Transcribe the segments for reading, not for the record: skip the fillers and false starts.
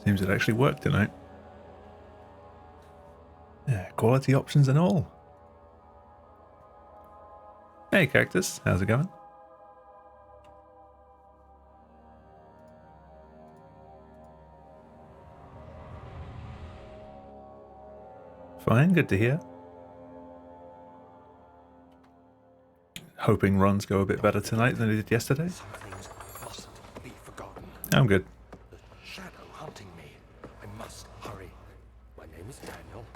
Seems it actually worked tonight. Yeah, quality options and all. Hey Cactus, how's it going? Fine, good to hear. Hoping runs go a bit better tonight than they did yesterday. Some things mustn't be forgotten. I'm good. The shadow hunting me. I must hurry. My name is Daniel.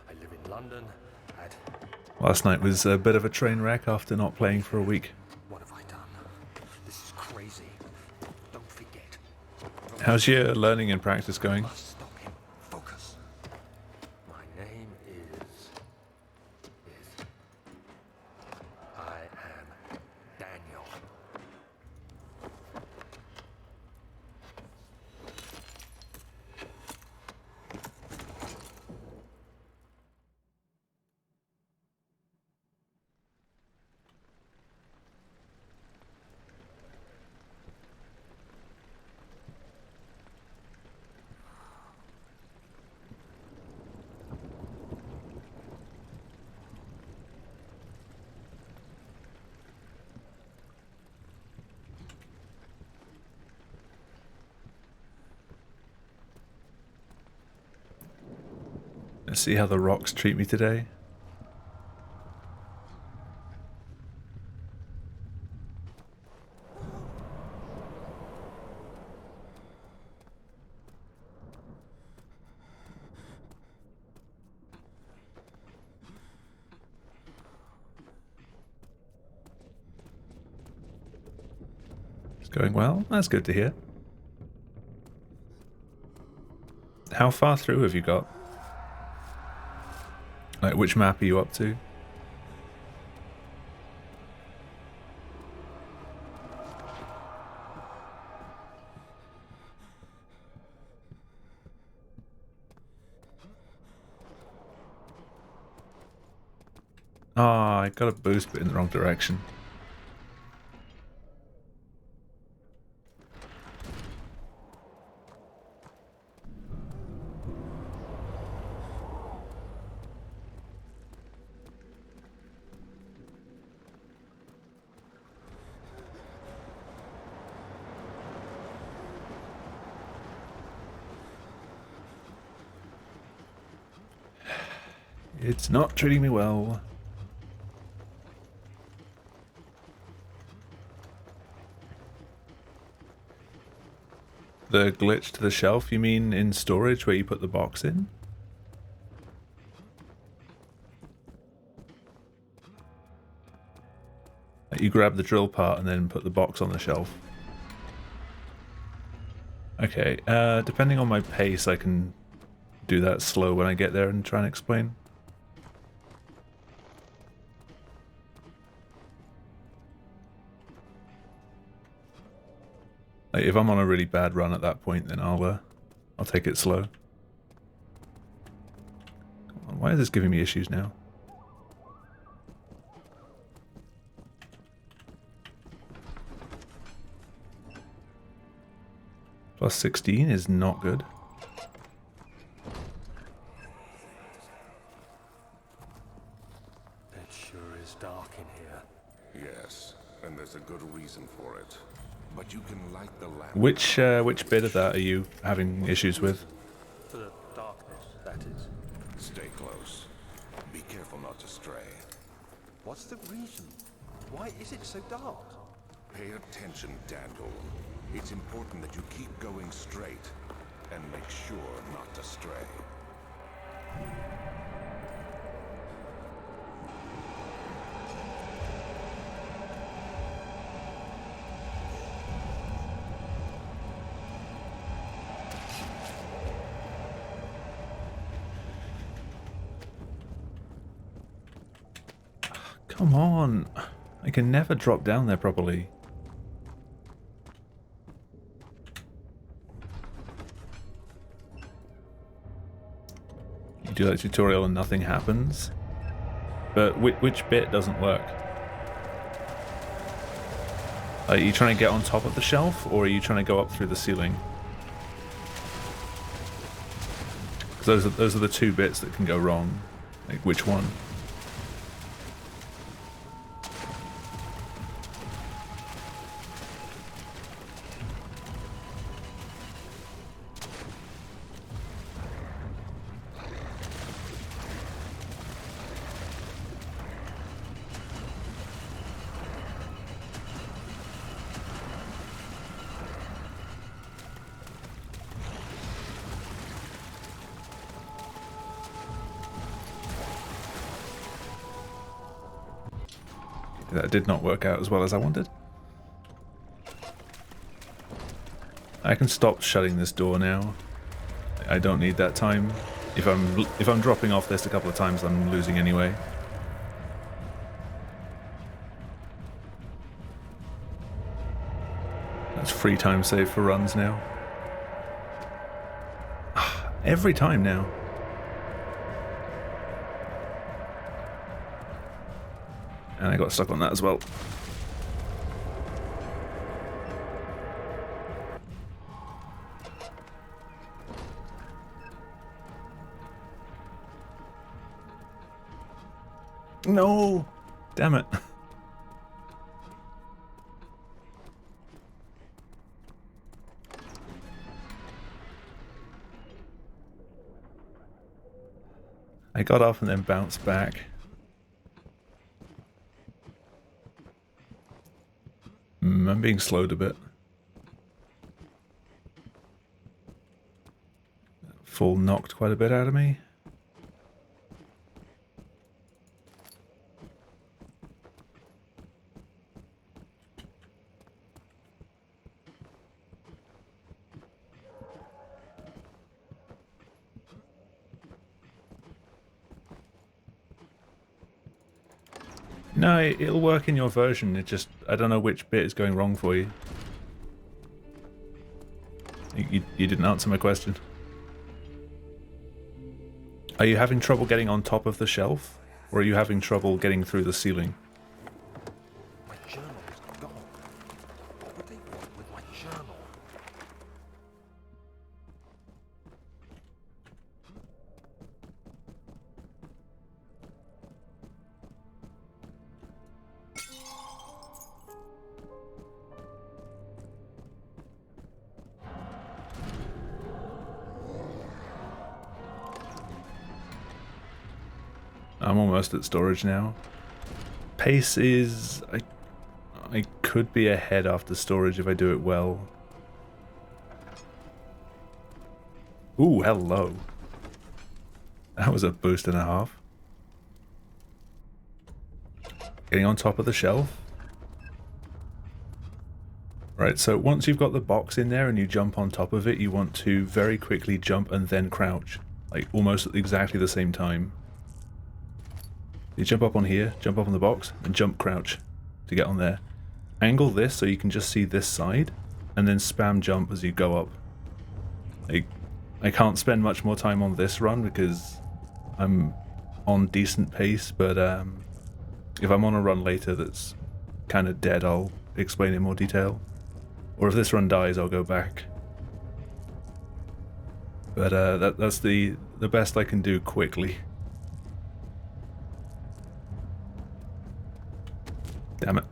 I live in London at... Last night was a bit of a train wreck after not playing for a week. What have I done? This is crazy. Don't forget. How's your learning and practice going? Must stop him. Focus. My name is... I am Daniel. Let's see how the rocks treat me today. It's going well. That's good to hear. How far through have you got? Like, which map are you up to? Ah, I got a boost but in the wrong direction. It's not treating me well. The glitch to the shelf, you mean in storage where you put the box in? Like you grab the drill part and then put the box on the shelf. Okay, depending on my pace I can do that slow when I get there and try and explain. Like if I'm on a really bad run at that point, then I'll take it slow. Come on, why is this giving me issues now? Plus 16 is not good. It sure is dark in here. Yes, and there's a good reason for it. But you can light the lamp. Which bit of that are you having issues with? For the darkness, that is. Stay close. Be careful not to stray. What's the reason? Why is it so dark? Pay attention, Daniel. It's important that you keep going straight and make sure not to stray. Come on. I can never drop down there properly. You do that tutorial and nothing happens. But which bit doesn't work? Are you trying to get on top of the shelf, or are you trying to go up through the ceiling? Those are the two bits that can go wrong. Like, which one? That did not work out as well as I wanted. I can stop shutting this door now. I don't need that time. If I'm dropping off this a couple of times, I'm losing anyway. That's free time save for runs now. Every time now. And I got stuck on that as well. No! Damn it. I got off and then bounced back. I'm being slowed a bit. Full knocked quite a bit out of me. No, it'll work in your version. It just, I don't know which bit is going wrong for you. You didn't answer my question. Are you having trouble getting on top of the shelf? Or are you having trouble getting through the ceiling? My journal is gone. What would they want with my journal? I'm almost at storage now. Pace is... I could be ahead after storage if I do it well. Ooh, hello. That was a boost and a half. Getting on top of the shelf. Right, so once you've got the box in there and you jump on top of it, you want to very quickly jump and then crouch. Like, almost at exactly the same time. You jump up on here, jump up on the box, and jump crouch to get on there. Angle this so you can just see this side, and then spam jump as you go up. I can't spend much more time on this run because I'm on decent pace, but if I'm on a run later that's kind of dead, I'll explain in more detail. Or if this run dies, I'll go back. But that's the best I can do quickly. Damn it.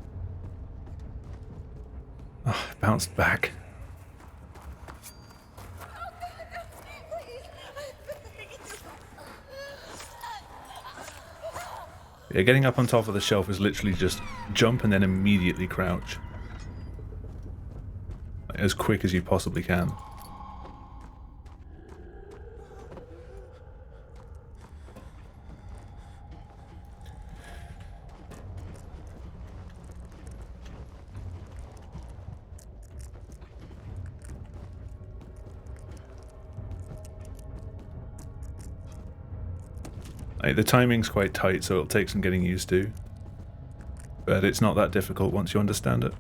Oh, I bounced back. Yeah, getting up on top of the shelf is literally just jump and then immediately crouch. As quick as you possibly can. The timing's quite tight, so it'll take some getting used to. But it's not that difficult once you understand it.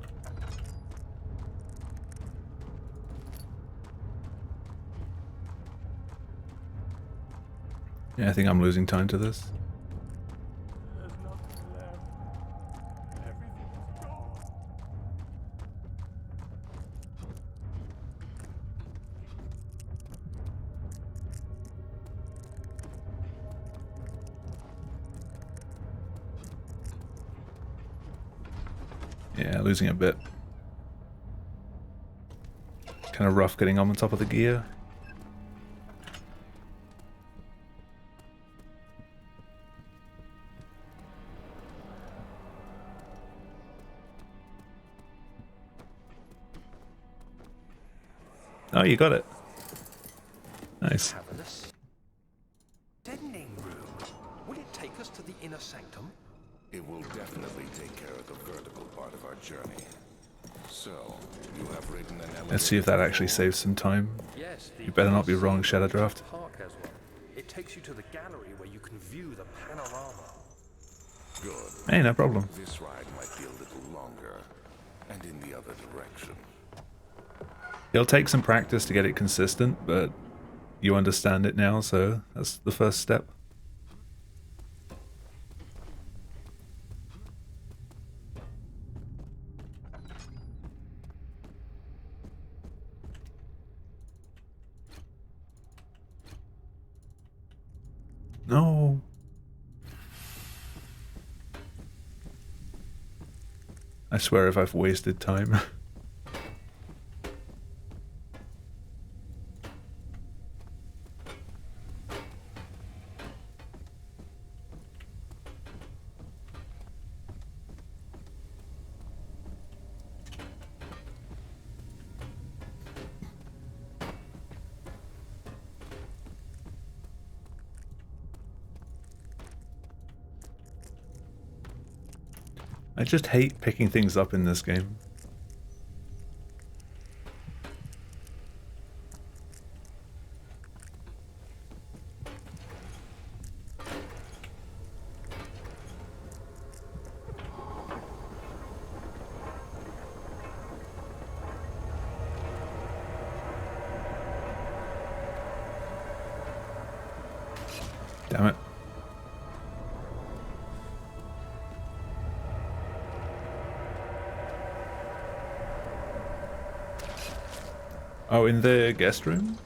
Yeah, I think I'm losing time to this. There's nothing left. Everything's gone. Yeah, losing a bit. Kind of rough getting on top of the gear. Oh, you got it. Nice. Deadening room. Will it take us to the inner sanctum? It will definitely take care of the vertical part of our journey. So, you have ridden an elevator. Let's see if that actually saves some time. Yes. You better not be wrong, Shadow Draft. Park has one. It takes you to the gallery where you can view the panorama. Good. Hey, no problem. This ride might be a little longer, and in the other direction. It'll take some practice to get it consistent, but you understand it now, so that's the first step. No. I swear if I've wasted time. I just hate picking things up in this game. Damn it. Oh, in the guest room?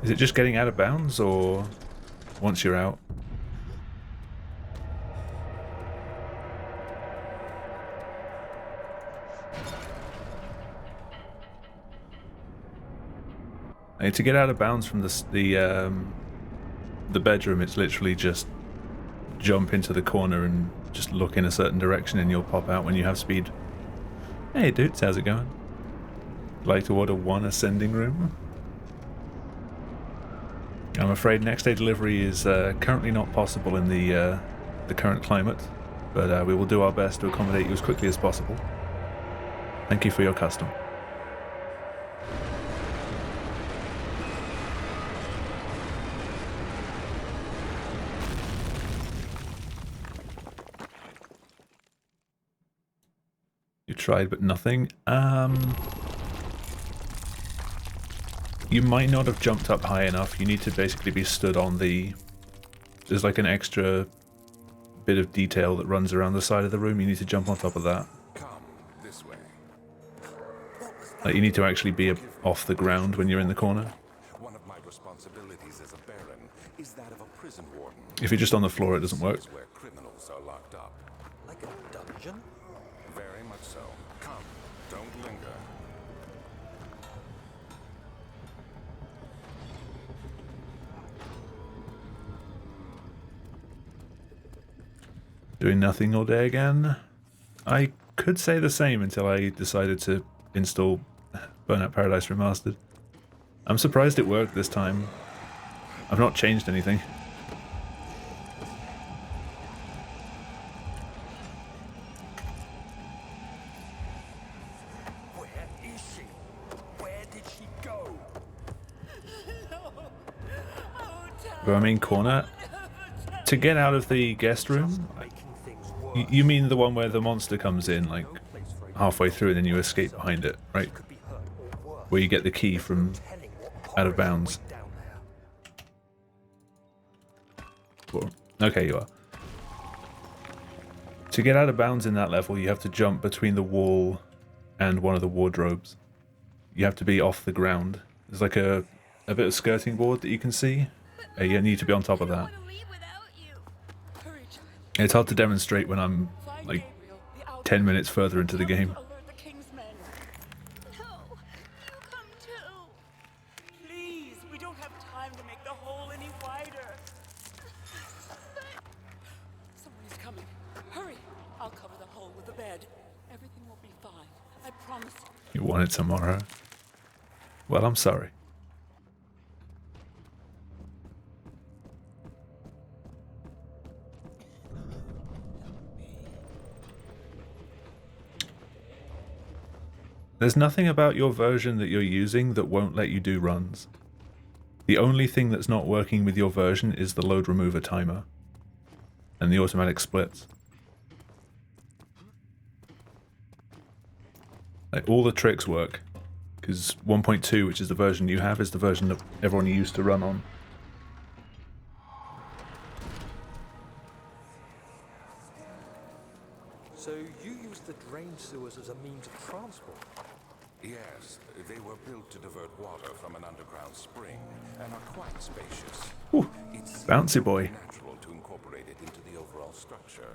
Is it just getting out of bounds, or once you're out? And to get out of bounds from the bedroom, it's literally just jump into the corner and just look in a certain direction, and you'll pop out when you have speed. Hey dudes, how's it going? Like to order one ascending room? I'm afraid next day delivery is currently not possible in the current climate, but we will do our best to accommodate you as quickly as possible. Thank you for your custom. You tried but nothing. You might not have jumped up high enough. You need to basically be stood on the... There's like an extra bit of detail that runs around the side of the room. You need to jump on top of that. Come this way. Like you need to actually be off the ground when you're in the corner. One of my responsibilities as a baron is that of a prison warden. If you're just on the floor, it doesn't work. This is where criminals are locked up. Like a dungeon? Very much so. Come, don't linger. Doing nothing all day again. I could say the same until I decided to install Burnout Paradise Remastered. I'm surprised it worked this time. I've not changed anything. Where is she? Where did she go? But I mean corner. To get out of the guest room, you mean the one where the monster comes in, like, halfway through and then you escape behind it, right? Where you get the key from out of bounds. Cool. Okay, you are. To get out of bounds in that level, you have to jump between the wall and one of the wardrobes. You have to be off the ground. There's like a bit of skirting board that you can see. You need to be on top of that. It's hard to demonstrate when I'm like 10 minutes further into the game. Alert the King's men. No, you come too. Please, we don't have time to make the hole any wider. Someone is coming. Hurry! I'll cover the hole with the bed. Everything will be fine. I promise you. You want it tomorrow? Well, I'm sorry. There's nothing about your version that you're using that won't let you do runs. The only thing that's not working with your version is the load remover timer and the automatic splits. Like, all the tricks work, because 1.2, which is the version you have, is the version that everyone used to run on. So you use the drain sewers as a means of transport? Yes, they were built to divert water from an underground spring and are quite spacious. Ooh, It's bouncy boy. natural to incorporate it into the overall structure.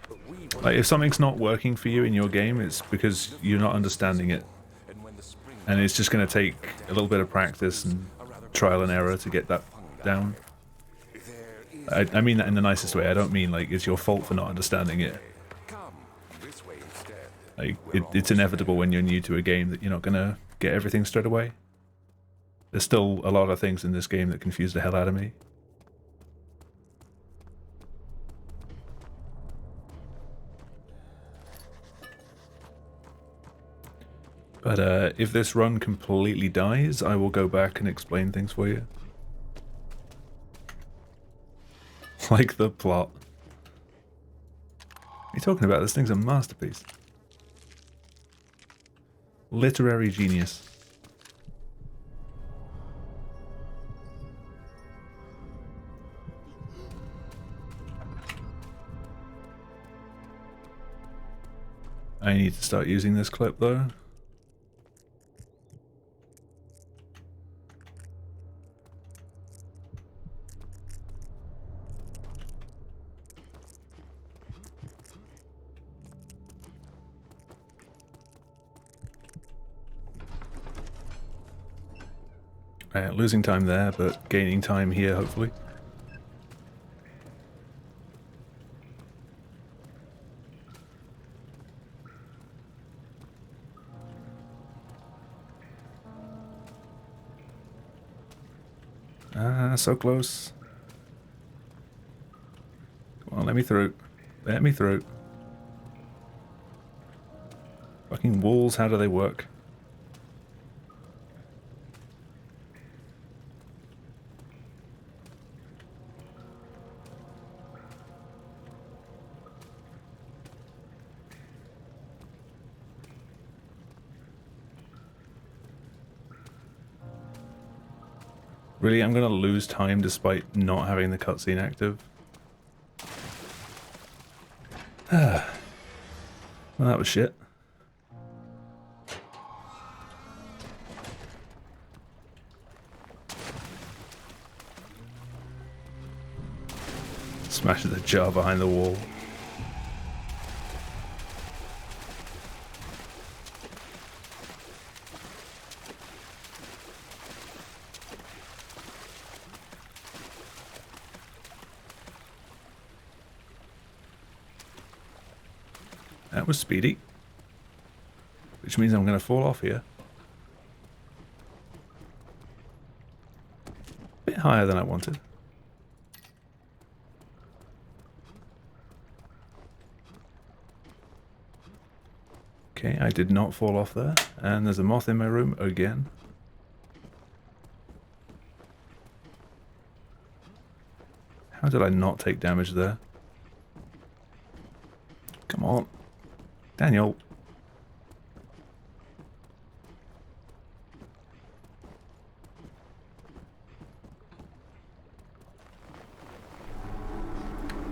But we Like, if something's not working for you in your game, it's because you're not understanding it. And when the spring And it's just going to take a little bit of practice and trial and error to get that down. there is I mean that in the nicest way. I don't mean like it's your fault for not understanding it. come this way instead. Like, it's inevitable when you're new to a game that you're not going to get everything straight away. There's still a lot of things in this game that confuse the hell out of me. But if this run completely dies, I will go back and explain things for you. Like the plot. What are you talking about? This thing's a masterpiece. Literary genius. I need to start using this clip though. Losing time there, but gaining time here, hopefully. Ah, so close. Come on, let me through. Let me through. Fucking walls, how do they work? Really, I'm gonna lose time despite not having the cutscene active. Well, that was shit. Smash the jar behind the wall. That was speedy. Which means I'm going to fall off here. A bit higher than I wanted. Okay, I did not fall off there. And there's a moth in my room again. How did I not take damage there? Come on. Daniel.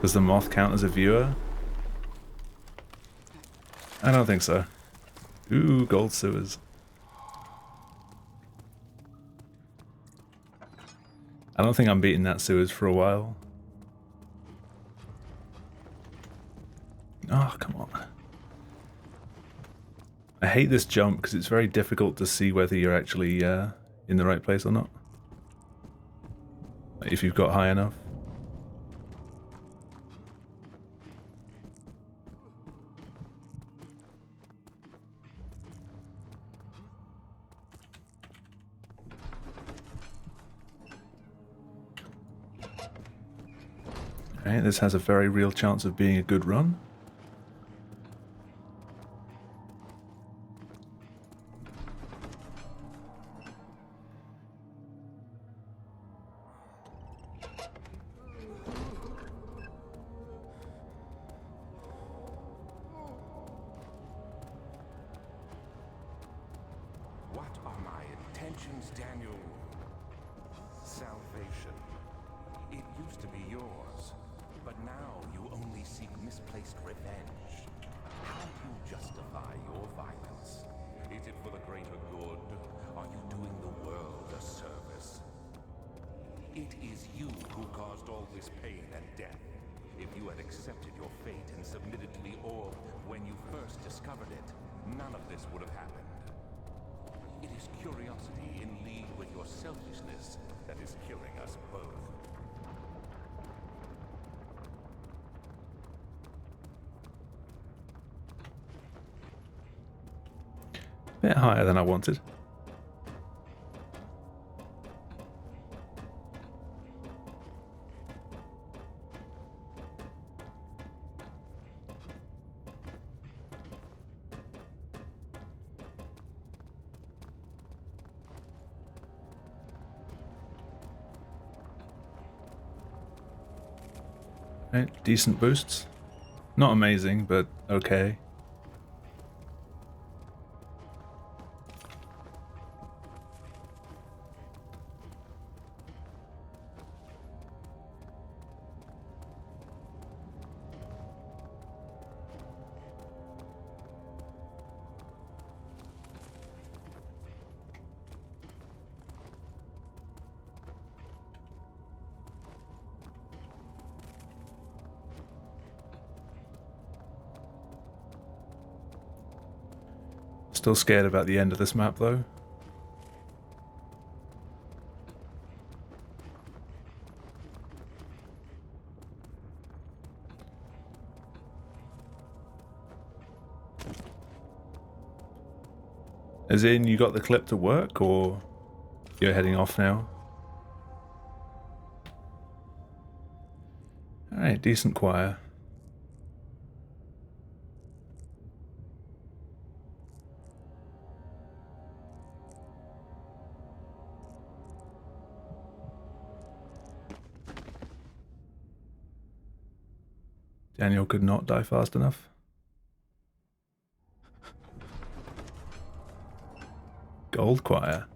Does the moth count as a viewer? I don't think so. Ooh, gold sewers. I don't think I'm beating that sewers for a while. Oh, come on. I hate this jump because it's very difficult to see whether you're actually in the right place or not. If you've got high enough. Okay, this has a very real chance of being a good run. What are my intentions, Daniel? Salvation. It used to be yours, but now you only seek misplaced revenge. How do you justify your violence? Is it for the greater good? Are you doing the world a service? It is you who caused all this pain and death. If you had accepted your fate and submitted to the orb when you first discovered it, none of this would have happened. It is curiosity in league with your selfishness that is killing us both. Bit higher than I wanted. Right, decent boosts. Not amazing, but okay. Still scared about the end of this map though. As in, you got the clip to work, or you're heading off now? Alright, decent choir. Daniel could not die fast enough. Gold choir.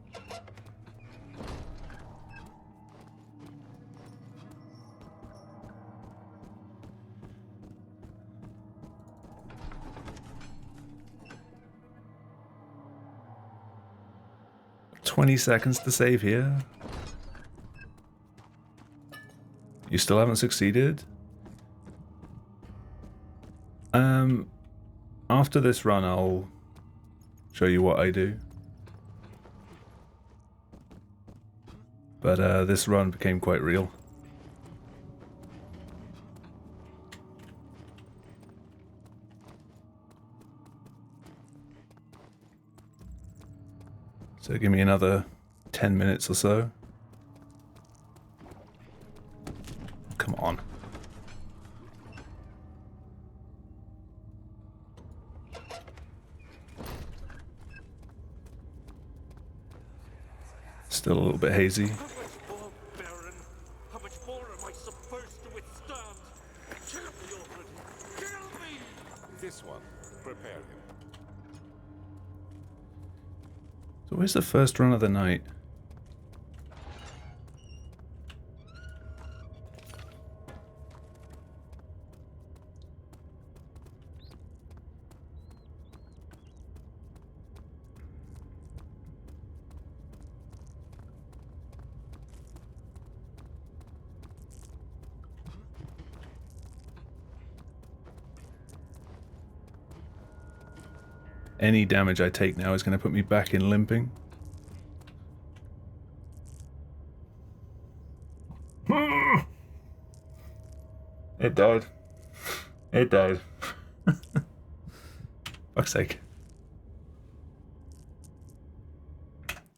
"20 seconds to save here. You still haven't succeeded?" After this run, I'll show you what I do. But this run became quite real. So give me another 10 minutes or so. Come on. Still a little bit hazy. How much more, Baron? How much more am I supposed to withstand? Kill me already! Kill me! This one, prepare him. So where's the first run of the night? Any damage I take now is going to put me back in limping. It died. It died. Fuck's sake.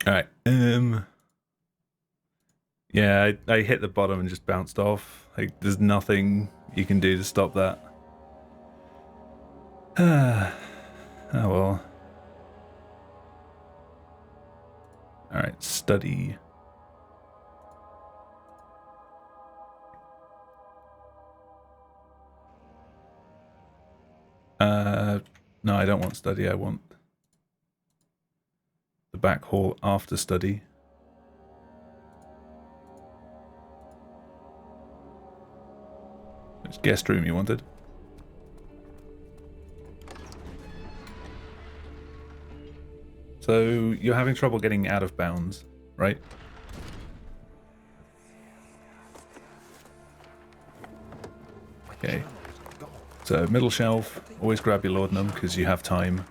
Alright, yeah, I hit the bottom and just bounced off. Like, there's nothing you can do to stop that. Oh well. Alright, study. No, I don't want study, I want the back hall after study. It's guest room you wanted. So you're having trouble getting out of bounds, right? Okay. So middle shelf, always grab your laudanum because you have time.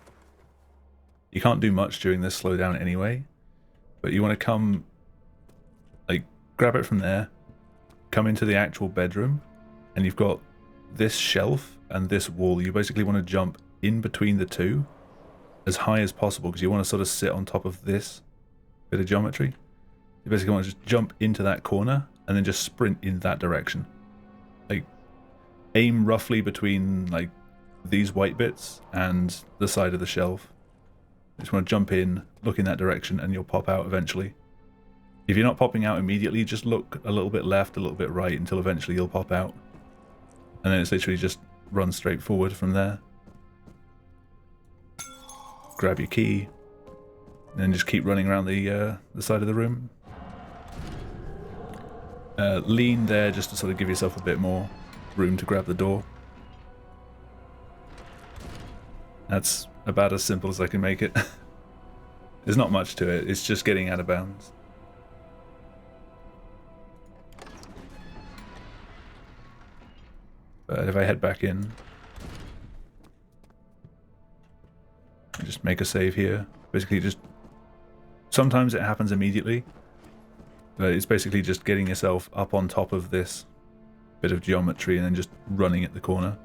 You can't do much during this slowdown anyway, but you want to come, like, grab it from there, come into the actual bedroom, and you've got this shelf and this wall. You basically want to jump in between the two as high as possible because you want to sort of sit on top of this bit of geometry. You basically want to just jump into that corner and then just sprint in that direction. Like, aim roughly between, like, these white bits and the side of the shelf. You just want to jump in, look in that direction, and you'll pop out eventually. If you're not popping out immediately, just look a little bit left, a little bit right, until eventually you'll pop out. And then it's literally just run straight forward from there. Grab your key, and then just keep running around the side of the room. Lean there just to sort of give yourself a bit more room to grab the door. That's about as simple as I can make it. There's not much to it, it's just getting out of bounds. But if I head back in, I just make a save here. Basically just, sometimes it happens immediately, but it's basically just getting yourself up on top of this bit of geometry and then just running at the corner.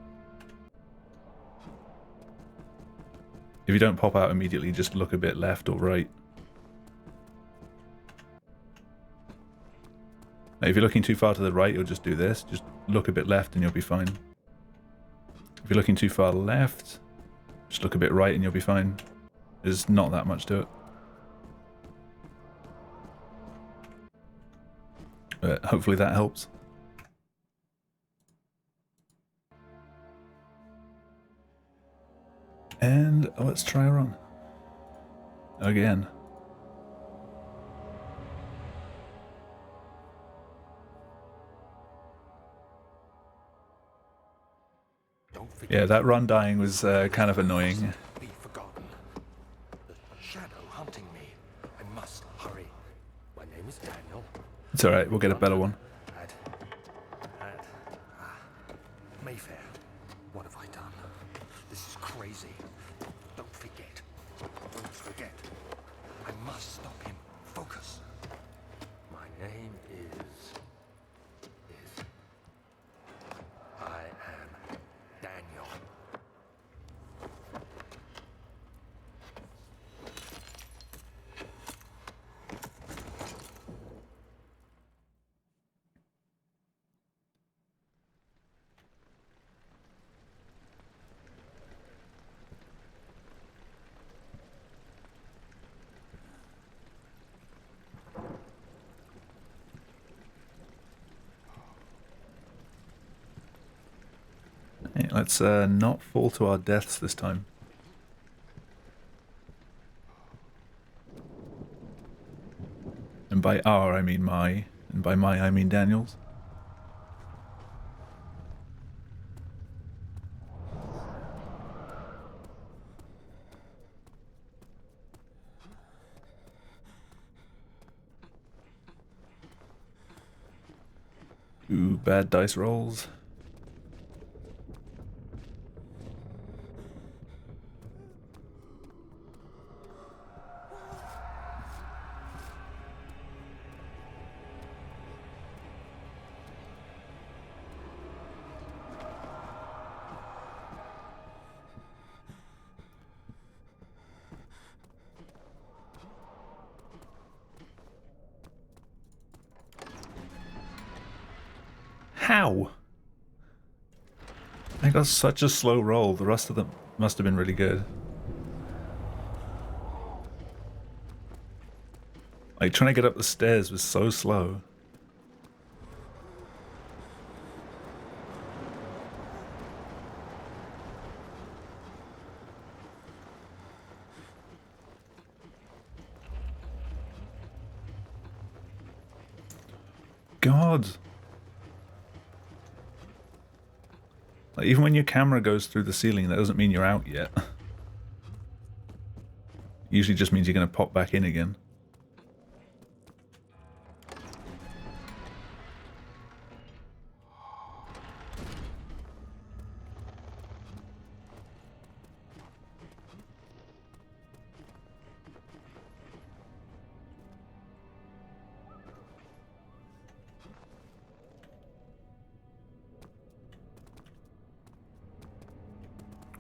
If you don't pop out immediately, just look a bit left or right. Now, if you're looking too far to the right, you'll just do this. Just look a bit left and you'll be fine. If you're looking too far left, just look a bit right and you'll be fine. There's not that much to it. But hopefully that helps. And let's try a run. Again. Yeah, that run dying was kind of annoying. Be forgotten. The shadow hunting me. I must hurry. My name is Daniel. It's alright, we'll get a better one. Mayfair. What have I done? This is crazy. Don't forget. Don't forget. I must stop him. Focus. My name is I am Daniel. Hey, let's not fall to our deaths this time. And by our, I mean my. And by my, I mean Daniel's. Ooh, bad dice rolls. How? I got such a slow roll. The rest of them must have been really good. Like, trying to get up the stairs was so slow. God. Like, even when your camera goes through the ceiling, that doesn't mean you're out yet. Usually just means you're going to pop back in again.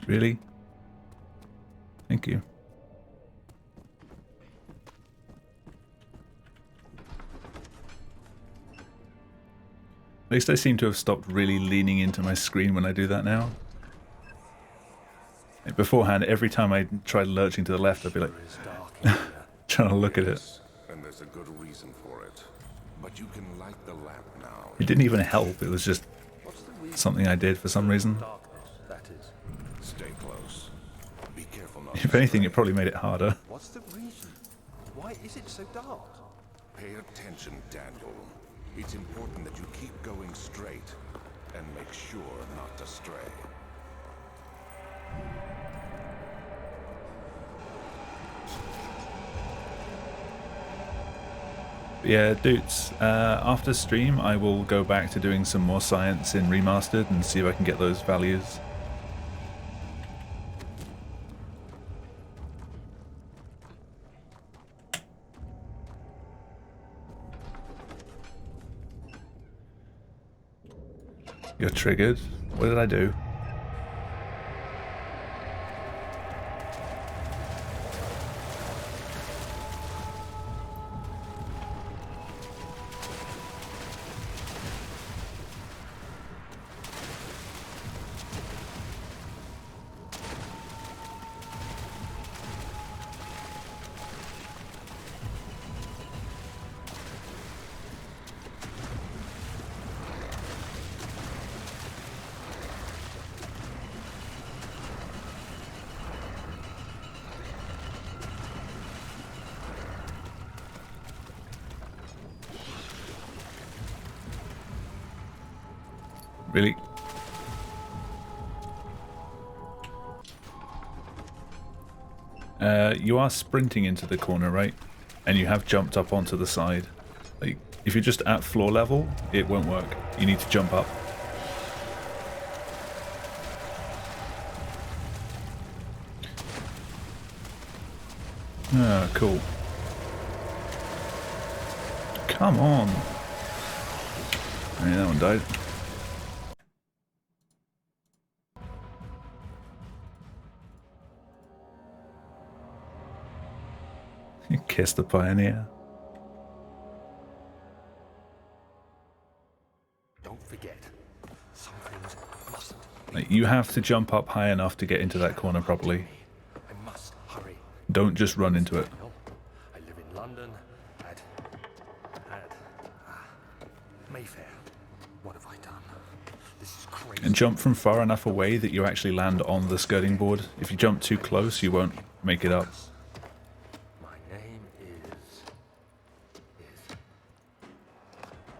Really? Thank you. At least I seem to have stopped really leaning into my screen when I do that now. Like beforehand, every time I tried lurching to the left, I'd be like, trying to look at it. And there's a good reason for it. But you can light the lamp now. It didn't even help, it was just something I did for some reason. Stay close. Be careful not If to anything, stray. it probably made it harder. What's the reason? Why is it so dark? Pay attention, Daniel. It's important that you keep going straight and make sure not to stray. Yeah, dudes, after stream I will go back to doing some more science in Remastered and see if I can get those values. You're triggered? What did I do? Really? You are sprinting into the corner, right? And you have jumped up onto the side. Like, if you're just at floor level, it won't work. You need to jump up. Ah, cool. Come on. Yeah, that one died. Kiss the pioneer. Don't forget, some things mustn't be. Like, you have to jump up high enough to get into that corner properly. I must hurry. Don't just run into it. Daniel, I live in London at Mayfair. What have I done? This is crazy. And jump from far enough away that you actually land on the skirting board. If you jump too close, you won't make it up. My name is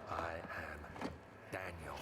I am Daniel.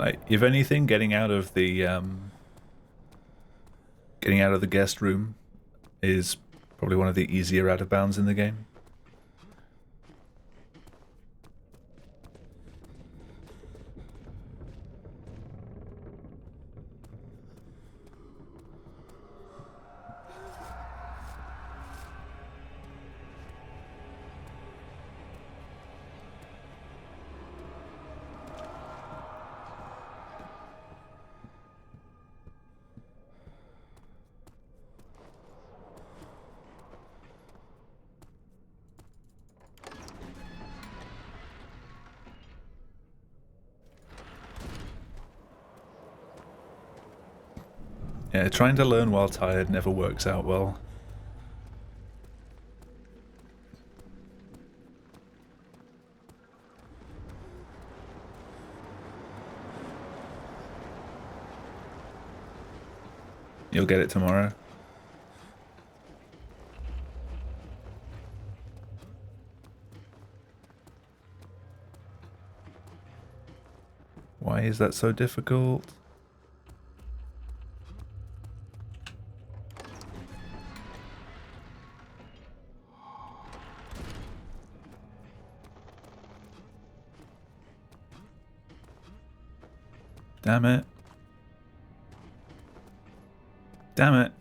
Like, if anything, getting out of the guest room is probably one of the easier out of bounds in the game. Yeah, trying to learn while tired never works out well. You'll get it tomorrow. Why is that so difficult? Damn it. Damn it.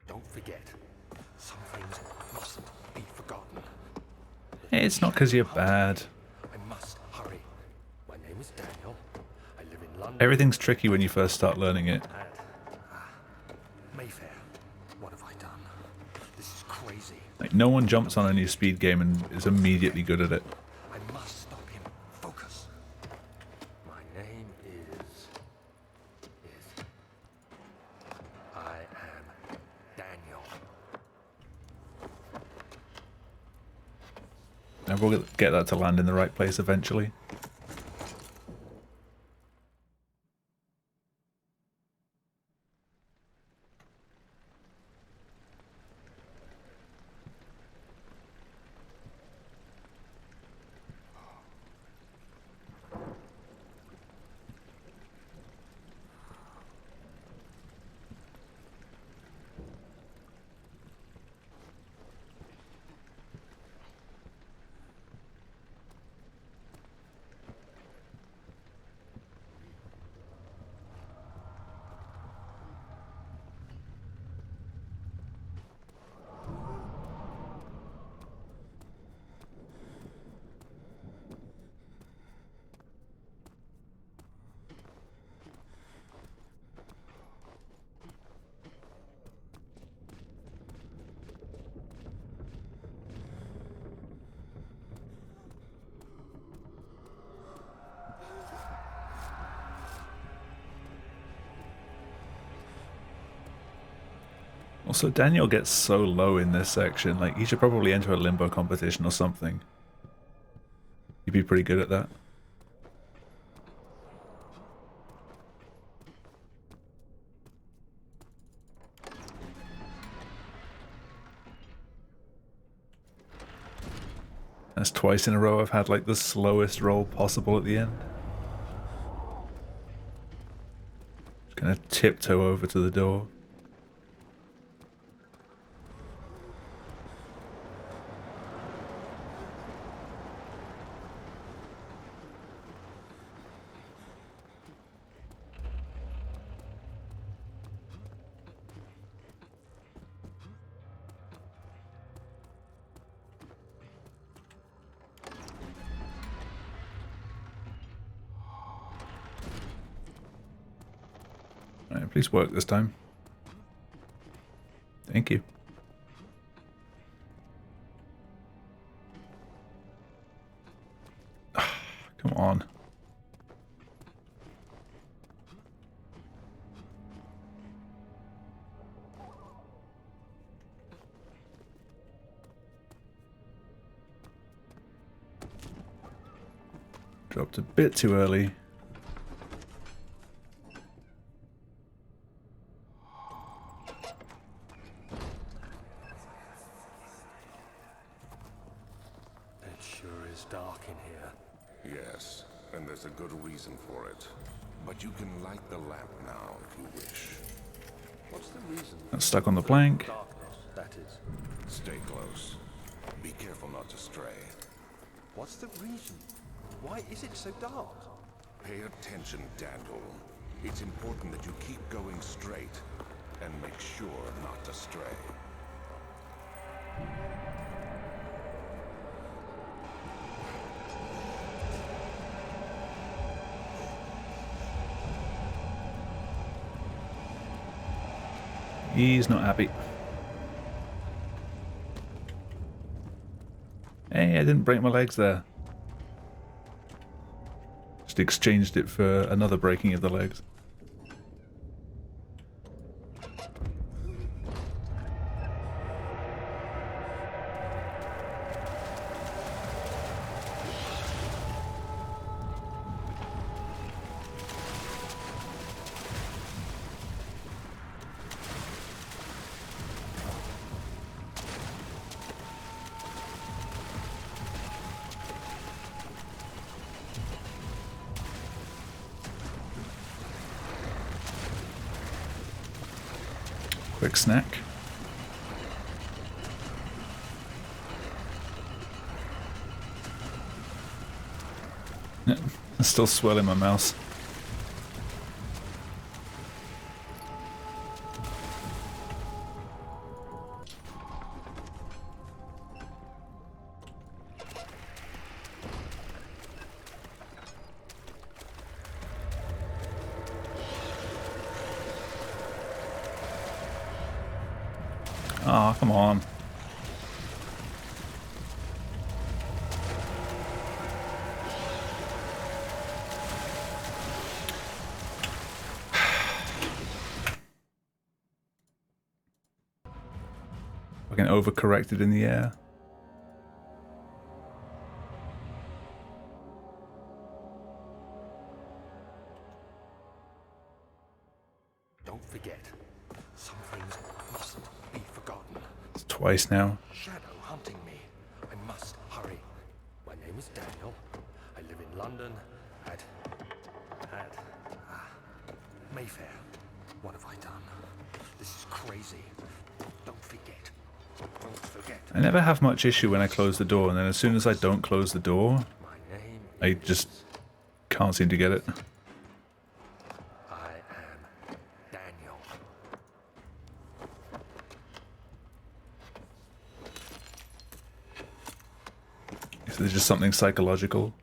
Don't forget, some things mustn't be forgotten. It's not because you're bad. I must hurry. My name is Daniel. I live in London. Everything's tricky when you first start learning it. Mayfair. What have I done? This is crazy. Like, no one jumps on a new speed game and is immediately good at it. I must stop him. Focus. My name is... I am Daniel. And we'll get that to land in the right place eventually. Also, Daniel gets so low in this section. Like, he should probably enter a limbo competition or something. You'd be pretty good at that. That's twice in a row I've had like the slowest roll possible at the end. Just gonna tiptoe over to the door. Alright, please work this time. Thank you. Come on. Dropped a bit too early. It sure is dark in here. Yes, and there's a good reason for it. But you can light the lamp now if you wish. What's the reason? That's stuck on the plank. Darkness, that is. Stay close. Be careful not to stray. What's the reason? Why is it so dark? Pay attention, Daniel. It's important that you keep going straight and make sure not to stray. He's not happy. Hey, I didn't break my legs there. Just exchanged it for another breaking of the legs. Quick snack. Yeah, I'm still swirling my mouse. Oh, come on. Fucking overcorrected in the air. Don't forget, some things mustn't be forgotten. It's twice now. Shadow hunting me. I must hurry. My name is Daniel. I live in London at Mayfair. What have I done? This is crazy. Don't forget. Don't forget. I never have much issue when I close the door, and then as soon as I don't close the door, My name I just can't seem to get it. I am Daniel. Is there just something psychological?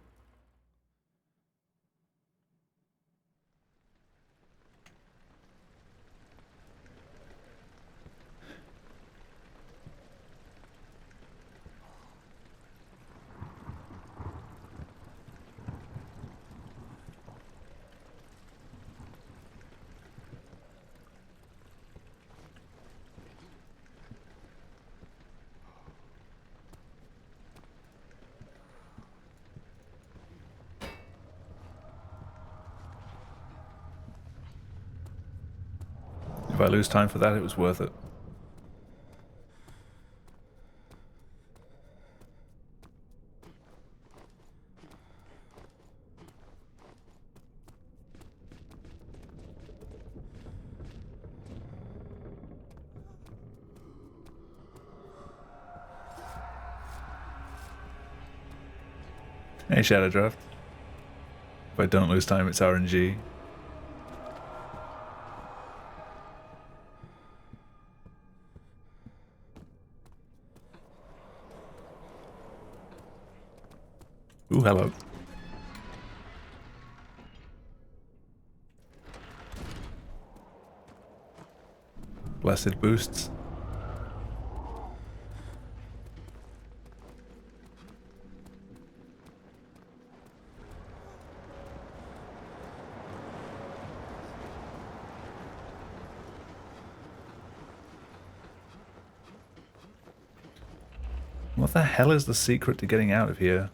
If I lose time for that, it was worth it. Hey, Shadow Draft. If I don't lose time, it's RNG. Ooh, hello. Blessed boosts. What the hell is the secret to getting out of here?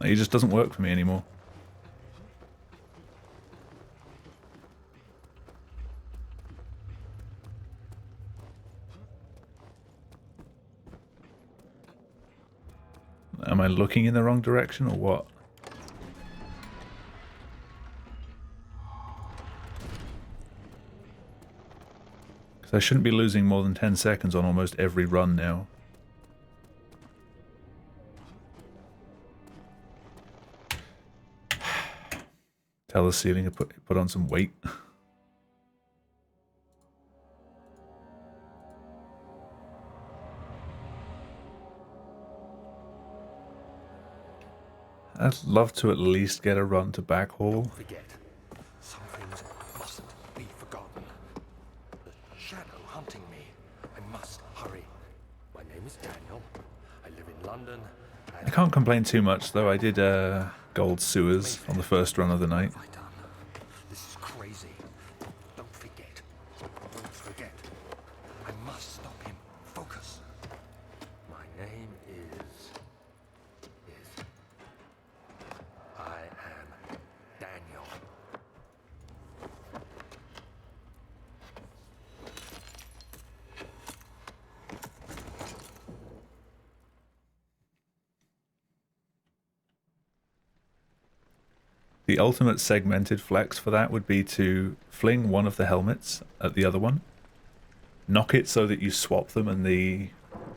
Like, it just doesn't work for me anymore. Am I looking in the wrong direction or what? Because I shouldn't be losing more than 10 seconds on almost every run now. Tell the ceiling to put on some weight. I'd love to at least get a run to backhaul. Forget. Some things mustn't be forgotten. The shadow hunting me. I must hurry. My name is Daniel. I live in London. I can't complain too much though. I did gold sewers on the first run of the night. What have I done? This is crazy. Don't forget. Don't forget. I must stop him. Focus. My name is. I am Daniel. The ultimate segmented flex for that would be to fling one of the helmets at the other one, knock it so that you swap them and the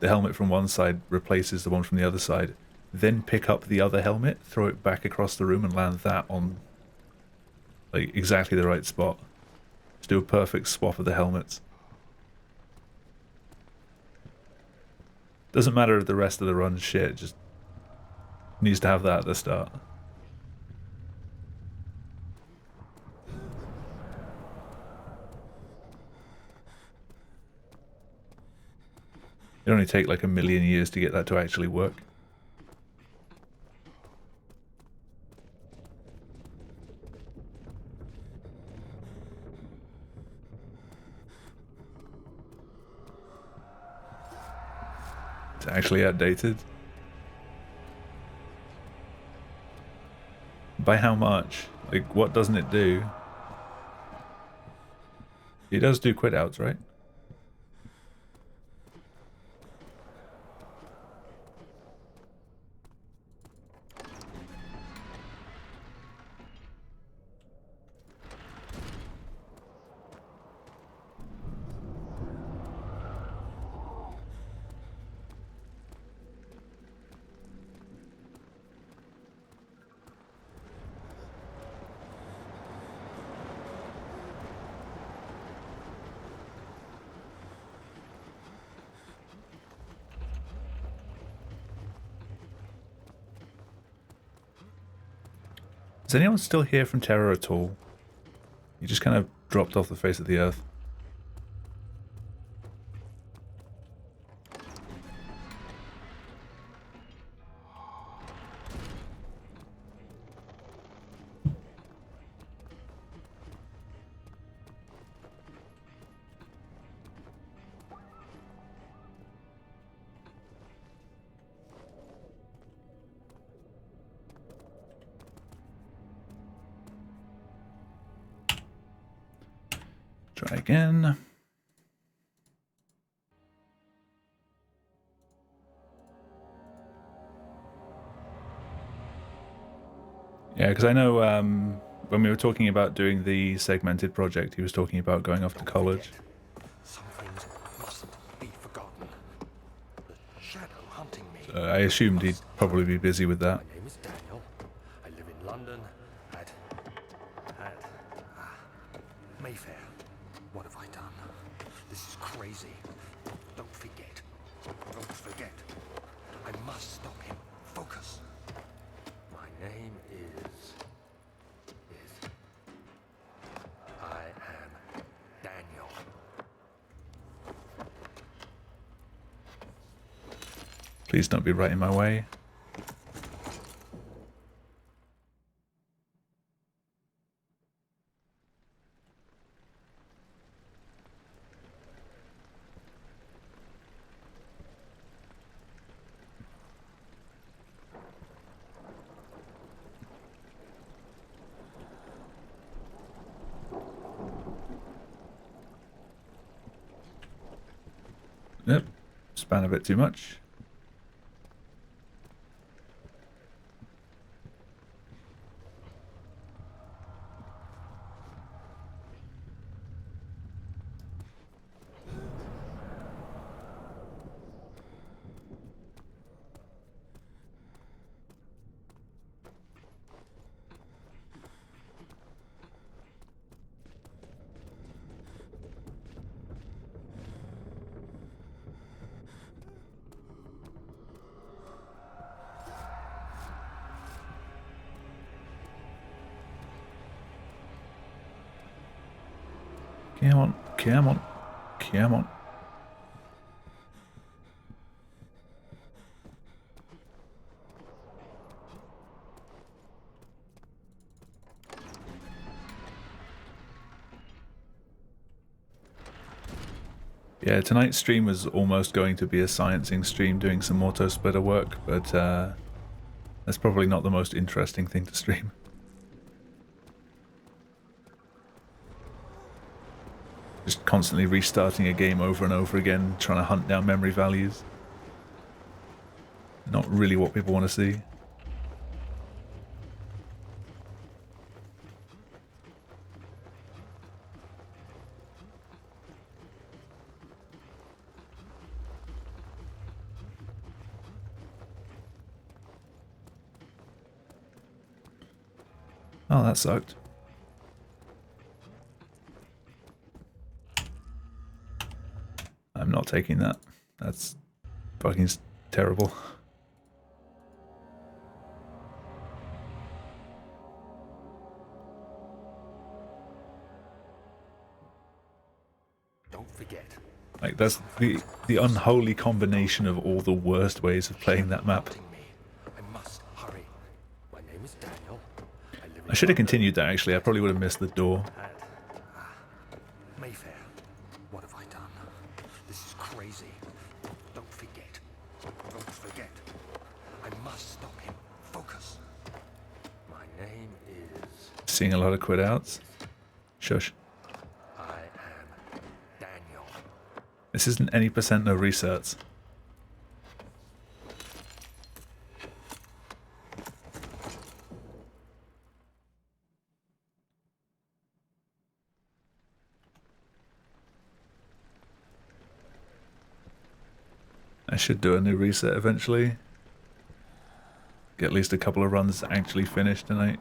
helmet from one side replaces the one from the other side, then pick up the other helmet, throw it back across the room and land that on like exactly the right spot. Just do a perfect swap of the helmets. Doesn't matter if the rest of the run's shit, just needs to have that at the start. It only take like a million years to get that to actually work. It's actually outdated. By how much? Like, what doesn't it do? It does do quitouts, right? Is anyone still here from Terror at all? You just kind of dropped off the face of the earth. Try again. Yeah, because I know when we were talking about doing the segmented project, he was talking about going off to college. Some things mustn't be forgotten. The shadow hunting me. So I assumed he'd probably be busy with that. My name is Daniel. I live in London at Mayfair. What have I done? This is crazy. Don't forget. Don't forget. I must stop him. Focus. My name is I am Daniel. Please don't be right in my way. Yep, span a bit too much. Come on, come on, come on. Yeah, tonight's stream was almost going to be a sciencing stream doing some auto splitter work, but that's probably not the most interesting thing to stream. Just constantly restarting a game over and over again, trying to hunt down memory values. Not really what people want to see. Oh, that sucked. I'm not taking that. That's fucking terrible. Don't forget. Like, that's the unholy combination of all the worst ways of playing that map. Hunting me. I must hurry. My name is Daniel. I live in I should have continued that, actually. I probably would have missed the door. Mayfair. What have I done? This is crazy. Don't forget. Don't forget. I must stop him. Focus. My name is... Seeing a lot of quitouts. Shush. I am Daniel. This isn't any percent no resets. I should do a new reset eventually. Get at least a couple of runs actually finished tonight.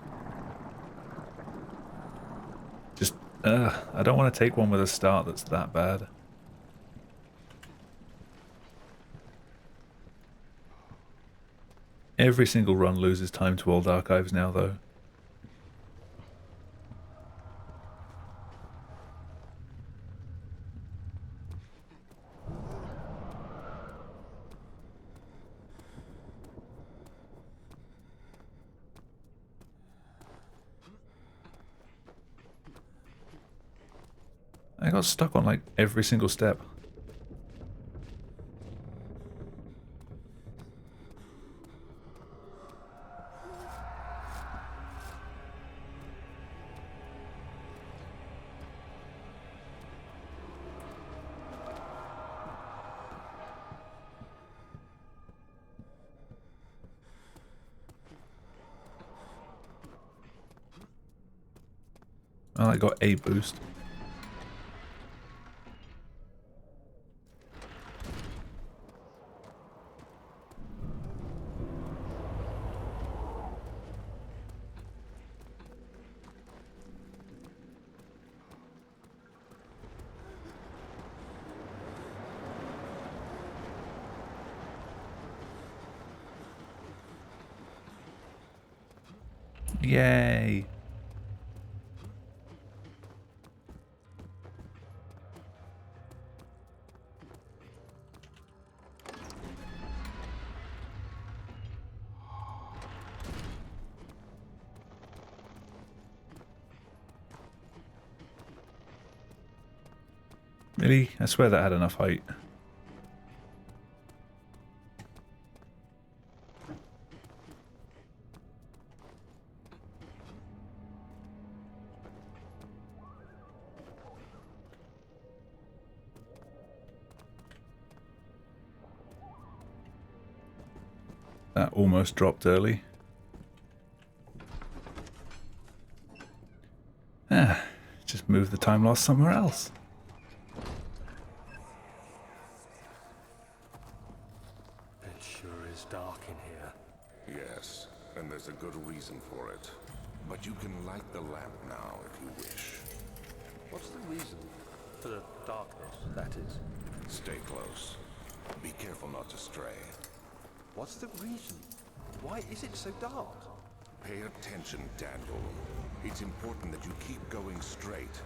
Just, I don't want to take one with a start that's that bad. Every single run loses time to old archives now, though. I got stuck on like every single step. Oh, I got a boost. Yay! Really? I swear that had enough height. That almost dropped early. Ah, just move the time loss somewhere else. It sure is dark in here. Yes, and there's a good reason for it. But you can light the lamp now if you wish. What's the reason for the darkness, that is? Stay close. Be careful not to stray. What's the reason? Why is it so dark? Pay attention, Daniel. It's important that you keep going straight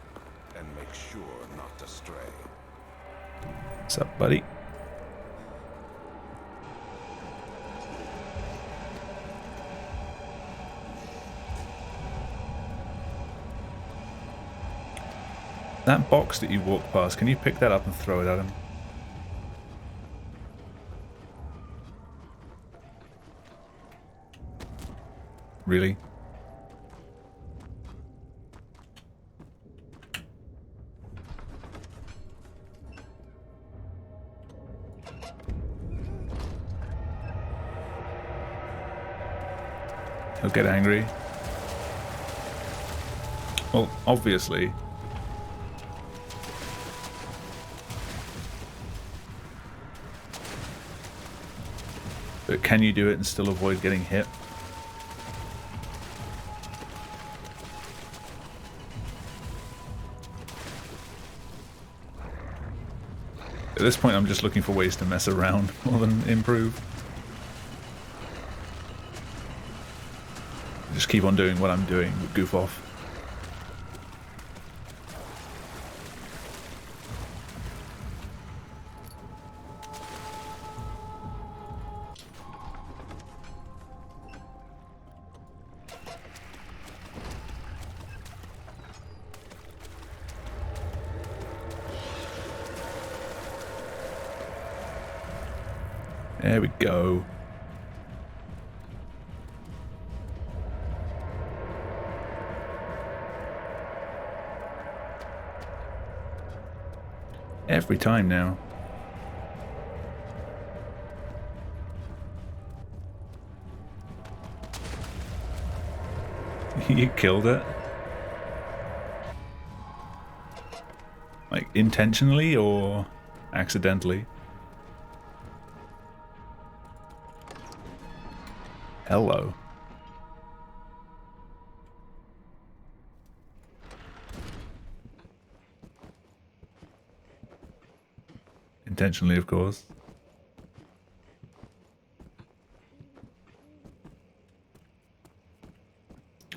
and make sure not to stray. What's up, buddy? That box that you walk past, can you pick that up and throw it at him? Really? He'll get angry. Well, obviously. But can you do it and still avoid getting hit? At this point, I'm just looking for ways to mess around more than improve. Just keep on doing what I'm doing, goof off. There we go. Every time now. You killed it. Like intentionally or accidentally? Hello. Intentionally, of course.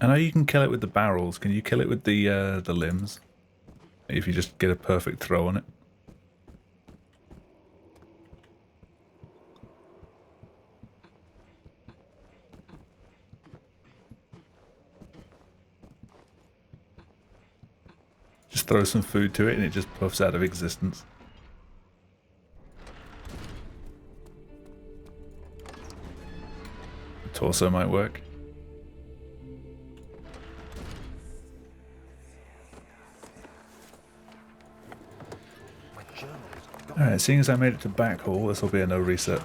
I know you can kill it with the barrels. Can you kill it with the limbs? If you just get a perfect throw on it. Just throw some food to it and it just puffs out of existence. The torso might work. Alright, seeing as I made it to back hall, this will be a no reset.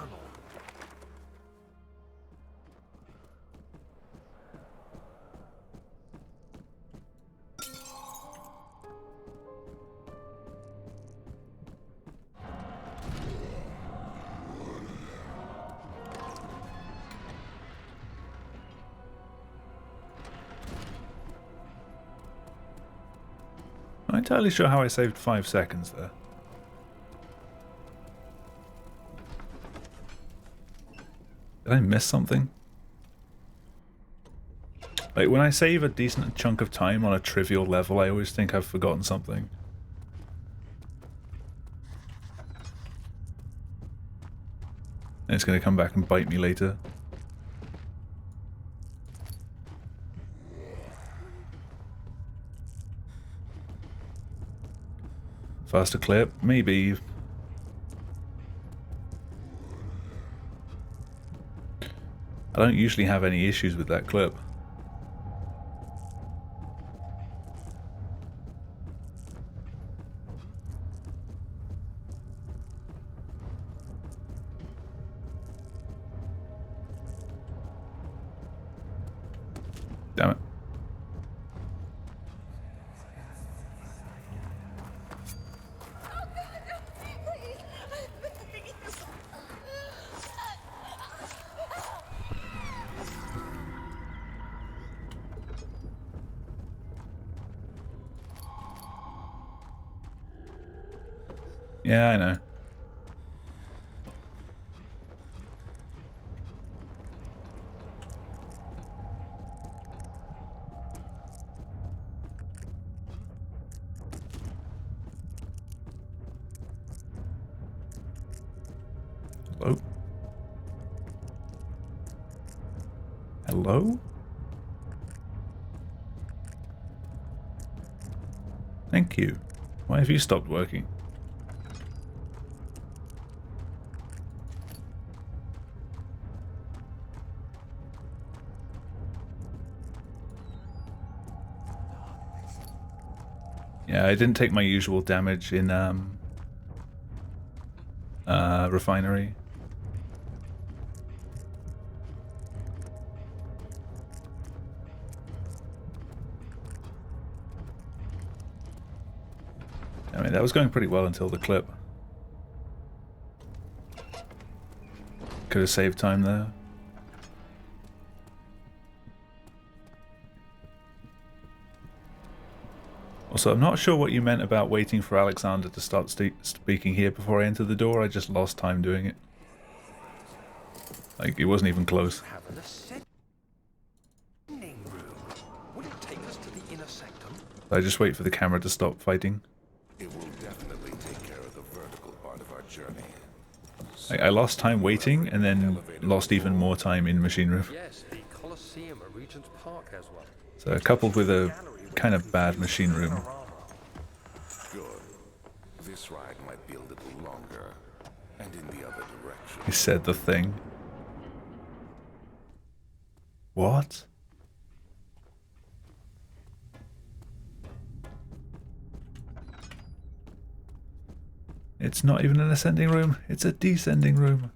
I'm not entirely sure how I saved 5 seconds there. Did I miss something? Like, when I save a decent chunk of time on a trivial level, I always think I've forgotten something. And it's going to come back and bite me later. Faster clip? Maybe. I don't usually have any issues with that clip. Damn it. Yeah, I know. Hello? Hello? Thank you. Why have you stopped working? Yeah, I didn't take my usual damage in refinery. I mean, that was going pretty well until the clip. Could have saved time there. Also, I'm not sure what you meant about waiting for Alexander to start speaking here before I enter the door. I just lost time doing it. Like, it wasn't even close. Have an ascending room. Would it take us to the inner sectum? I just wait for the camera to stop fighting. It will definitely take care of the vertical part of our journey. I lost time waiting and then lost even more time in machine room. Yes, the Colosseum at Regent's Park has one. So coupled with a kind of bad machine room. Good. This ride might be a little longer, and in the other direction. He said the thing. What? It's not even an ascending room, it's a descending room.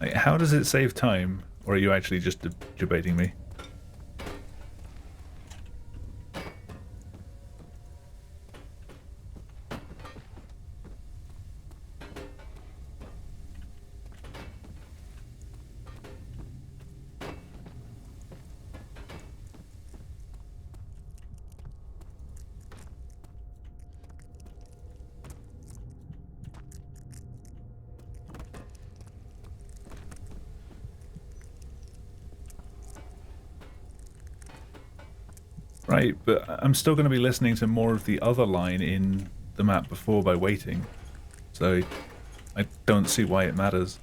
Like, how does it save time? Or are you actually just debating me? Right, but I'm still going to be listening to more of the other line in the map before by waiting. So I don't see why it matters.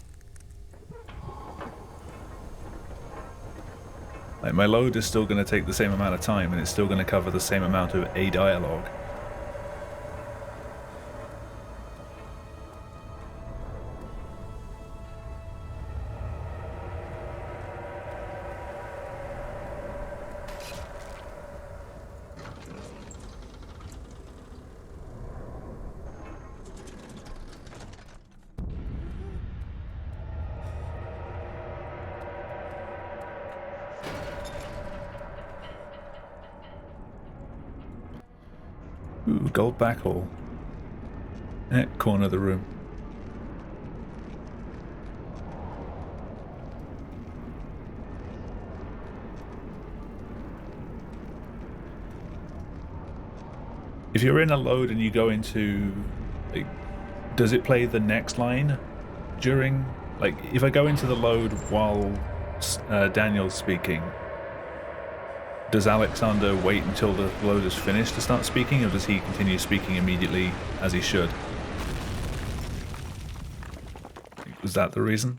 Like, my load is still going to take the same amount of time and it's still going to cover the same amount of a dialogue. Ooh, gold backhaul. Corner of the room. If you're in a load and you go into, like, does it play the next line during, like, if I go into the load while Daniel's speaking, does Alexander wait until the load is finished to start speaking, or does he continue speaking immediately as he should? Was that the reason?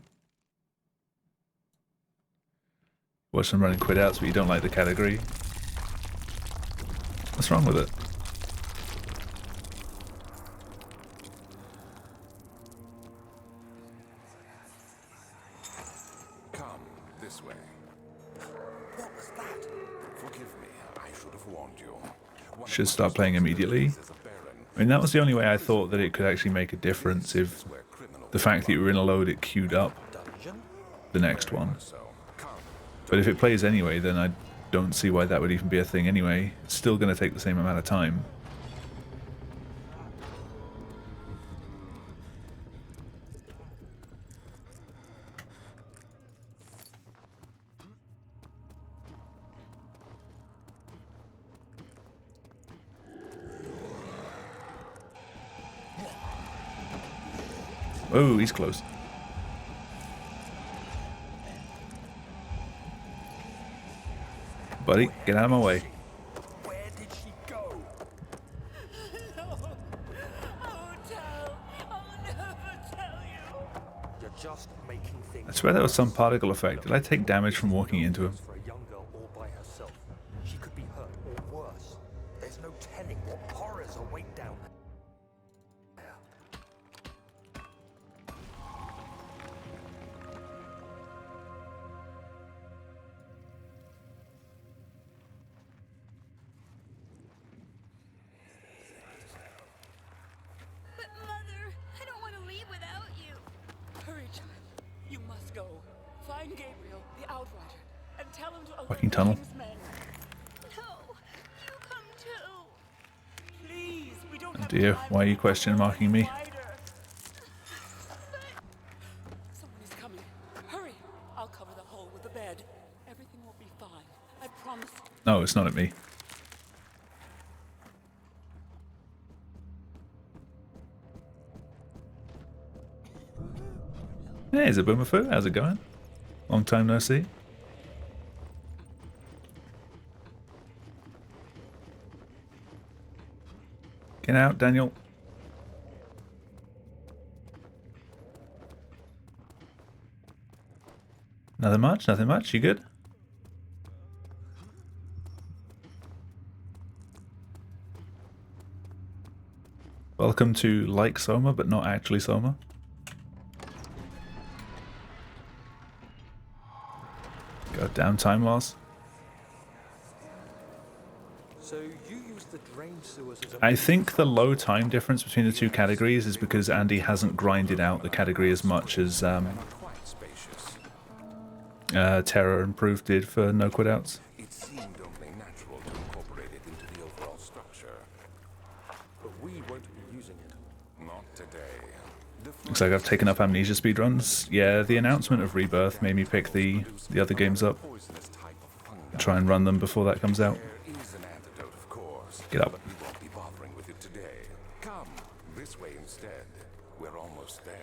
Watch them running Quitouts, but you don't like the category? What's wrong with it? Come this way. What was that? Forgive me, I should have warned you. One Should of start my playing immediately. responsibilities as a baron I mean, that was the only way I thought that it could actually make a difference, if the fact that you were in a load, it queued up the next one. But if it plays anyway, then I don't see why that would even be a thing anyway. It's still going to take the same amount of time. Oh, he's close. Buddy, get out of my way. Where did she go? No. Oh, tell. I'll never tell you. You're just making things. I swear that was some particle effect. Did I take damage from walking into him? For a young girl all by herself, she could be hurt or worse. There's no telling what horrors await down there. But Mother, I don't want to leave without you. Hurry, child. You must go. Find Gabriel, the Outrider, and tell him to Fucking alert tunnel. the King's men. No, you come too. Please, we don't Oh have dear, time why are you for question marking me? Outrider. Someone is coming. Hurry. I'll cover the hole with the bed. Everything will be fine. I promise. No, it's not at me. Hey, is it Boomerfoo? How's it going? Long time no see. Get out, Daniel. Nothing much, nothing much. You good? Welcome to like Soma, but not actually Soma. Goddamn time loss. So you use the drain sewers as a I think the low time difference between the two categories is because Andy hasn't grinded out the category as much as Quite spacious. Terra Improved did for no quitouts. It seemed only natural to incorporate it into the overall structure. but we won't be using it. Not today. Looks like I've taken up Amnesia speedruns. Yeah, the announcement of Rebirth made me pick the other games up. Poisonous type of fungi. Try and run them before that comes out. There is an antidote, of course. Get up. But we won't be bothering with it today. Come this way instead. We're almost there.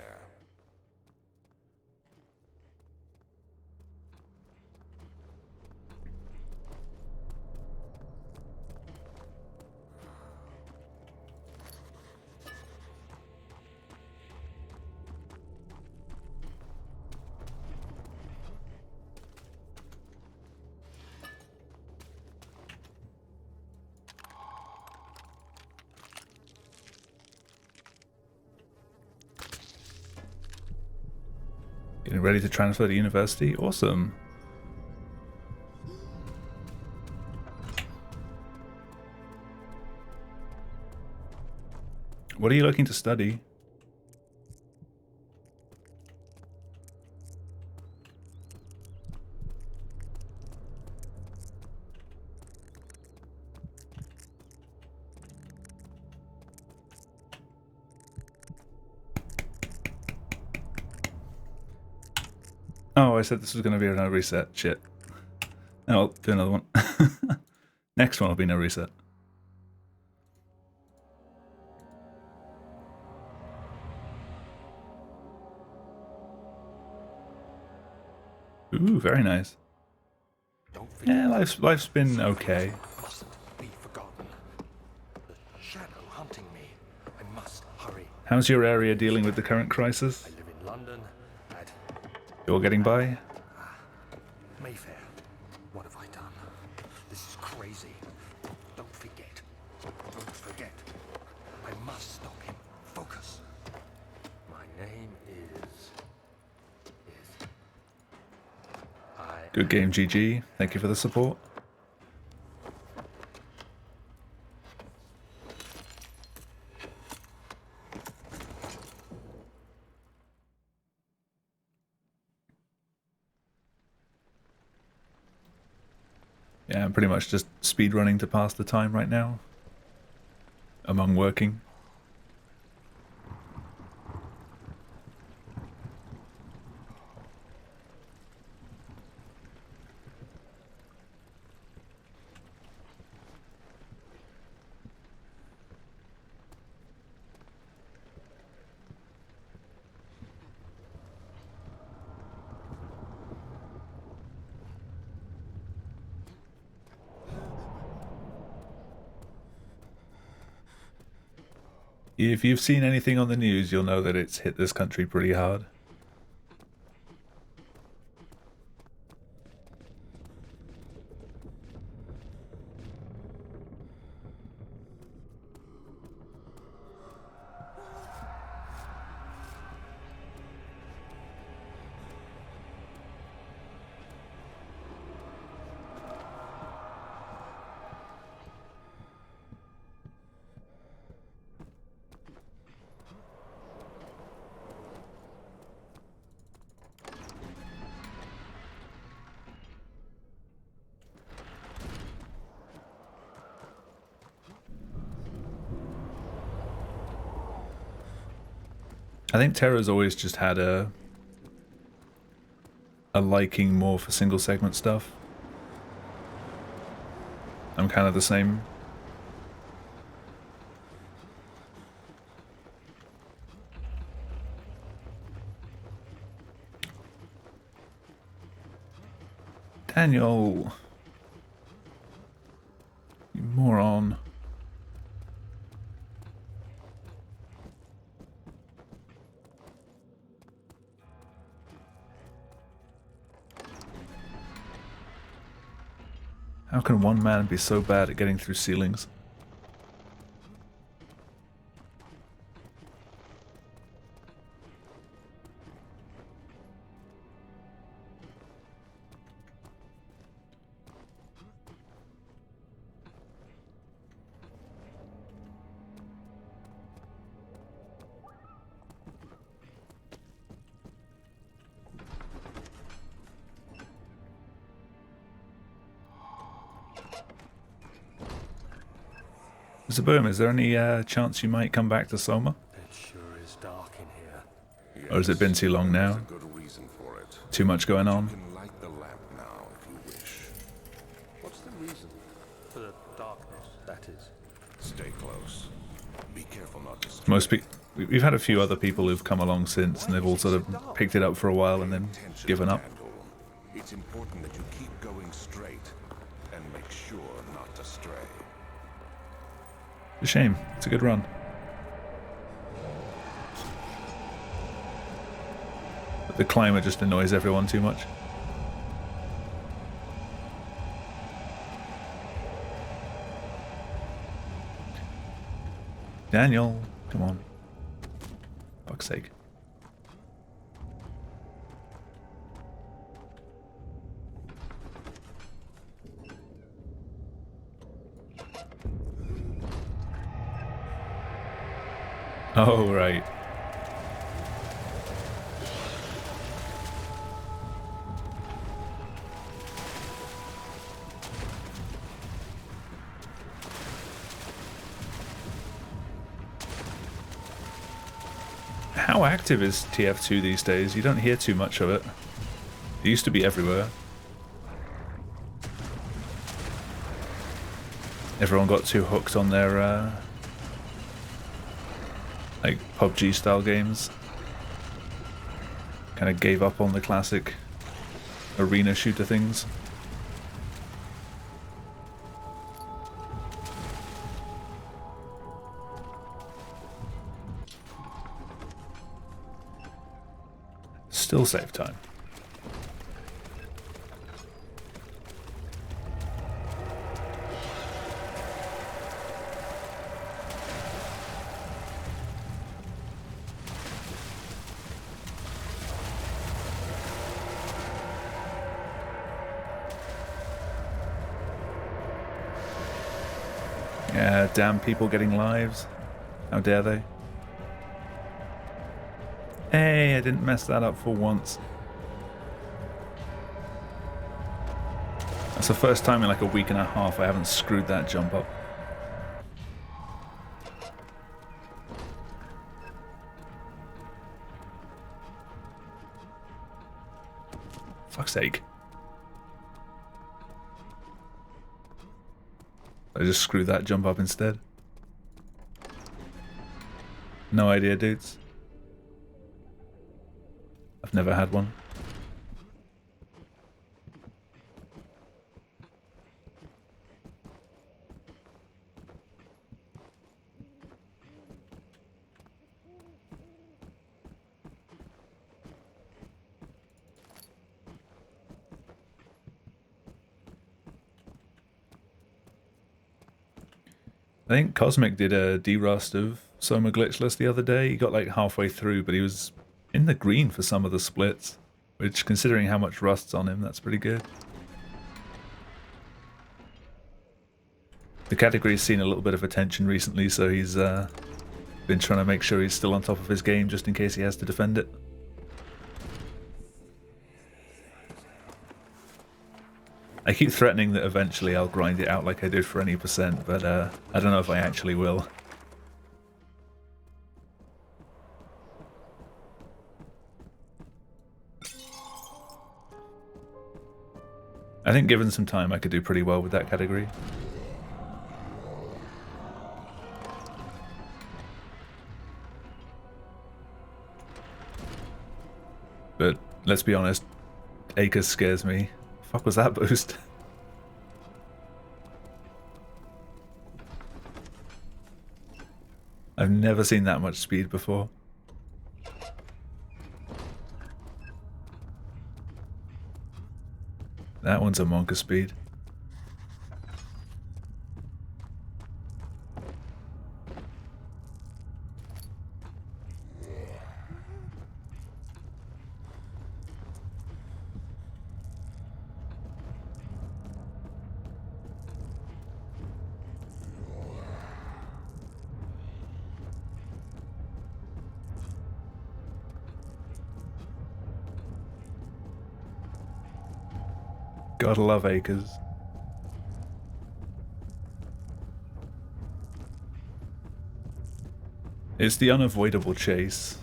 Getting ready to transfer to university? Awesome. What are you looking to study? Oh, I said this was going to be a no reset. Shit. Oh, I'll do another one. Next one will be no reset. Ooh, very nice. Don't forget. Yeah, life's been okay. Mustn't be forgotten. The shadow hunting me. I must hurry. How's your area dealing with the current crisis? I live in London at You're getting by? Mayfair. What have I done? This is crazy. Don't forget. Don't forget. I must stop him. Focus. My name is I Good game, GG. Thank you for the support. Yeah, I'm pretty much just speedrunning to pass the time right now. Among working. If you've seen anything on the news, you'll know that it's hit this country pretty hard. I think Terra's always just had a liking more for single segment stuff. I'm kind of the same. Daniel, you moron. How can one man be so bad at getting through ceilings? Mr. Boom, is there any chance you might come back to Soma? It sure is dark in here. Or has it been too long now? There's a good reason for it. Too much going You on? can light the lamp now if you wish. What's the reason for the darkness, that is? Stay close. Be careful not to stray. Most people, we've had a few other people who've come along since, and they've all sort of picked it up for a while and then Attention, given up. Randall. It's important that you keep going straight and make sure not to stray. It's a shame. It's a good run. But the climate just annoys everyone too much. Daniel, come on. Fuck's sake. Oh, right. How active is TF2 these days? You don't hear too much of it. It used to be everywhere. Everyone got too hooked on their like PUBG style games. Kind of gave up on the classic arena shooter things. Still save time. Yeah, damn people getting lives. How dare they? Hey, I didn't mess that up for once. That's the first time in like a week and a half I haven't screwed that jump up. Fuck's sake. I just screwed that jump up instead. No idea, dudes. I've never had one. I think Cosmic did a derust of Soma Glitchless the other day. He got like halfway through, but he was in the green for some of the splits, which, considering how much rust's on him, that's pretty good. The category's seen a little bit of attention recently, so he's been trying to make sure he's still on top of his game just in case he has to defend it. I keep threatening that eventually I'll grind it out like I did for any percent, but I don't know if I actually will. I think given some time I could do pretty well with that category. But let's be honest, Acres scares me. Fuck was that boost? I've never seen that much speed before. That one's a monka speed. Gotta love Acres. It's the unavoidable chase.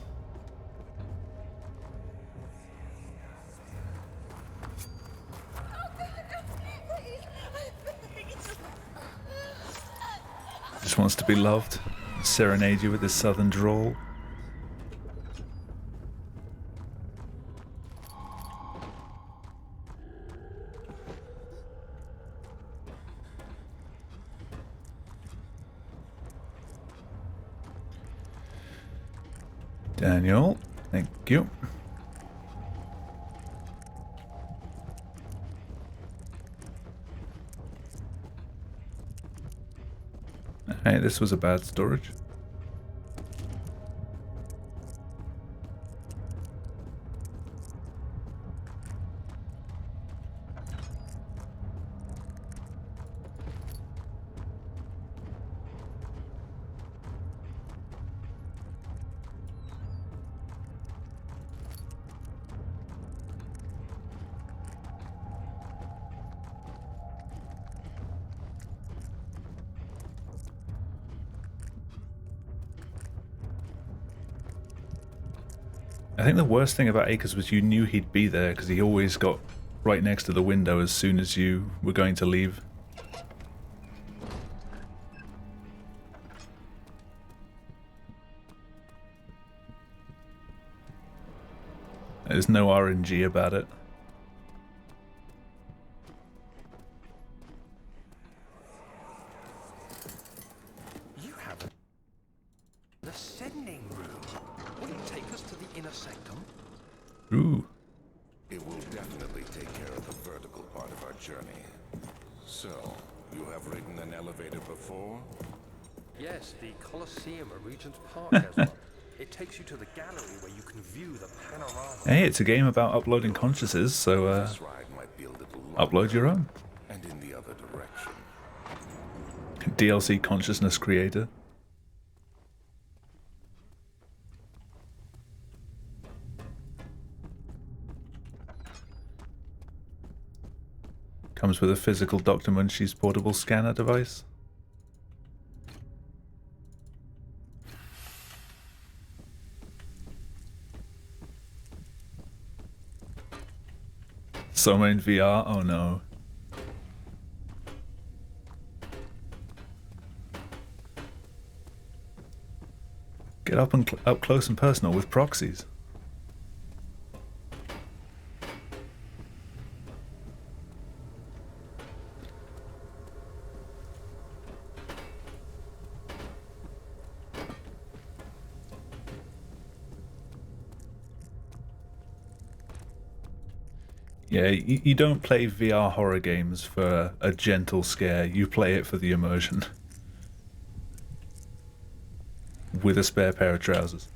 Just wants to be loved. Serenade you with his southern drawl. Daniel, thank you. Hey, this was a bad storage. I think the worst thing about Acres was you knew he'd be there because he always got right next to the window as soon as you were going to leave. There's no RNG about it. You have an ascending room. Will you take us to the inner sanctum? Ooh. It will definitely take care of the vertical part of our journey. So, you have ridden an elevator before? Yes, the Colosseum at Regent's Park has one. It takes you to the gallery where you can view the panorama. Hey, it's a game about uploading consciousnesses, so This ride might be a little longer, upload your own. and in the other direction. DLC consciousness creator. Comes with a physical Dr. Munchie's portable scanner device. Soma in VR? Oh no. Get up and up close and personal with proxies. Yeah, you don't play VR horror games for a gentle scare, you play it for the immersion. With a spare pair of trousers.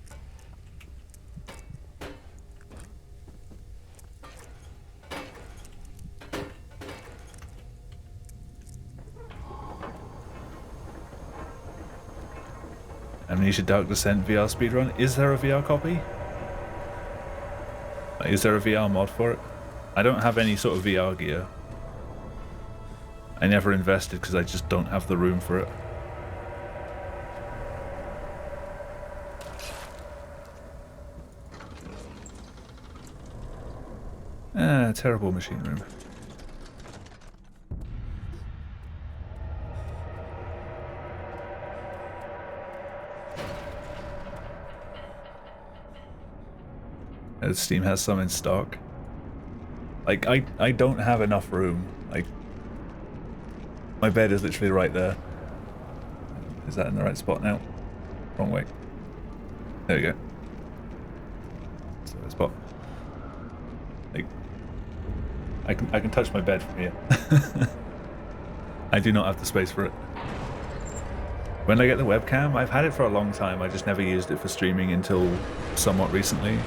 Amnesia Dark Descent VR speedrun. Is there a VR copy? Is there a VR mod for it? I don't have any sort of VR gear. I never invested because I just don't have the room for it. Ah, terrible machine room. Steam has some in stock. Like, I don't have enough room. Like, my bed is literally right there. Is that in the right spot now? Wrong way. There we go. That's the right spot. Like, I can touch my bed from here. I do not have the space for it. When I get the webcam, I've had it for a long time. I just never used it for streaming until somewhat recently.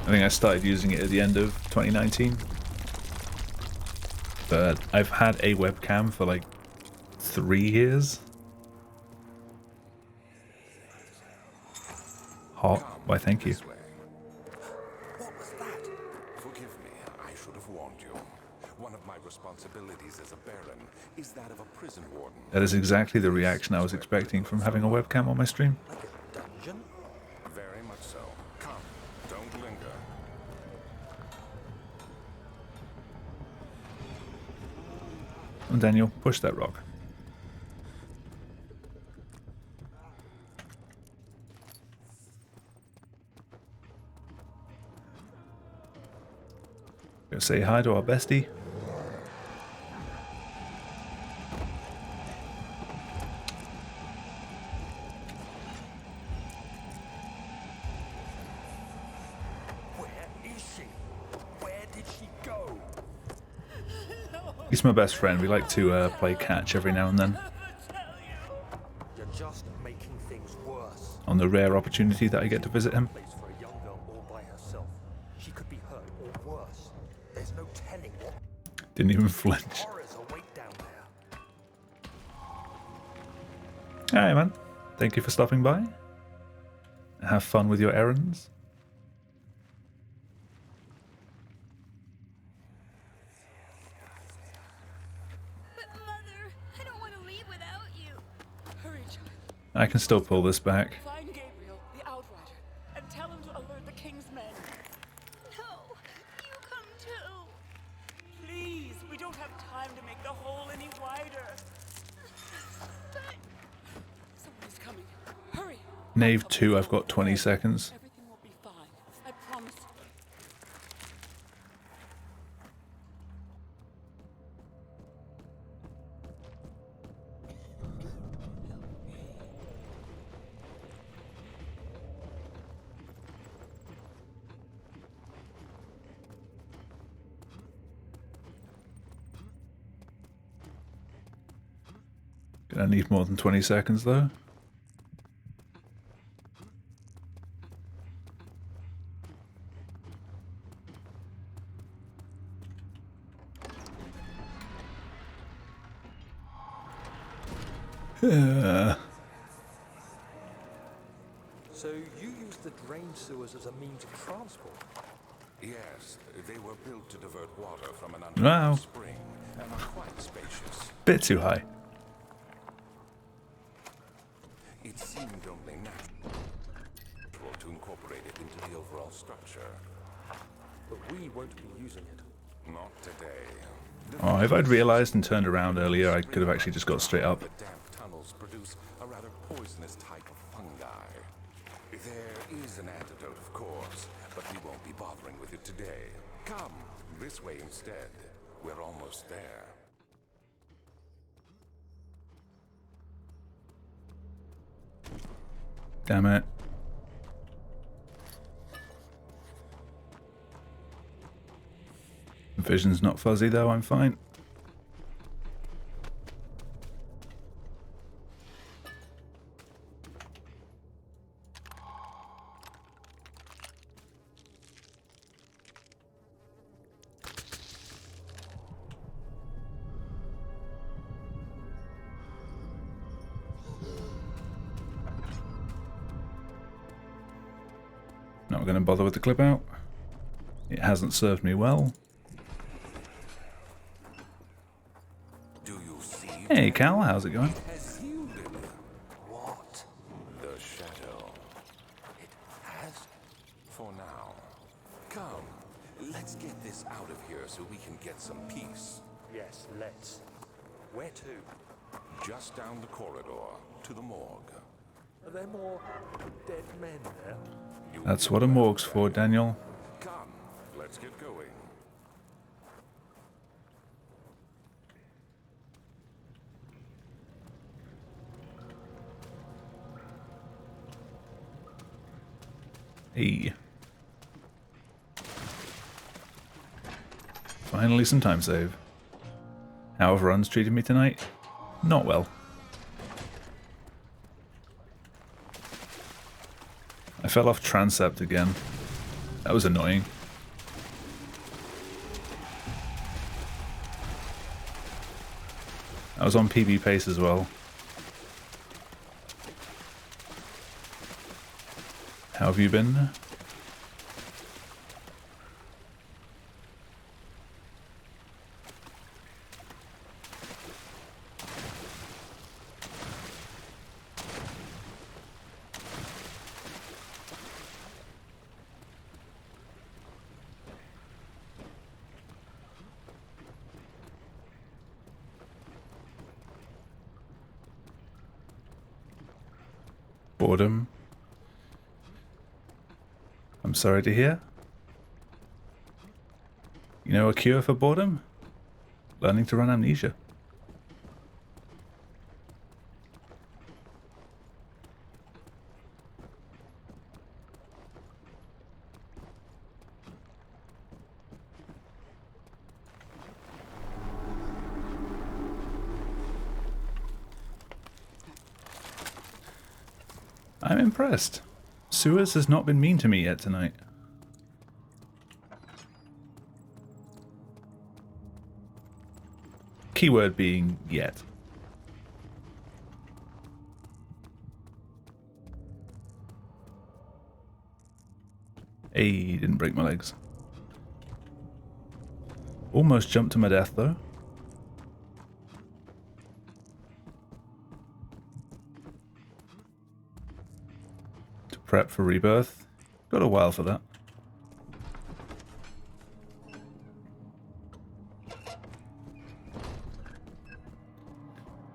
I think I started using it at the end of 2019. But I've had a webcam for like 3 years. Hot. Why, thank you. What was that? Forgive me, I should have warned you. One of my responsibilities as a Baron is that of a prison warden. That is exactly the reaction I was expecting from having a webcam on my stream. Dungeon? Very much so. Come, don't linger. And Daniel, push that rock. Go say hi to our bestie. Where is she? Where did she go? He's my best friend. We like to play catch every now and then. You're just making things worse. On the rare opportunity that I get to visit him. Place for a young girl all by herself. She could be hurt or worse. There's no telling what Didn't even flinch. horrors await down there. Alright, man. Thank you for stopping by. Have fun with your errands. But Mother, I don't want to leave without you. Hurry, child. I can still pull this back. Find Gabriel, the Outrider, and tell him to alert the King's men. No, you come too. Please, we don't have time to make the hole any wider. Somebody's coming. Hurry. Knave 2, I've got 20 seconds. Everything will be fine. I promise. Gonna need more than 20 seconds though. So you used the drain sewers as a means of transport? Yes, they were built to divert water from an Wow. underground spring and are quite spacious. Bit too high. It seemed only natural to incorporate it into the overall structure. But we won't be using it. Not today. Oh, if I'd realised and turned around earlier, I could have actually just got straight up. The damp tunnels produce a rather poisonous type of fungi. There is an antidote, of course, but we won't be bothering with it today. Come, this way instead. We're almost there. Damn it. Vision's not fuzzy though, I'm fine. Not going to bother with the clip out. It hasn't served me well. Do you see? Hey Cal, how's it going? Has yielded. What? The shadow. It has? For now. Come, let's get this out of here so we can get some peace. Yes, let's. Where to? Just down the corridor to the morgue. Are there more dead men there? You That's what a morgue's for, Daniel. Come, let's get going. Hey. Finally some time save. How have runs treated me tonight? Not well. I fell off transept again. That was annoying. I was on PB pace as well. How have you been? Boredom. I'm sorry to hear. You know a cure for boredom? Learning to run amnesia. I'm impressed. Sewers has not been mean to me yet tonight. Keyword being yet. Hey, didn't break my legs. Almost jumped to my death though. To prep for rebirth. Got a while for that.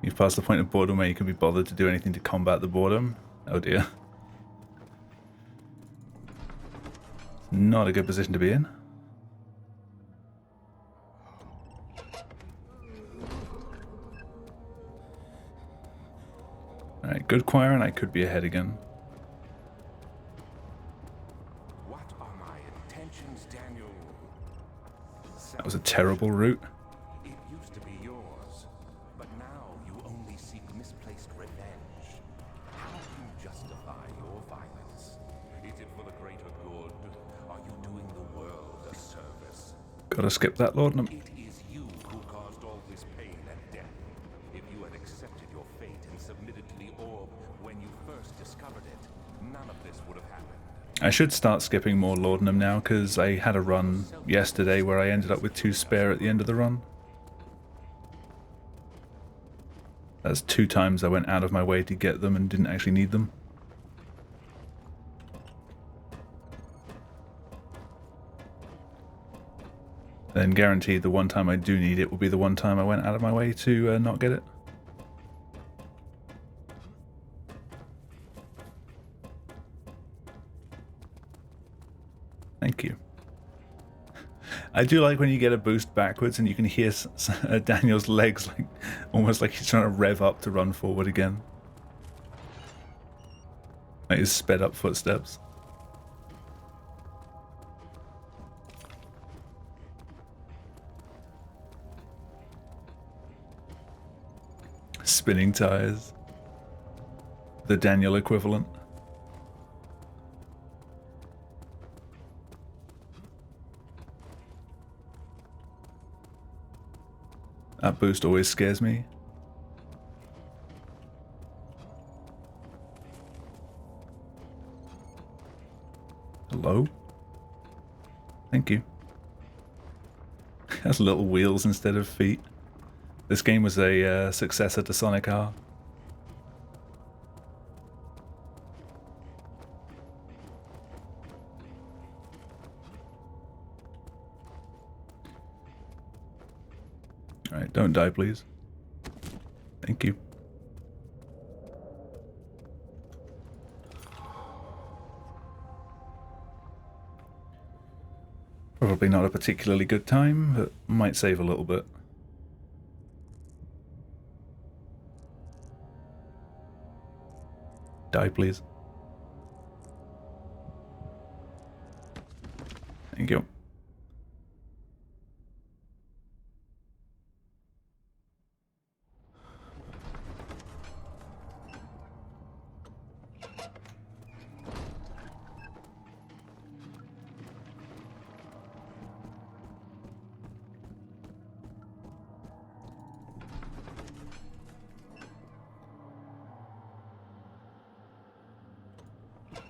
You've passed the point of boredom where you can be bothered to do anything to combat the boredom. Oh dear. Not a good position to be in. Alright, good choir and I could be ahead again. What are my intentions, Daniel? That was a terrible route. It used to be yours, but now you only seek misplaced revenge. How do you justify your violence? Is it for the greater good? Are you doing the world a service? Gotta skip that, laudanum. It is you who caused all this pain and death. If you had accepted your fate in been submitted to the orb when you first discovered it, none of this would have happened. I should start skipping more laudanum now, because I had a run yesterday where I ended up with 2 spare at the end of the run. That's 2 times I went out of my way to get them and didn't actually need them. Then guaranteed the one time I do need it will be the one time I went out of my way to not get it. Thank you. I do like when you get a boost backwards and you can hear Daniel's legs like almost like he's trying to rev up to run forward again. Like his sped up footsteps. Spinning tires. The Daniel equivalent. That boost always scares me. Hello? Thank you. Has little wheels instead of feet. This game was a successor to Sonic R. Alright, don't die, please. Thank you. Probably not a particularly good time, but might save a little bit. Die, please. Thank you.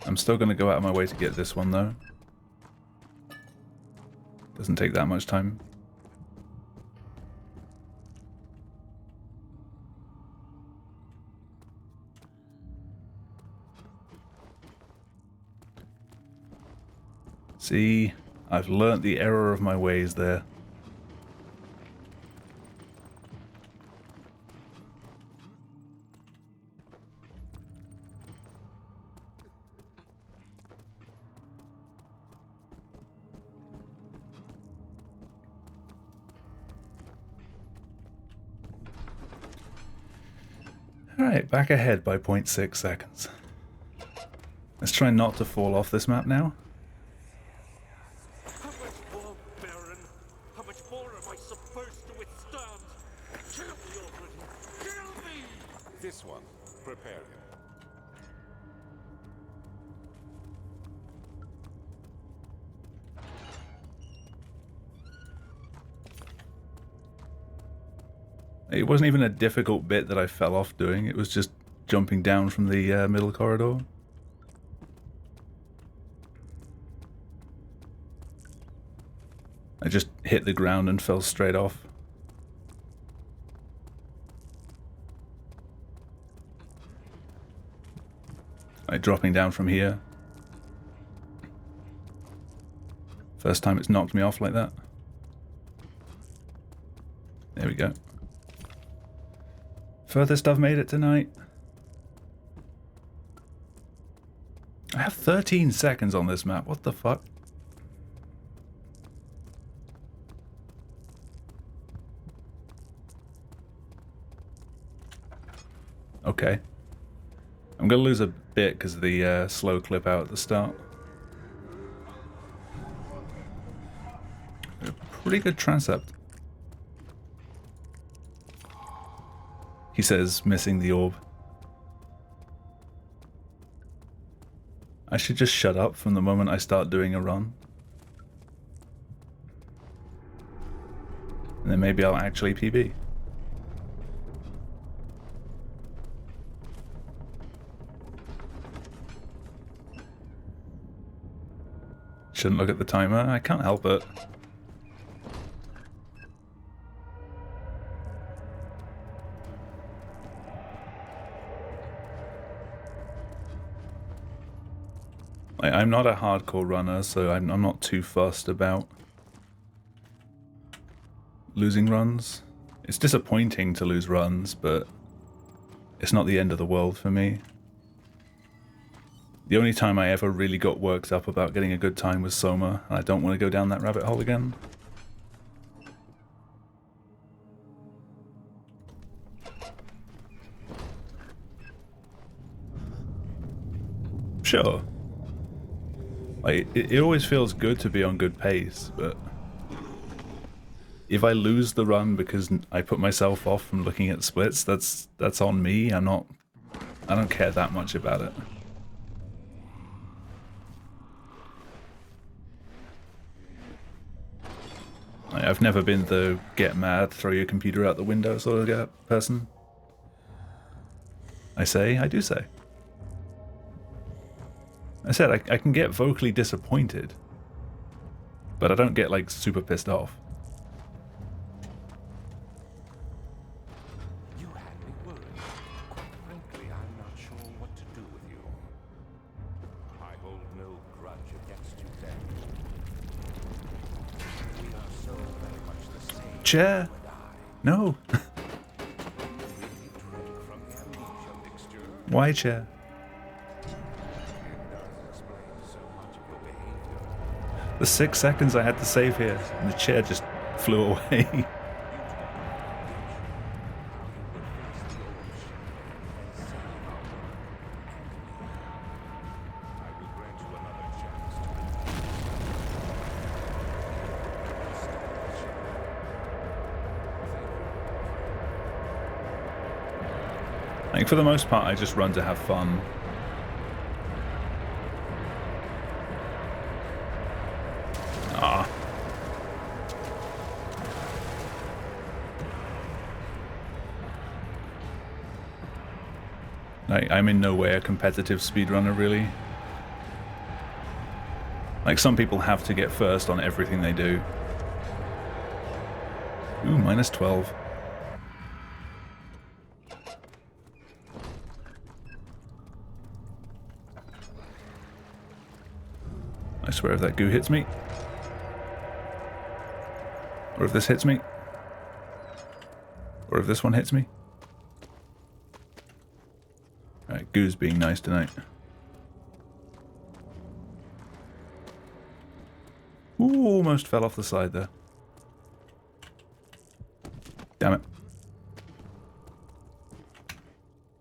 I'm still going to go out of my way to get this one, though. Doesn't take that much time. See, I've learnt the error of my ways there. Alright, back ahead by 0.6 seconds. Let's try not to fall off this map now. How much more, Baron? How much more am I supposed to withstand? Kill me already! Kill me! This one, prepare him. It wasn't even a difficult bit that I fell off doing, it was just jumping down from the middle corridor. I just hit the ground and fell straight off. Like dropping down from here. First time it's knocked me off like that. There we go. Furthest I've made it tonight. I have 13 seconds on this map. What the fuck? Okay. I'm going to lose a bit because of the slow clip out at the start. A pretty good transept. He says, missing the orb. I should just shut up from the moment I start doing a run. And then maybe I'll actually PB. shouldn't look at the timer. I can't help it. I'm not a hardcore runner, so I'm not too fussed about losing runs. It's disappointing to lose runs, but it's not the end of the world for me. The only time I ever really got worked up about getting a good time was Soma, and I don't want to go down that rabbit hole again. Sure. Like, it always feels good to be on good pace, but if I lose the run because I put myself off from looking at splits, that's on me. I don't care that much about it. I've never been the get mad, throw your computer out the window sort of person. I do say. I said I can get vocally disappointed, but I don't get like super pissed off. You had me worried. Quite frankly, I'm not sure what to do with you. I hold no grudge against you then. We are so very much the same. Chair? You and I. No. Really drink from the amnesia mixture. Why chair? It does explain so much of your behavior. The 6 seconds I had to save here, and the chair just flew away. Like, for the most part, I just run to have fun. Ah. Like, I'm in no way a competitive speedrunner, really. Like, some people have to get first on everything they do. Ooh, minus 12. I swear if that goo hits me, or if this hits me, or if this one hits me. Alright, goo's being nice tonight. Ooh, almost fell off the side there. Damn it.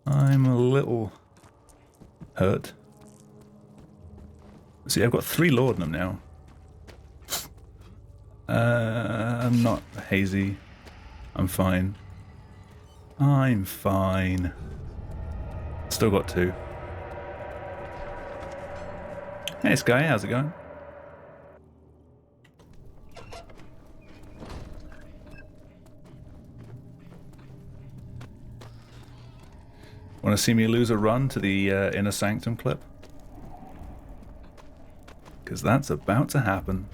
I'm a little hurt. See, I've got 3 laudanum now. I'm not hazy. I'm fine. I'm fine. Still got 2. Hey Sky, how's it going? Want to see me lose a run to the Inner Sanctum clip? Because that's about to happen.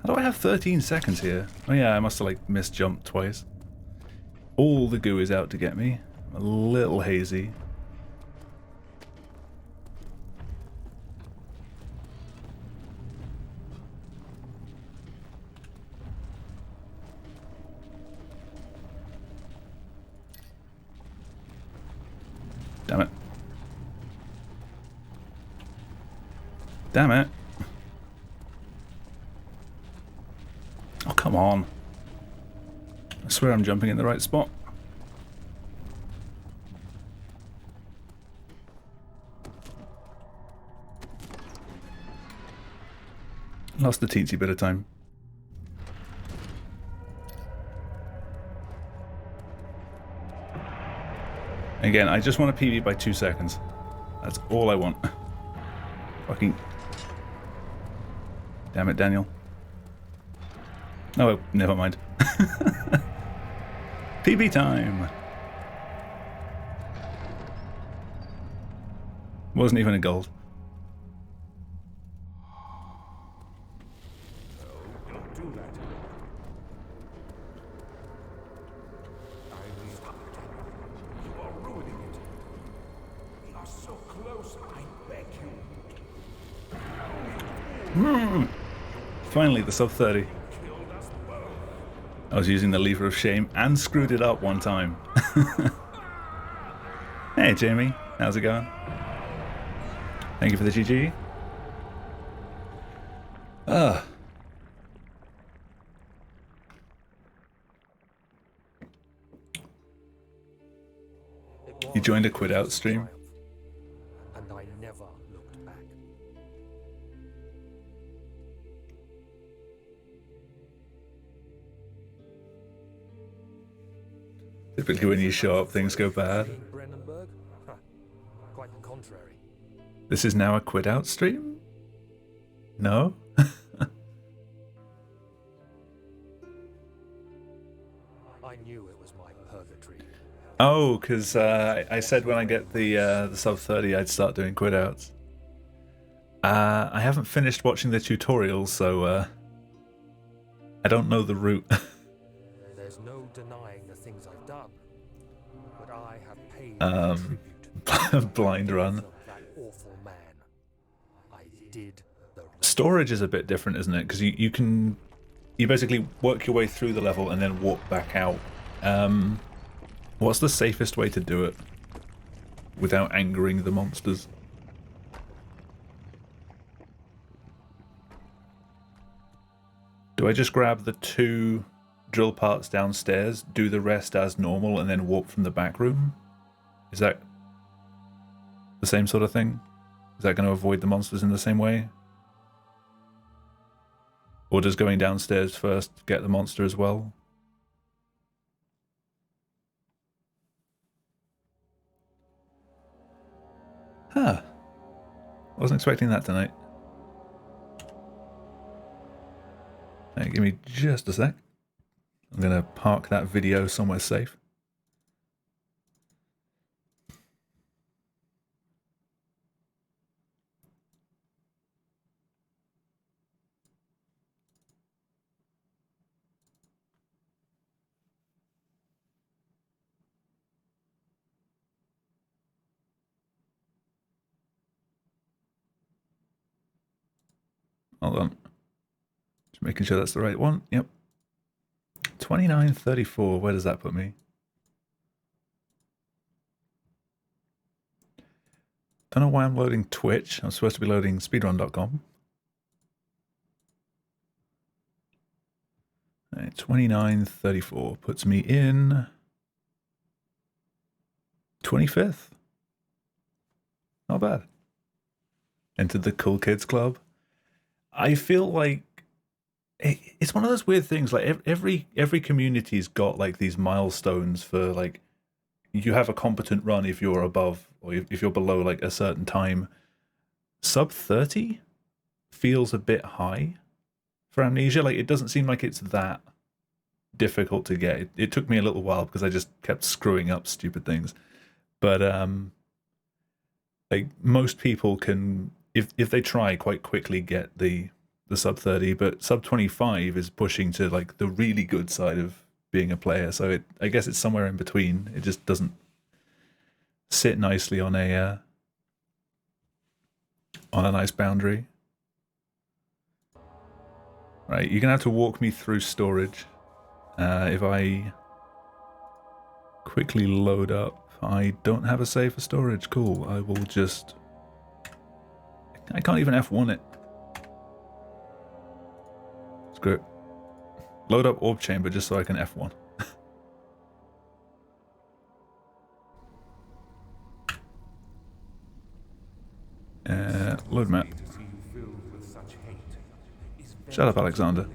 How do I have 13 seconds here? Oh yeah, I must have like misjumped twice. All the goo is out to get me. I'm a little hazy. Damn it. Damn it. Oh, come on. I swear I'm jumping in the right spot. Lost a teensy bit of time. Again, I just want to PB by 2 seconds. That's all I want. Fucking... Damn it, Daniel. Oh, never mind. PB time! Wasn't even a gold. Finally, the sub 30. I was using the lever of shame and screwed it up one time. Hey Jamie, how's it going? Thank you for the GG. You joined a Quitouts stream? And I never looked back. Typically when you show up, things go bad. Brandenburg? Huh. Quite the contrary. This is now a Quitouts stream? No? I knew it was my purgatory. Oh, because I said when I get the sub 30 I'd start doing Quitouts. I haven't finished watching the tutorials, so I don't know the route. There's no denying the things I've done, but I have paid tribute Blind run. of that awful man. I did the right. Storage is a bit different, isn't it? Because you basically work your way through the level and then walk back out. What's the safest way to do it without angering the monsters? Do I just grab the 2 drill parts downstairs, do the rest as normal, and then warp from the back room? Is that the same sort of thing? Is that going to avoid the monsters in the same way? Or does going downstairs first get the monster as well? Huh. Wasn't expecting that tonight. Hey, give me just a sec. I'm going to park that video somewhere safe. Hold on. Just making sure that's the right one. Yep. 29:34. Where does that put me? Don't know why I'm loading Twitch. I'm supposed to be loading speedrun.com. Right, 29:34 puts me in 25th. Not bad. Entered the Cool Kids Club. I feel like it's one of those weird things. Like every community's got like these milestones for like you have a competent run if you're above or if you're below like a certain time. Sub 30 feels a bit high for Amnesia. Like it doesn't seem like it's that difficult to get. It took me a little while because I just kept screwing up stupid things. But like most people can, if they try, quite quickly get the sub 30, but sub 25 is pushing to like the really good side of being a player. So I guess it's somewhere in between. It just doesn't sit nicely on a nice boundary. Right, you're gonna have to walk me through storage. If I quickly load up, I don't have a save for storage. Cool. I will just. I can't even F1 it. Screw it. Load up orb chamber just so I can F1. Load map. Shut up, Alexander.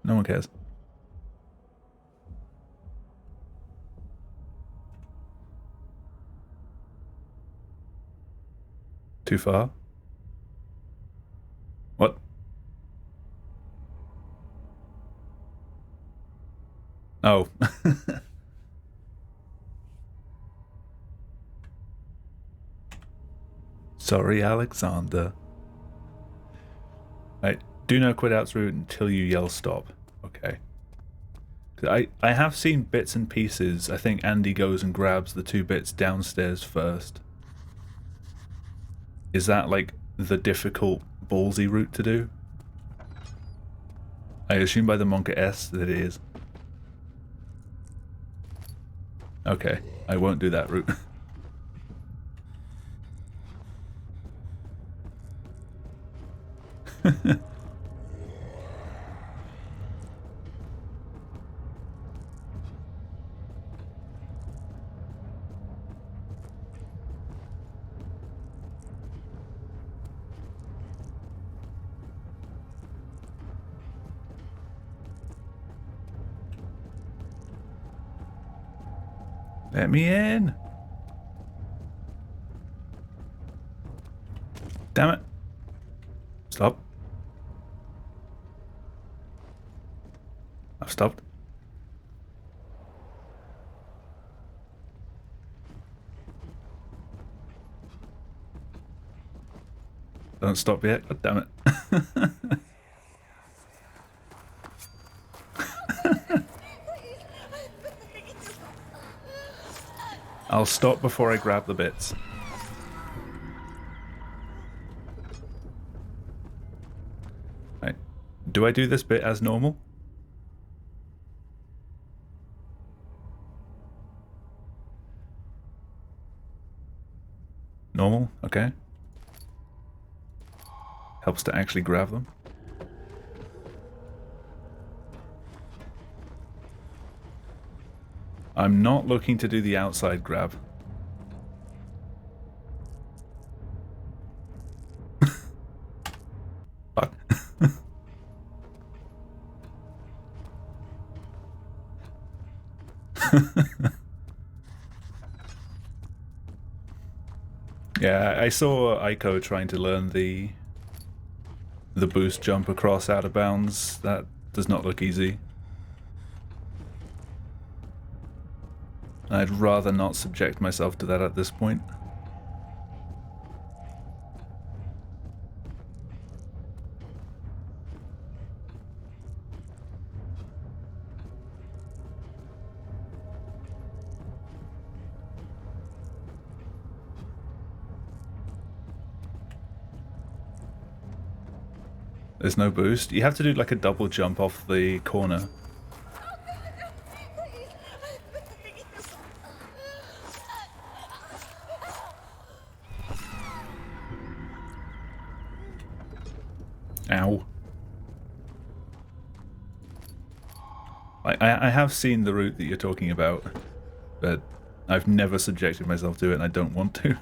No one cares. Too far? What? Oh. Sorry, Alexander. Right, do no Quitouts route until you yell stop. Okay. I have seen bits and pieces. I think Andy goes and grabs the 2 bits downstairs first. Is that like the difficult ballsy route to do. I assume by the Monka S that it is. Okay, I won't do that route. Let me in. Damn it. Stop. I've stopped. Don't stop yet. God damn it. I'll stop before I grab the bits. Right. Do I do this bit as normal? Normal? Okay. Helps to actually grab them. I'm not looking to do the outside grab. Fuck. Yeah, I saw Aiko trying to learn the boost jump across out of bounds. That does not look easy. I'd rather not subject myself to that at this point. There's no boost. You have to do like a double jump off the corner. Ow. I have seen the route that you're talking about, but I've never subjected myself to it and I don't want to.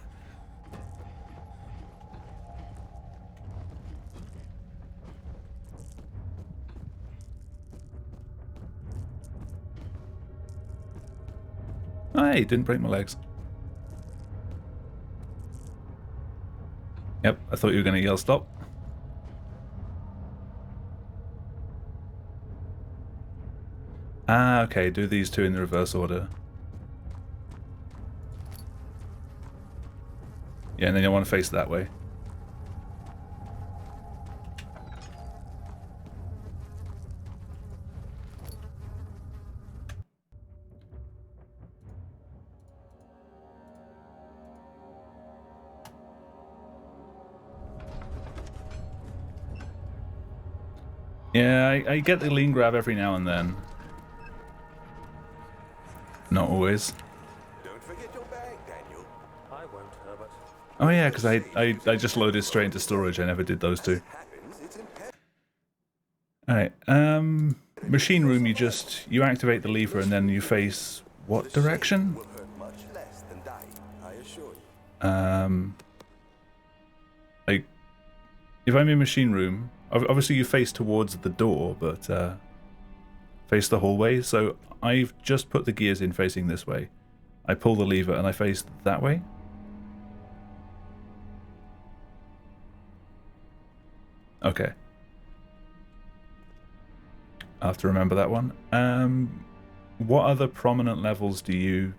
Hey, didn't break my legs. Yep, I thought you were going to yell stop. Ah, okay, do these two in the reverse order. Yeah, and then you want to face that way. Yeah, I get the lean grab every now and then. Not always. Don't forget your bag, Daniel. I won't, Herbert. Oh yeah, because I just loaded straight into storage. I never did those two. Alright, machine room, you activate the lever and then you face what direction? Will hurt much less than dying, I assure you. Like, if I'm in machine room, obviously you face towards the door, but face the hallway, so I've just put the gears in facing this way. I pull the lever and I face that way. Okay. I have to remember that one. What other prominent levels do you...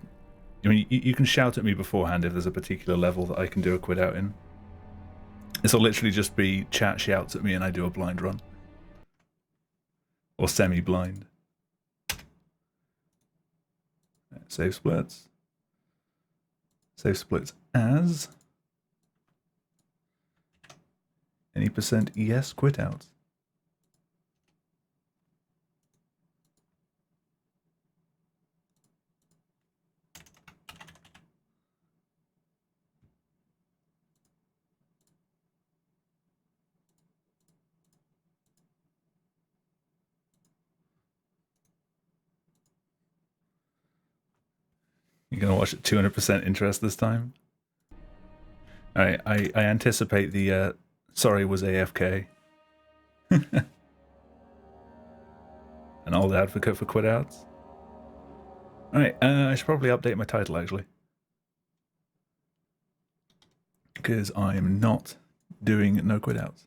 I mean, you can shout at me beforehand if there's a particular level that I can do a quit out in. This will literally just be chat shouts at me and I do a blind run. Or semi-blind. Save splits. Save splits as... Any percent yes Quitouts? You're gonna watch it 200% interest this time? Alright, I anticipate the sorry was AFK. An old advocate for Quitouts. Alright, I should probably update my title actually. Because I am not doing no Quitouts.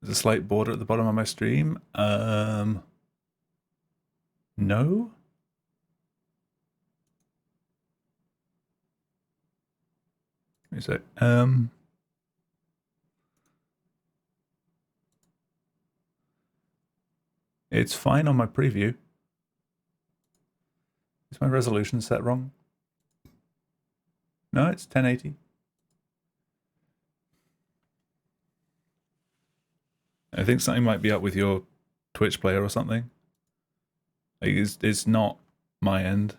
There's a slight border at the bottom of my stream. No? Is it? It's fine on my preview. Is my resolution set wrong? No, it's 1080. I think something might be up with your Twitch player or something. Like it's not my end.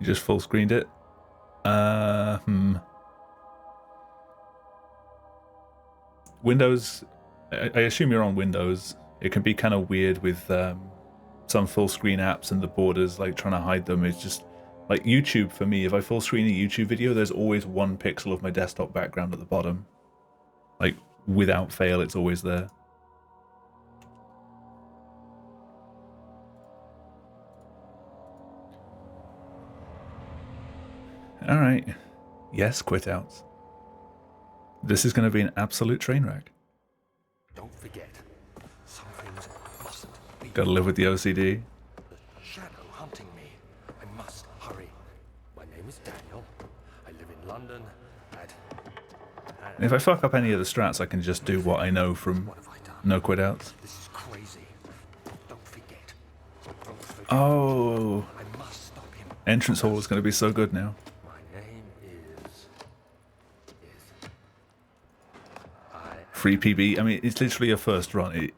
You just full screened it? Windows, I assume you're on Windows. It can be kind of weird with some full screen apps and the borders, like trying to hide them. It's just like YouTube for me. If I full screen a YouTube video, there's always 1 pixel of my desktop background at the bottom. Like without fail, it's always there. All right. Yes, Quitouts. This is going to be an absolute train wreck. Don't forget, some things mustn't be. Gotta live with the OCD. The shadow hunting me. I must hurry. My name is Daniel. I live in London. And if I fuck up any of the strats, I can just do what I know from What have I done? no Quitouts. This is crazy. Don't forget. Don't forget. Oh, I must stop him. entrance hall is going to be so good now. My name is I Free PB. I mean, it's literally a first run.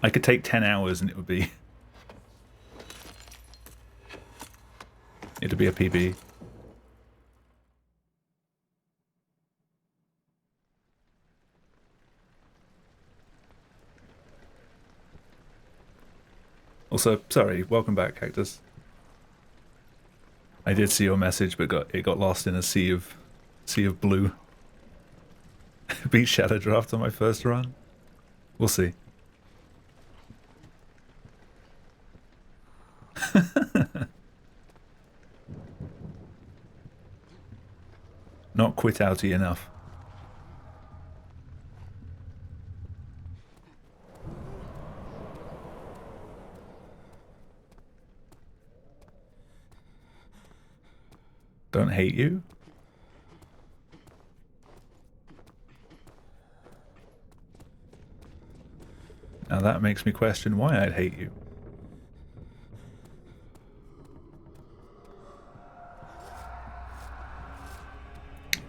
I could take 10 hours and it would be... It'd be a PB. Also, sorry, welcome back, Cactus. I did see your message, but it got lost in a sea of blue. Beat Shadow Draft on my first run. We'll see. Not quit-outy enough. Don't hate you? Now that makes me question why I'd hate you.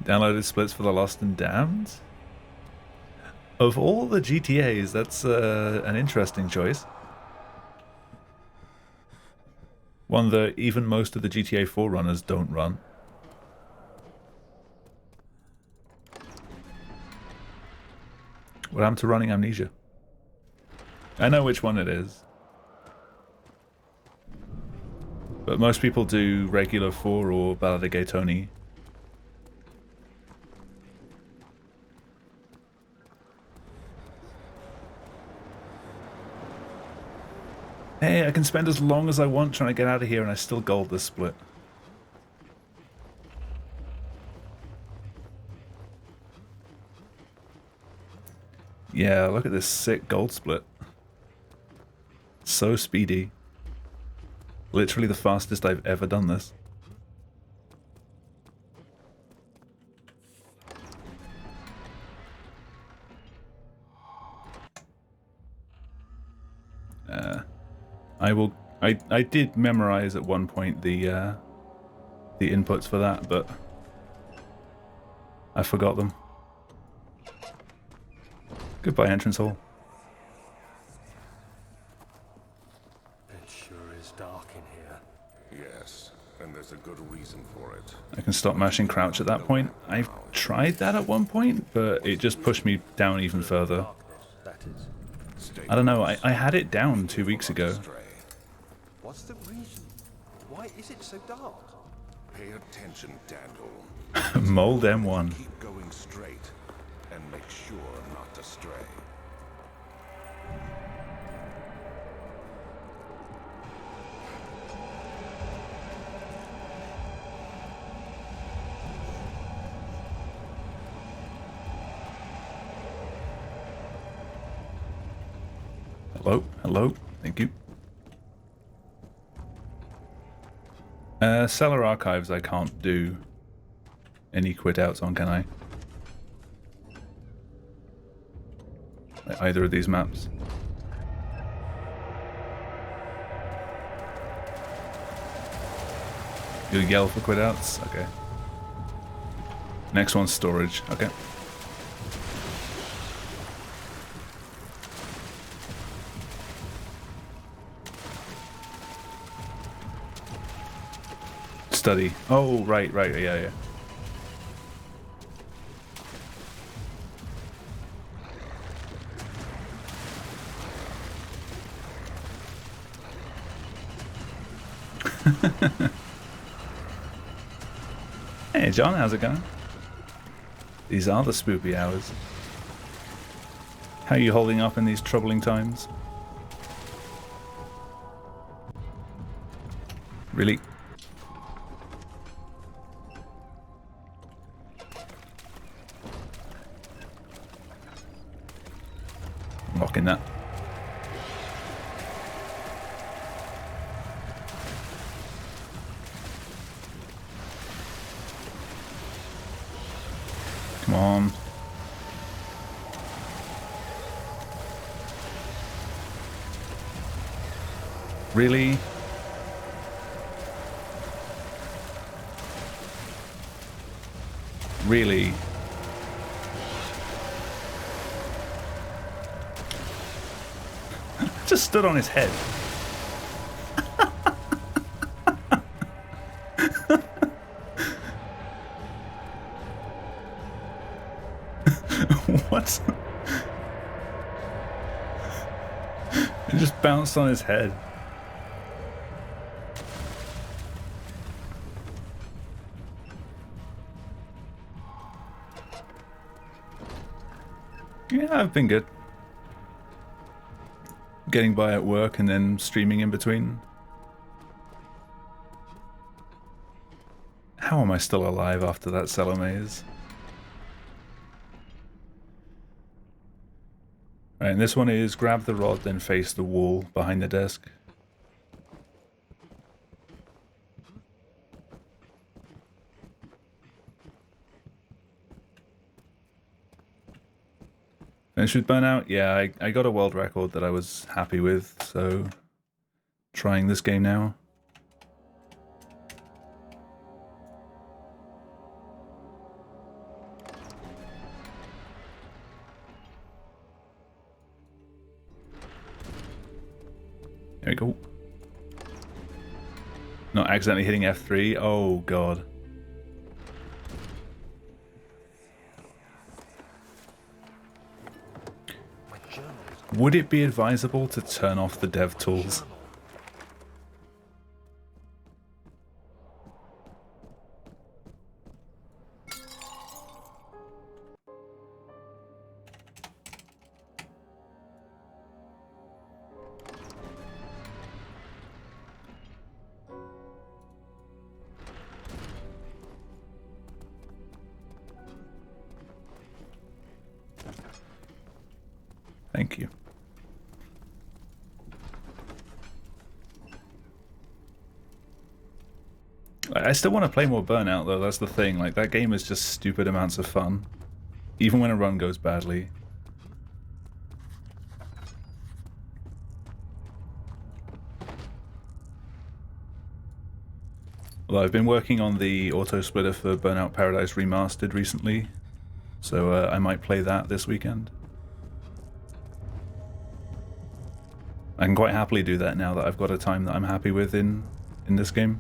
Downloaded splits for the Lost and Damned? Of all the GTAs, that's an interesting choice. One that even most of the GTA 4 runners don't run. What happened to running Amnesia? I know which one it is. But most people do regular 4 or Ballad of Gay Tony. Hey, I can spend as long as I want trying to get out of here and I still gold this split. Yeah, look at this sick gold split. So speedy. Literally the fastest I've ever done this. I did memorize at one point the inputs for that, but I forgot them. Goodbye, entrance hall. It sure is dark in here. Yes, and there's a good reason for it. I can stop mashing crouch at that point. I've tried that at one point, but it just pushed me down even further. That is. Stay I don't know, I had it down 2 weeks ago. astray. What's the reason? Why is it so dark? Pay attention, Daniel. Mold M1. Keep going straight and make sure not to stray. Hello, hello, thank you. Cellar archives I can't do any quitouts on, can I? Like either of these maps. You'll yell for quitouts? Okay. Next one's storage, okay. Study. Oh, right, yeah. Hey, John, how's it going? These are the spoopy hours. How are you holding up in these troubling times? Really? Locking that. Come on. Really? Really? Just stood on his head. What? It just bounced on his head. Yeah, I've been good. Getting by at work and then streaming in between. How am I still alive after that cellar maze? Right, and this one is grab the rod, then face the wall behind the desk. Finished with Burnout? Yeah, I got a world record that I was happy with, so trying this game now. There we go. Not accidentally hitting F3. Oh god. Would it be advisable to turn off the dev tools? Thank you. I still want to play more Burnout though, that's the thing. Like, that game is just stupid amounts of fun. Even when a run goes badly. Well, I've been working on the auto splitter for Burnout Paradise Remastered recently, so I might play that this weekend. I can quite happily do that now that I've got a time that I'm happy with in this game.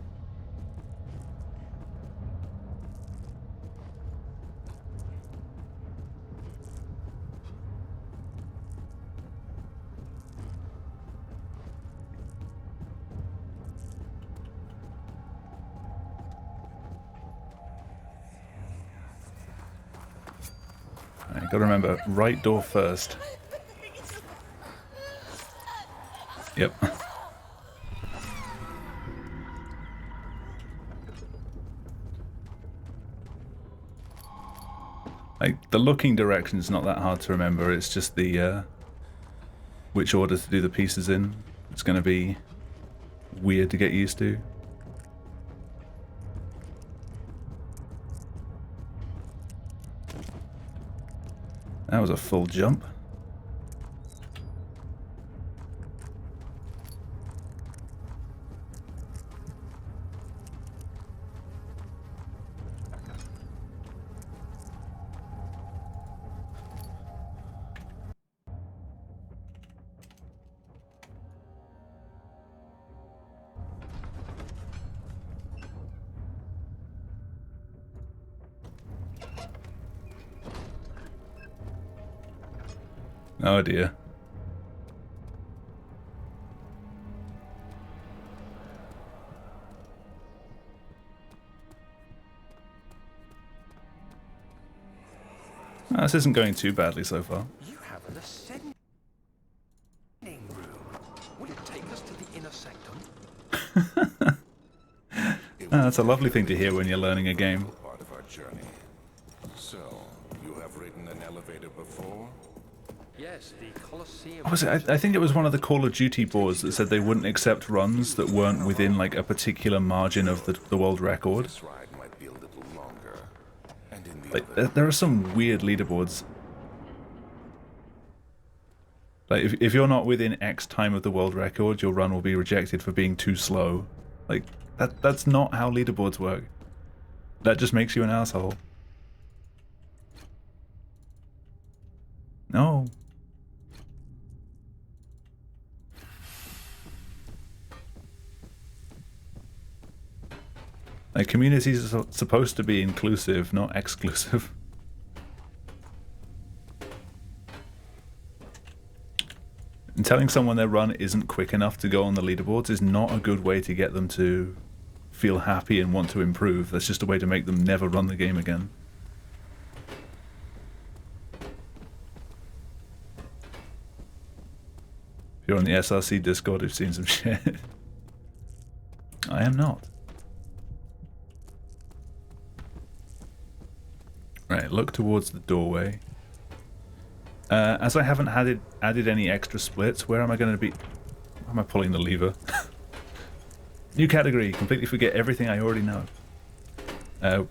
Alright, gotta remember, right door first. Yep. Like, the looking direction's not that hard to remember, it's just the, which order to do the pieces in. It's gonna be weird to get used to. That was a full jump. Oh dear. Oh, this isn't going too badly so far. You have an ascending room. Will it take us to the inner sanctum? That's a lovely thing to hear when you're learning a game. Part of our journey. So, you have ridden an elevator before? Yes, the Colosseum. What was it? I think it was one of the Call of Duty boards that said they wouldn't accept runs that weren't within like a particular margin of the world record. This ride might be a little longer. And in the Like, other, there are some weird leaderboards. Like, if you're not within X time of the world record, your run will be rejected for being too slow. Like, that's not how leaderboards work. That just makes you an asshole. No. Like, communities are supposed to be inclusive, not exclusive. And telling someone their run isn't quick enough to go on the leaderboards is not a good way to get them to feel happy and want to improve. That's just a way to make them never run the game again. If you're on the SRC Discord, you've seen some shit. I am not. Right, look towards the doorway. As I haven't added any extra splits, where am I going to be? Why am I pulling the lever? New category, completely forget everything I already know. it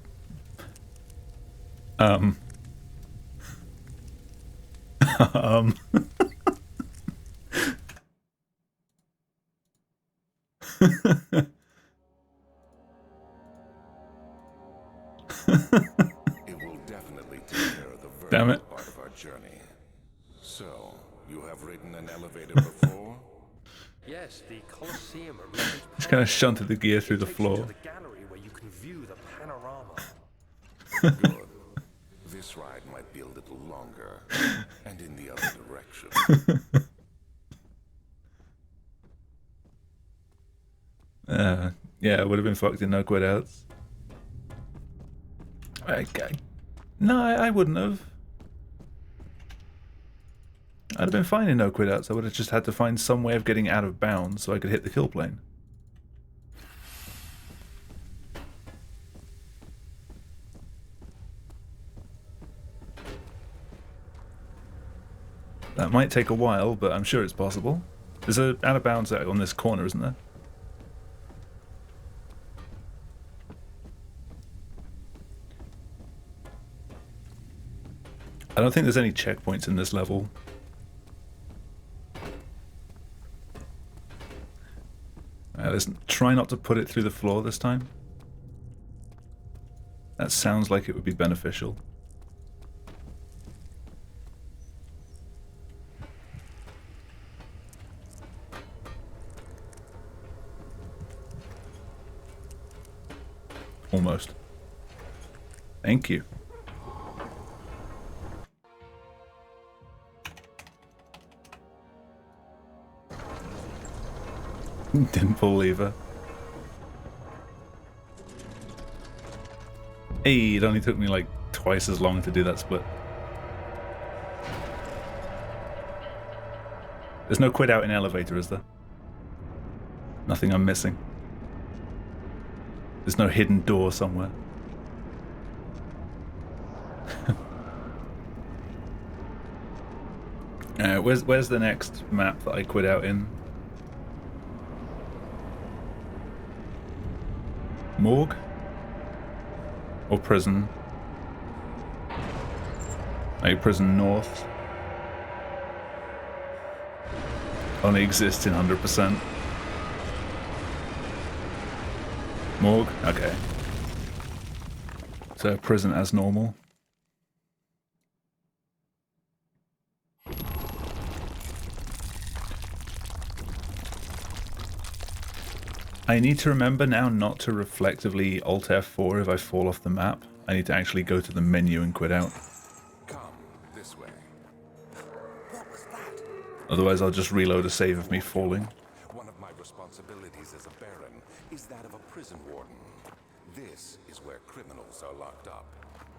will definitely take care of the Damn it. vertical part of our journey. So, you have ridden an elevator before? Yes, the Colosseum arena. Just kind of shunted the gear through the Takes you floor. to the gallery where you can view the panorama. Good. This ride might be a little longer. And in the other direction. Yeah, it would have been fucked in no Quitouts. No, I wouldn't have. I'd have been fine in no Quitouts. I would have just had to find some way of getting out of bounds so I could hit the kill plane. That might take a while, but I'm sure it's possible. There's a out of bounds out on this corner, isn't there? I don't think there's any checkpoints in this level. Let's try not to put it through the floor this time. That sounds like it would be beneficial. Almost. Thank you. Didn't pull lever. Hey, it only took me like twice as long to do that split. There's no quit out in elevator, is there? Nothing I'm missing. There's no hidden door somewhere. Where's the next map that I quit out in? Morgue? Or prison? Maybe prison north. Only exists in 100%. Morgue? Okay. So prison as normal. I need to remember now not to reflectively Alt F4 if I fall off the map. I need to actually go to the menu and quit out. Come this way. What was that? Otherwise I'll just reload a save of me falling. One of my responsibilities as a baron is that of a prison warden. This is where criminals are locked up.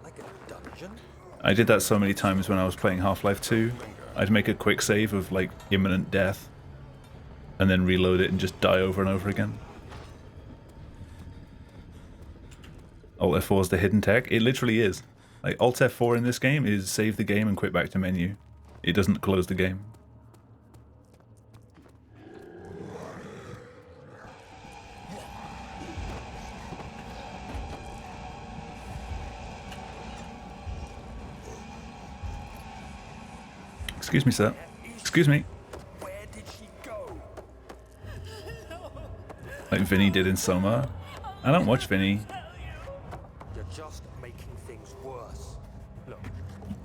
Like a dungeon? I did that so many times when I was playing Half-Life 2. I'd make a quick save of like imminent death and then reload it and just die over and over again. Alt F4 is the hidden tech. It literally is. Like Alt F4 in this game is save the game and quit back to menu. It doesn't close the game. Excuse me, sir. Excuse me. Where did she go? Like Vinny did in Soma. I don't watch Vinny. You're just making things worse. Look,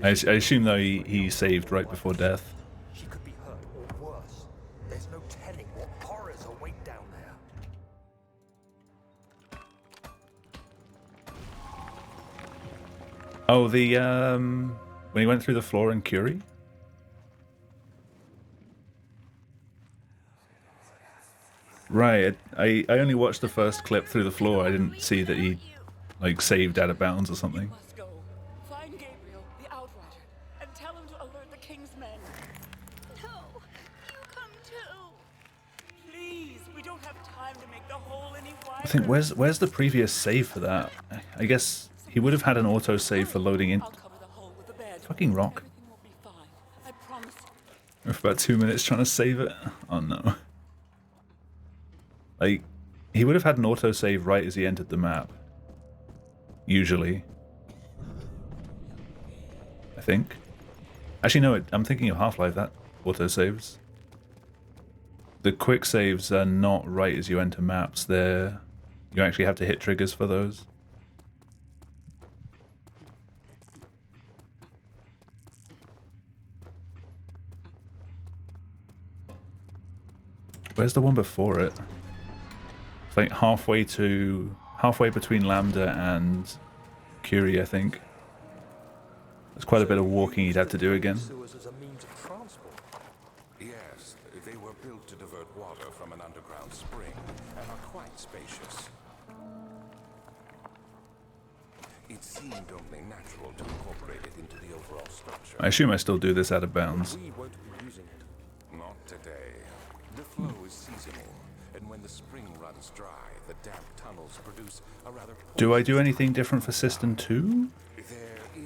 I assume though he saved right before death. she could be hurt or worse. There's no telling what horrors await down there. Oh, the when he went through the floor in Curie? Right, I only watched the first clip through the floor. I didn't see that he like saved out of bounds or something. Must go. Find Gabriel, the Outrider, and tell him to alert the King's men. No, you come too. Please, we don't have time to make the hole any wider. I think where's the previous save for that? I guess he would have had an auto save for loading in. I'll cover the hole with the bed. Fucking rock. Everything will be fine. I promise you. We're for about 2 minutes trying to save it. Oh no. Like, he would have had an autosave right as he entered the map. Usually. I think. Actually, no, I'm thinking of Half-Life, that autosaves. The quick saves are not right as you enter maps. You actually have to hit triggers for those. Where's the one before it? It's like halfway between Lambda and Curie, I think. There's quite a bit of walking he'd have to do again. Sewers as a means of transport. Yes, they were built to divert water from an underground spring and are quite spacious. It seemed only natural to incorporate it into the overall structure. I assume I still do this out of bounds. We won't be using it. Not today. The flow is seasonal, and when the spring runs dry, the damp tunnels produce a rather... Do I do anything different for System 2? There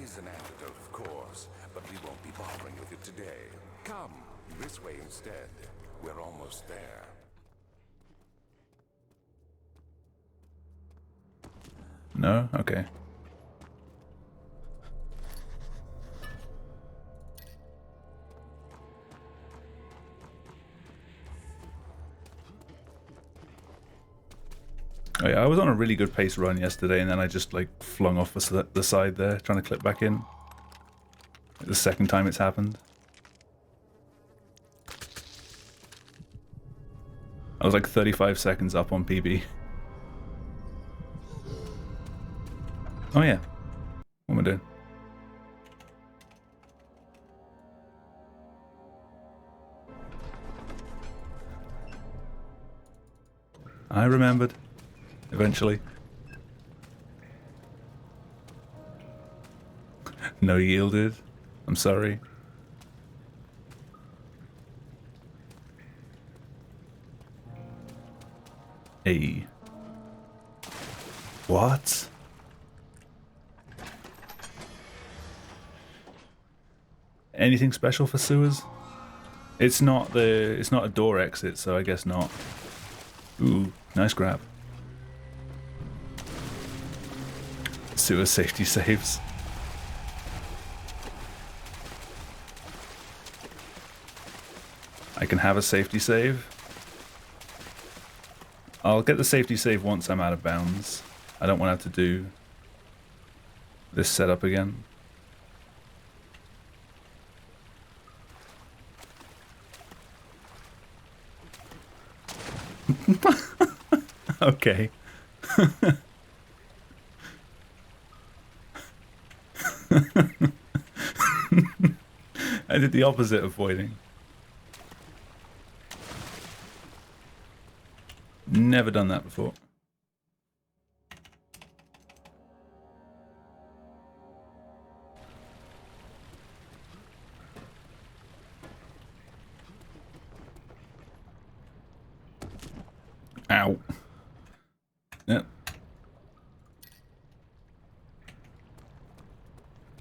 is an antidote, of course, but we won't be bothering with it today. Come, this way instead. We're almost there. No? Okay. Oh yeah, I was on a really good pace run yesterday, and then I just like flung off the side there, trying to clip back in. Like, the second time it's happened. I was like 35 seconds up on PB. Oh yeah. What am I doing? I remembered. Eventually. No yielded. I'm sorry. Hey. What? Anything special for sewers? It's not a door exit, so I guess not. Ooh, nice grab. Sewer safety saves. I can have a safety save. I'll get the safety save once I'm out of bounds. I don't want to have to do this setup again. Okay. I did the opposite of voiding. Never done that before. Ow. Yep.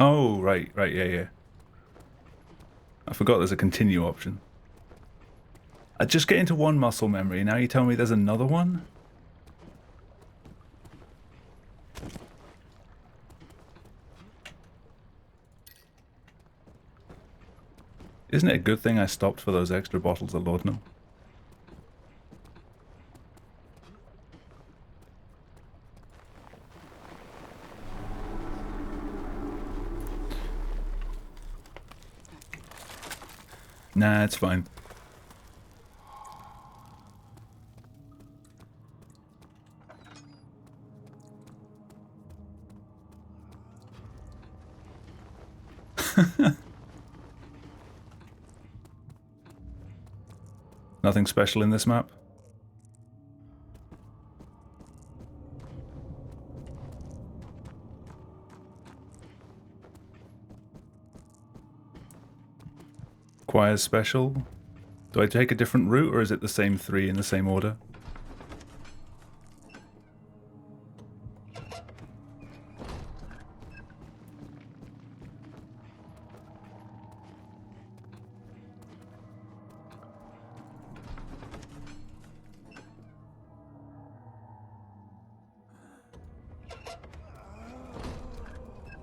Oh, right, yeah. I forgot there's a continue option. I just get into one muscle memory, now you tell me there's another one? Isn't it a good thing I stopped for those extra bottles of laudanum? Nah, it's fine. Nothing special in this map? Requires special? Do I take a different route, or is it the same three in the same order?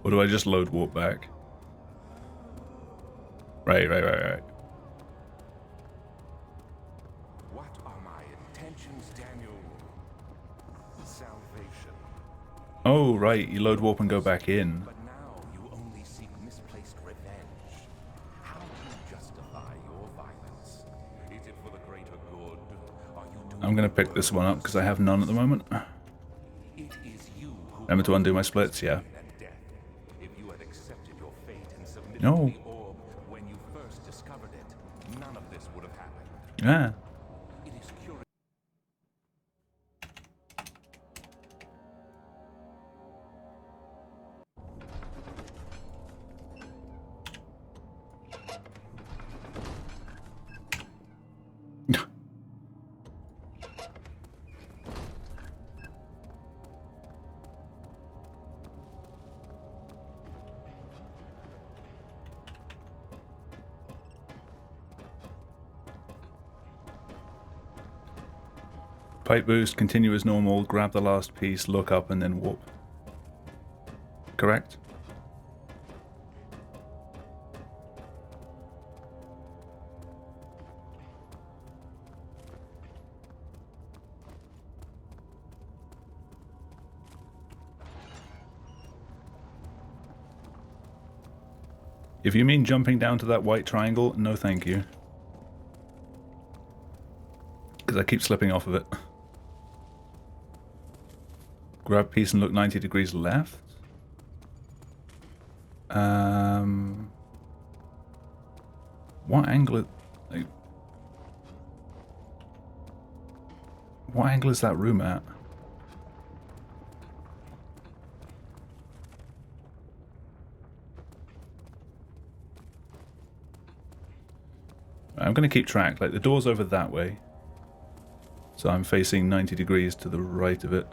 Or do I just load warp back? Right. What are my intentions, Daniel? Salvation. Oh, right, you load warp and go back in. But now you only seek misplaced revenge. How do you justify your violence? Is it for the greater good? Are you doing I'm gonna pick this one up because I have none at the moment. It is you who Remember to undo my splits, yeah. and death. If you had accepted your fate and submitted No. to the orb when you first discovered it, none of this would have happened. Ah. It is curious. Pipe boost, continue as normal, grab the last piece, look up, and then warp. Correct? If you mean jumping down to that white triangle, no thank you. Because I keep slipping off of it. Grab piece and look 90 degrees left. What angle? Like, what angle is that room at? I'm going to keep track. Like, the door's over that way. So I'm facing 90 degrees to the right of it.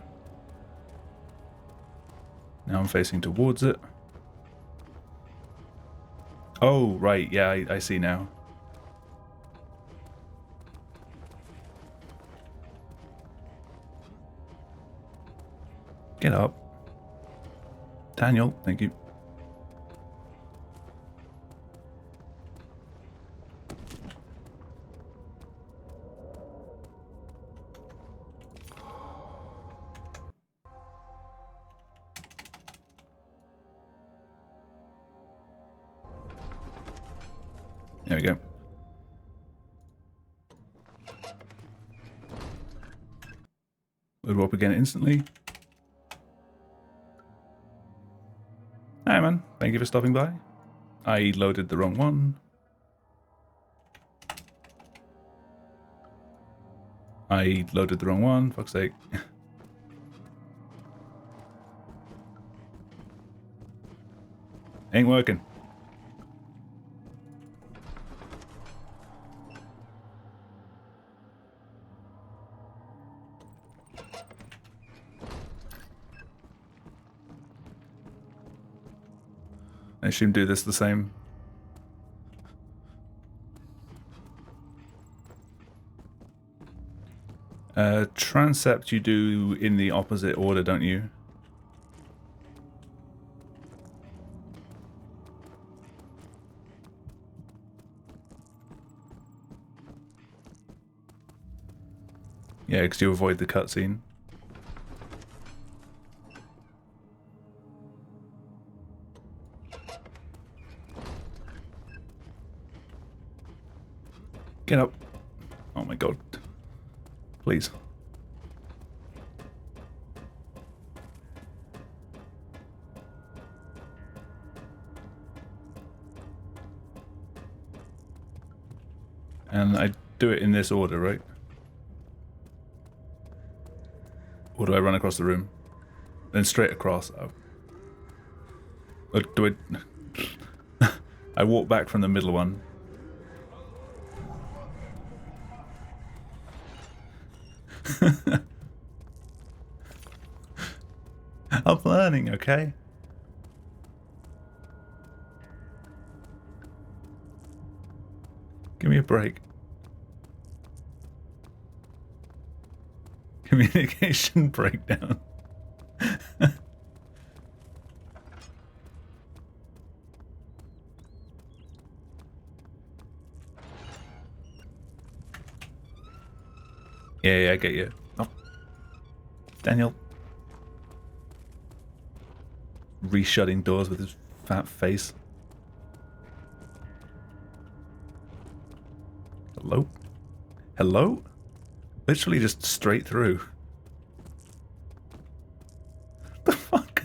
Now I'm facing towards it. Oh, right. Yeah, I see now. Get up. Daniel, thank you. There we go. Load up again instantly. Hi man, thank you for stopping by. I loaded the wrong one. I loaded the wrong one, fuck's sake. Ain't working. I assume do this the same. Transept you do in the opposite order, don't you? Yeah, because you avoid the cutscene. Get up. Oh my god. Please. And I do it in this order, right? Or do I run across the room? Then straight across. Oh. Or do I... I walk back from the middle one. I'm learning, okay? Give me a break. Communication breakdown. Yeah, I get you. Oh. Daniel. Re-shutting doors with his fat face. Hello? Hello? Literally just straight through. The fuck?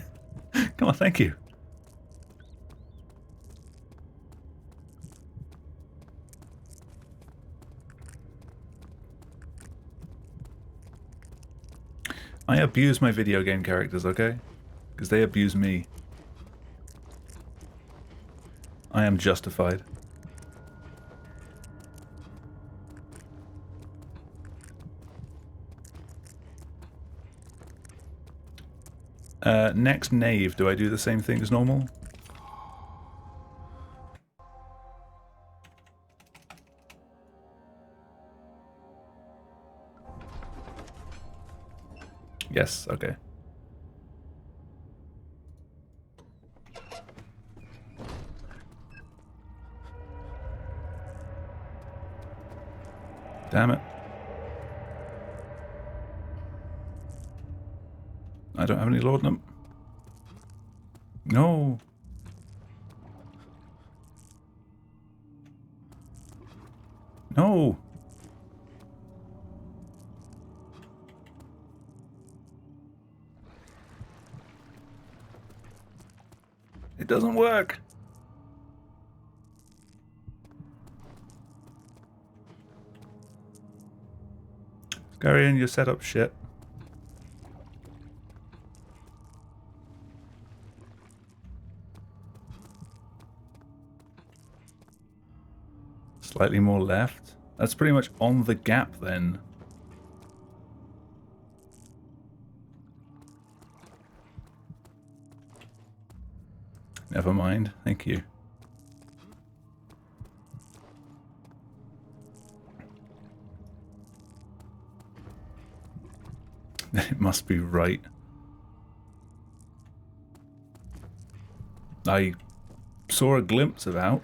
Come on, thank you. I abuse my video game characters, okay? Because they abuse me. I am justified. Next nave, do I do the same thing as normal? Yes, okay. Damn it. I don't have any laudanum. No. No. It doesn't work. Scarian, you set up shit. Slightly more left. That's pretty much on the gap then. Never mind, thank you. It must be right. I saw a glimpse of out.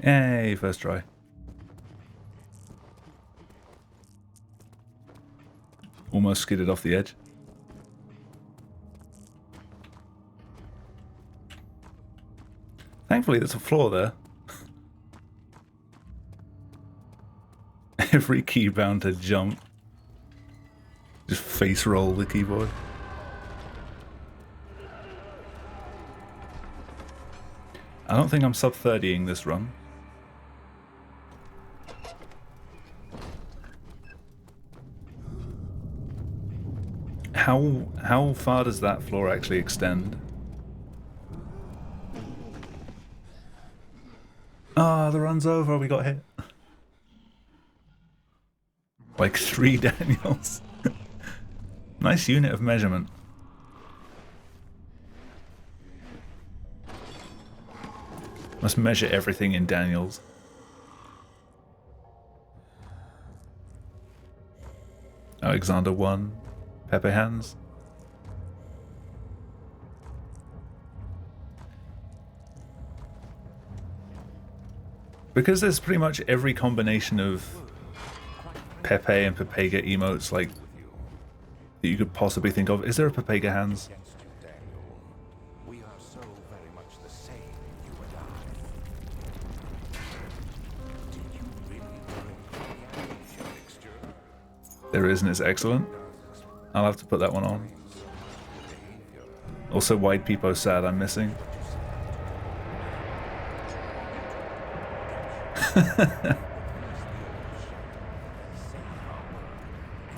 Yay, first try. Almost skidded off the edge. Thankfully, there's a floor there. Every key bound to jump. Just face roll the keyboard. I don't think I'm sub 30ing this run. How far does that floor actually extend? Ah, the run's over, we got hit. Like 3 Daniels. Nice unit of measurement. Must measure everything in Daniels. Alexander 1. Pepe hands. Because there's pretty much every combination of Pepe and Pepega emotes like that you could possibly think of. Is there a Pepega hands? We are so very much the same, you and I. Did you really drink the amnesia mixture? There is, and it's excellent. I'll have to put that one on. Also, Wide Peepo sad I'm missing.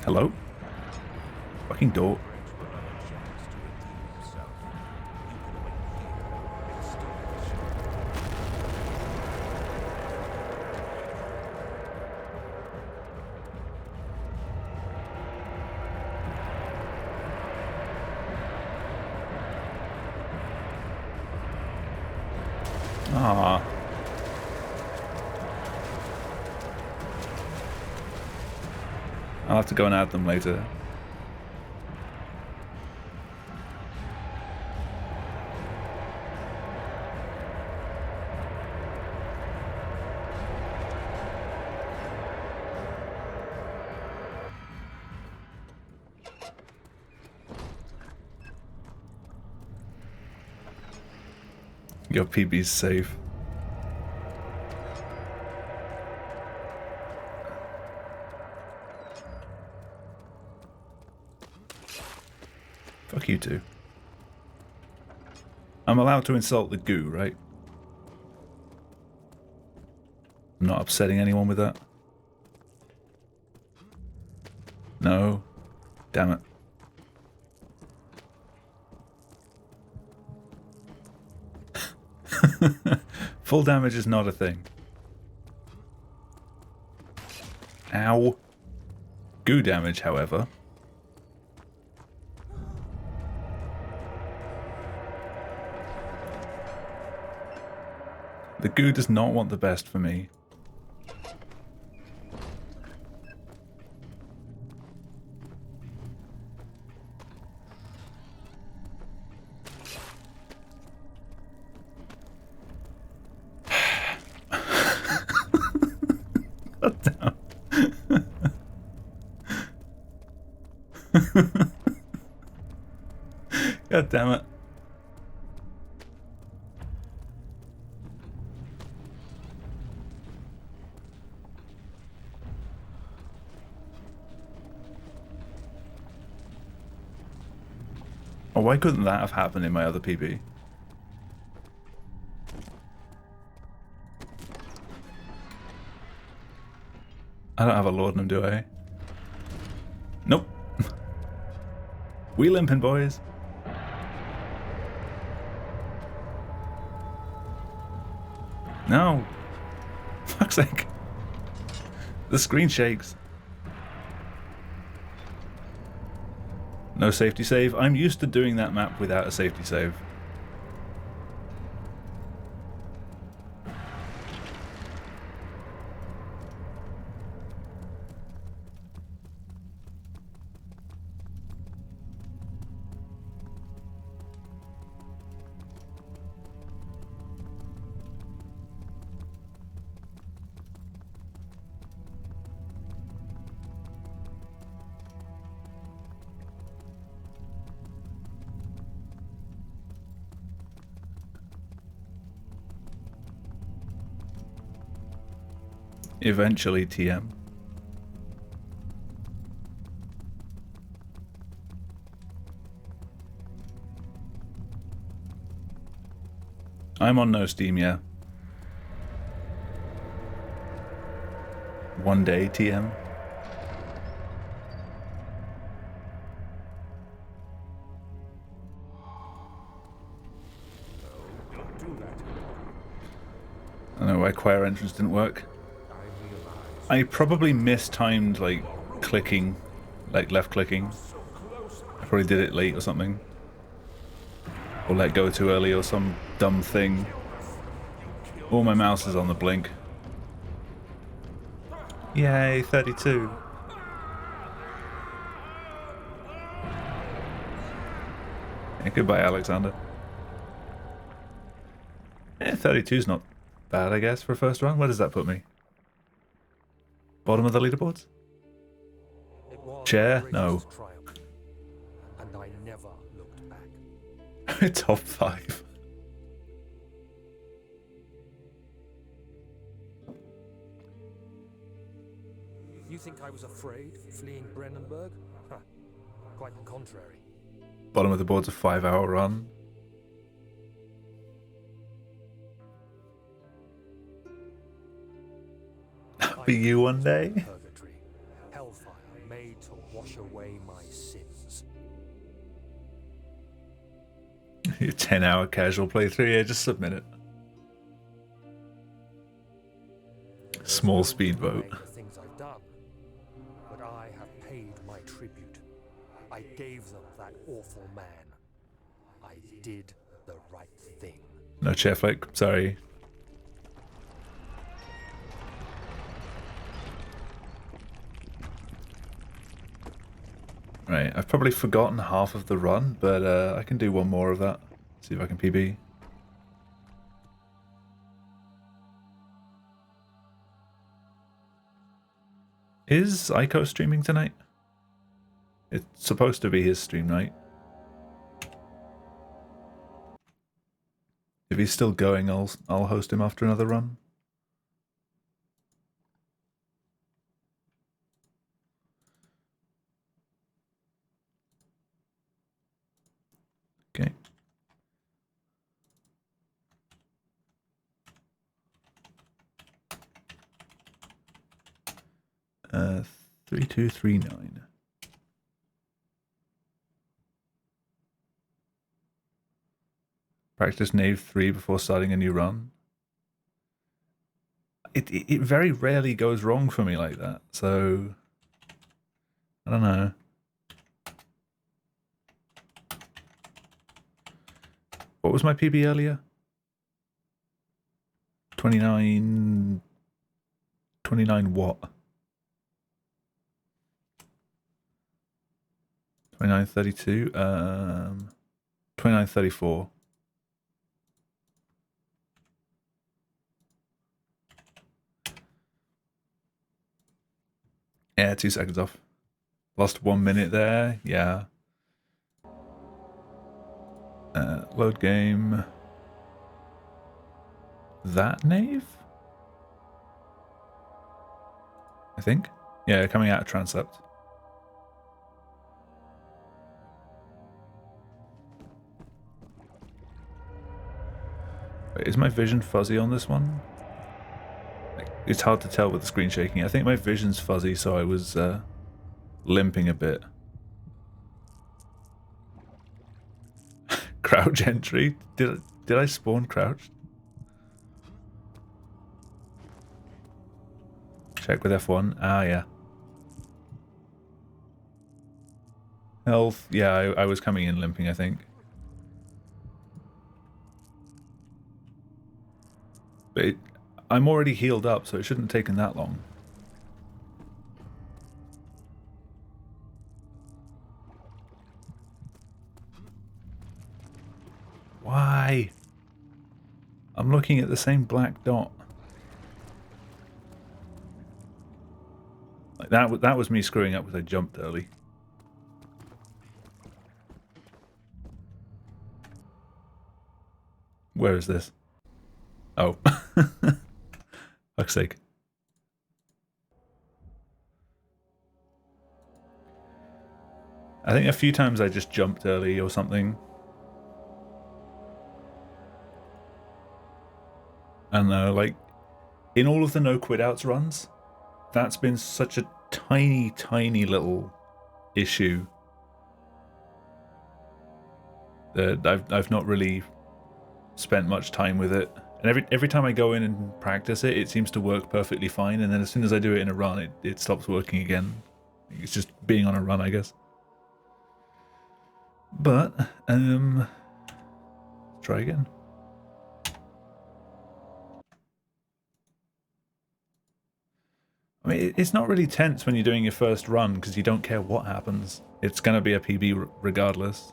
Hello? Fucking door. Ah. I'll have to go and add them later. Your PB's safe. Fuck you two. I'm allowed to insult the goo, right? I'm not upsetting anyone with that. No. Damn it. Full damage is not a thing. Ow. Goo damage, however. The goo does not want the best for me. God damn. God damn it. Oh, why couldn't that have happened in my other PB? I don't have a laudanum, do I? Nope. We limping, boys. No. Fuck's sake. The screen shakes. No safety save. I'm used to doing that map without a safety save. Eventually, TM. I'm on no Steam, yeah. One day, TM. I don't know why choir entrance didn't work. I probably mistimed, like, clicking, like left clicking. I probably did it late or something. Or let go too early or some dumb thing. Oh, my mouse is on the blink. Yay, 32. Yeah, goodbye, Alexander. Yeah, 32's not bad, I guess, for a first run. Where does that put me? Bottom of the leaderboards? It was Chair? the No. greatest triumph, and I never looked back. Top 5. You think I was afraid fleeing Brennenburg? Huh. Quite the contrary. Bottom of the board's a 5-hour run. Be you one day? Purgatory, hellfire made to wash away my sins. Your 10-hour casual playthrough, yeah, just submit it. Small speedboat. The things I've done, but I have paid my tribute. I gave them that awful man. I did the right thing. No chair flick, sorry. Right, I've probably forgotten half of the run, but I can do one more of that. See if I can PB. Is Ico streaming tonight? It's supposed to be his stream night. If he's still going, I'll host him after another run. Okay. Uh, 3239. Practice Nave 3 before starting a new run. It very rarely goes wrong for me like that, so I don't know. What was my PB earlier? 29 what? 2932, 2934. Yeah, 2 seconds off. Lost 1 minute there, yeah. Load game. That nave? I think. Yeah, coming out of transept. Wait, is my vision fuzzy on this one? It's hard to tell with the screen shaking. I think my vision's fuzzy, so I was limping a bit. Crouch entry? Did I spawn crouched? Check with F1. Ah, yeah. Health. Yeah, I was coming in limping, I think. But I'm already healed up, so it shouldn't have taken that long. Why? I'm looking at the same black dot. Like that was me screwing up because I jumped early. Where is this? Oh. Fuck's sake. I think a few times I just jumped early or something. And like, in all of the no quitouts runs, that's been such a tiny, tiny little issue that I've not really spent much time with it. And every time I go in and practice it, it seems to work perfectly fine. And then as soon as I do it in a run, it stops working again. It's just being on a run, I guess. But try again. I mean, it's not really tense when you're doing your first run because you don't care what happens. It's going to be a PB regardless.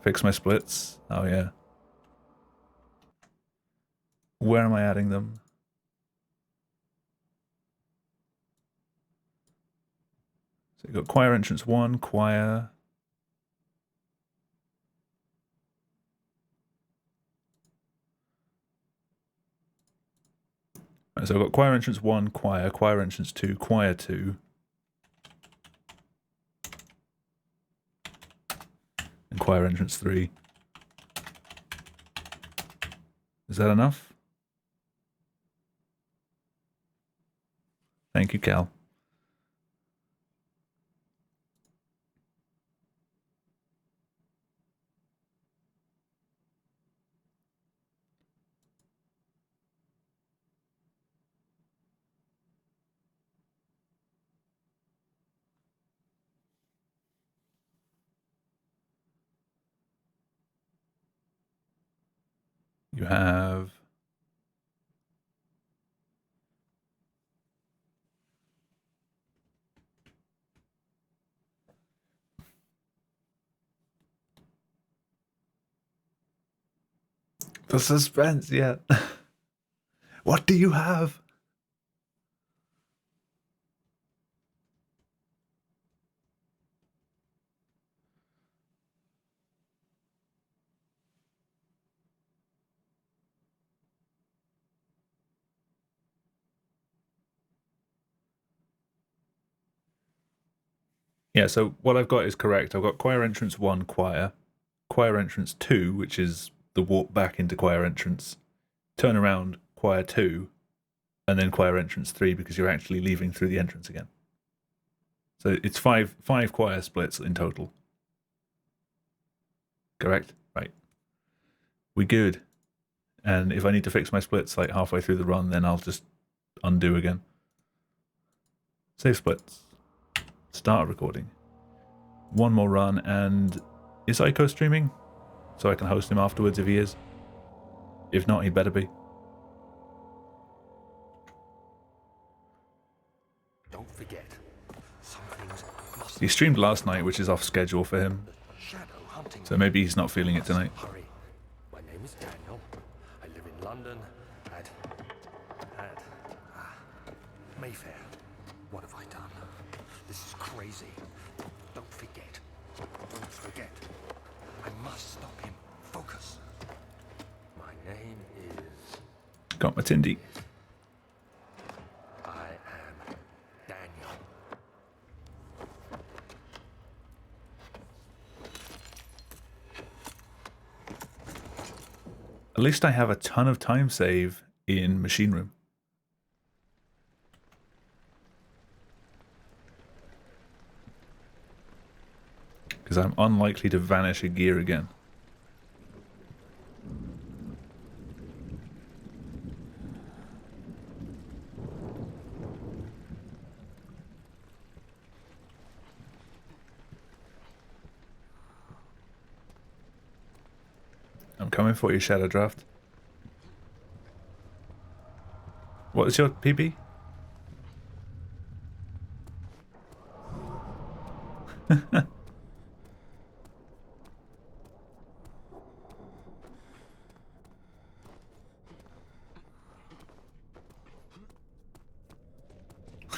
Fix my splits. Oh, yeah. Where am I adding them? So you've got choir entrance 1, choir. Right, so I've got choir entrance 1, choir entrance 2, choir 2. And choir entrance 3. Is that enough? Thank you, Cal. You have the suspense, yeah. What do you have? Yeah, so what I've got is correct. I've got choir entrance 1, choir entrance 2, which is the walk back into choir entrance, turn around, choir 2, and then choir entrance 3 because you're actually leaving through the entrance again. So it's five choir splits in total. Correct? Right. We good. And if I need to fix my splits like halfway through the run, then I'll just undo again. Save splits. Start recording. One more run, and is Ico streaming? So I can host him afterwards if he is. If not, he better be. He streamed last night, which is off schedule for him, Shadow hunting. so maybe he's not feeling it tonight. Hurry. My name is Daniel. I live in London at Mayfair. What have I done? This is crazy. Don't forget. Don't forget. I must stop him. Focus. My name is... Got my Tindy. I am Daniel. At least I have a ton of time save in Machine Room. Because I'm unlikely to vanish a gear again. I'm coming for you, Shadow Draft. What is your PB?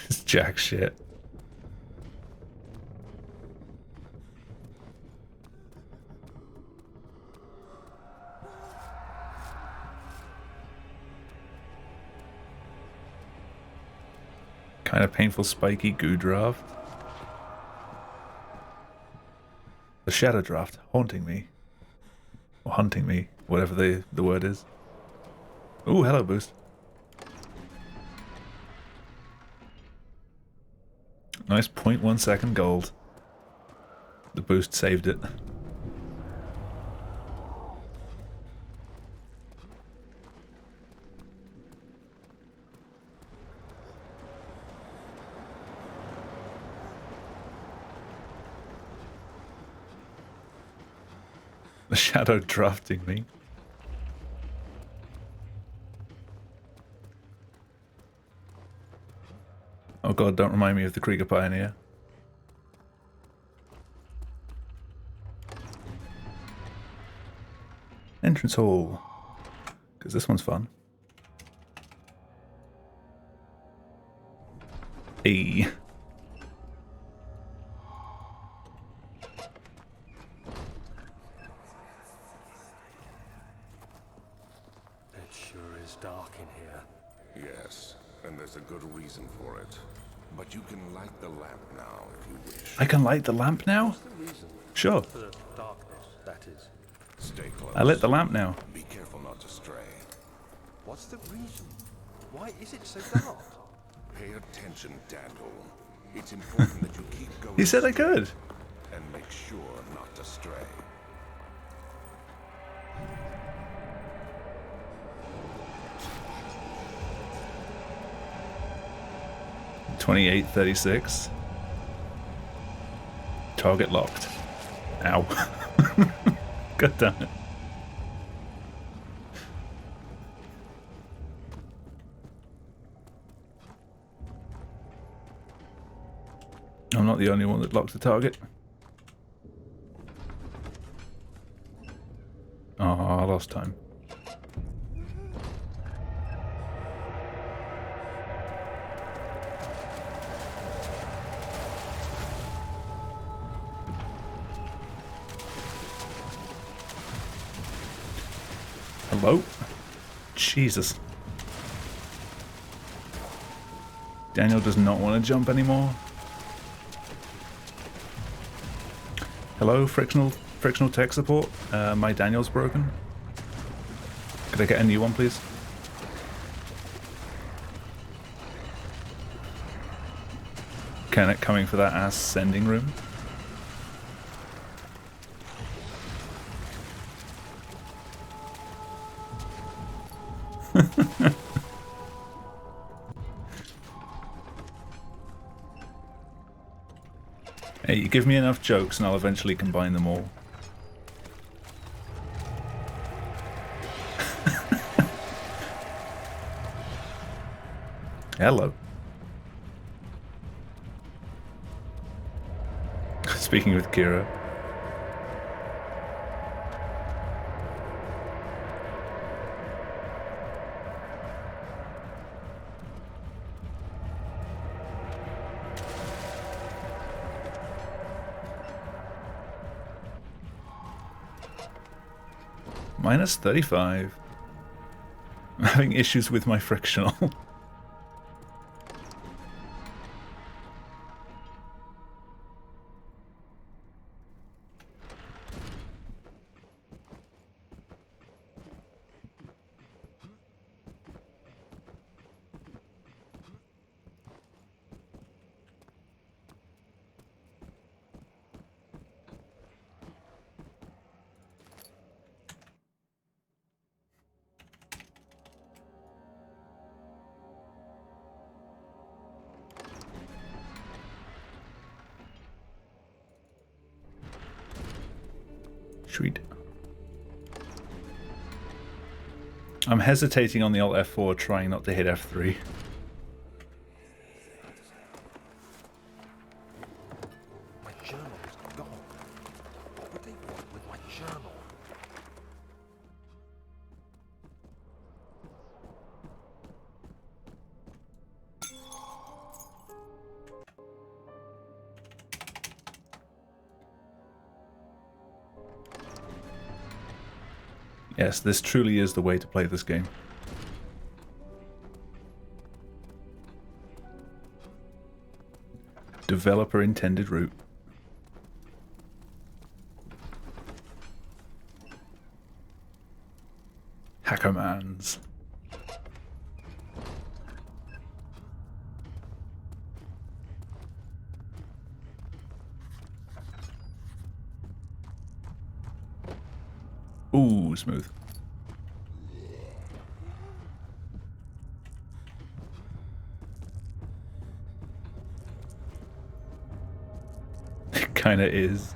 It's jack shit. Kind of painful, spiky goo draft. The Shadow Draft haunting me. Or hunting me, whatever the word is. Ooh, hello, Boost. Nice 0.1 second gold. The Boost saved it. The Shadow drafting me. Oh god, don't remind me of the Krieger Pioneer. Entrance hall. Because this one's fun. E. It sure is dark in here. Yes, and there's a good reason for it. But you can light the lamp now if you wish. I can light the lamp now? Sure. For the darkness, that is. Stay close. I lit the lamp now. Be careful not to stray. What's the reason? Why is it so dark? Pay attention, Daniel. It's important that you keep going. He said I could. And make sure not to stray. 2836. Target locked. Ow. God damn it. I'm not the only one that locked the target. Oh, I lost time. Hello? Jesus. Daniel does not want to jump anymore. Hello, frictional tech support. My Daniel's broken. Could I get a new one, please? Coming for that ass sending room. Hey, you give me enough jokes and I'll eventually combine them all. Hello. Speaking with Kira. Minus 35. I'm having issues with my frictional. Sweet. I'm hesitating on the Alt F4, trying not to hit F3. My journal is gone. What would they want with my journal? Yes, this truly is the way to play this game. Developer intended route. Hackermans. Ooh, smooth. It kinda is.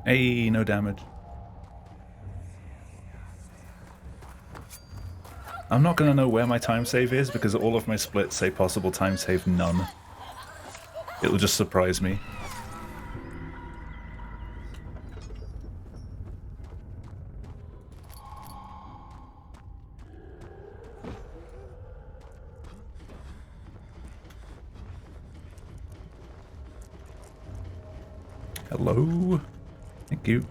Hey, no damage. I'm not gonna know where my time save is because all of my splits say possible time save none. It'll just surprise me. Hello? Thank you.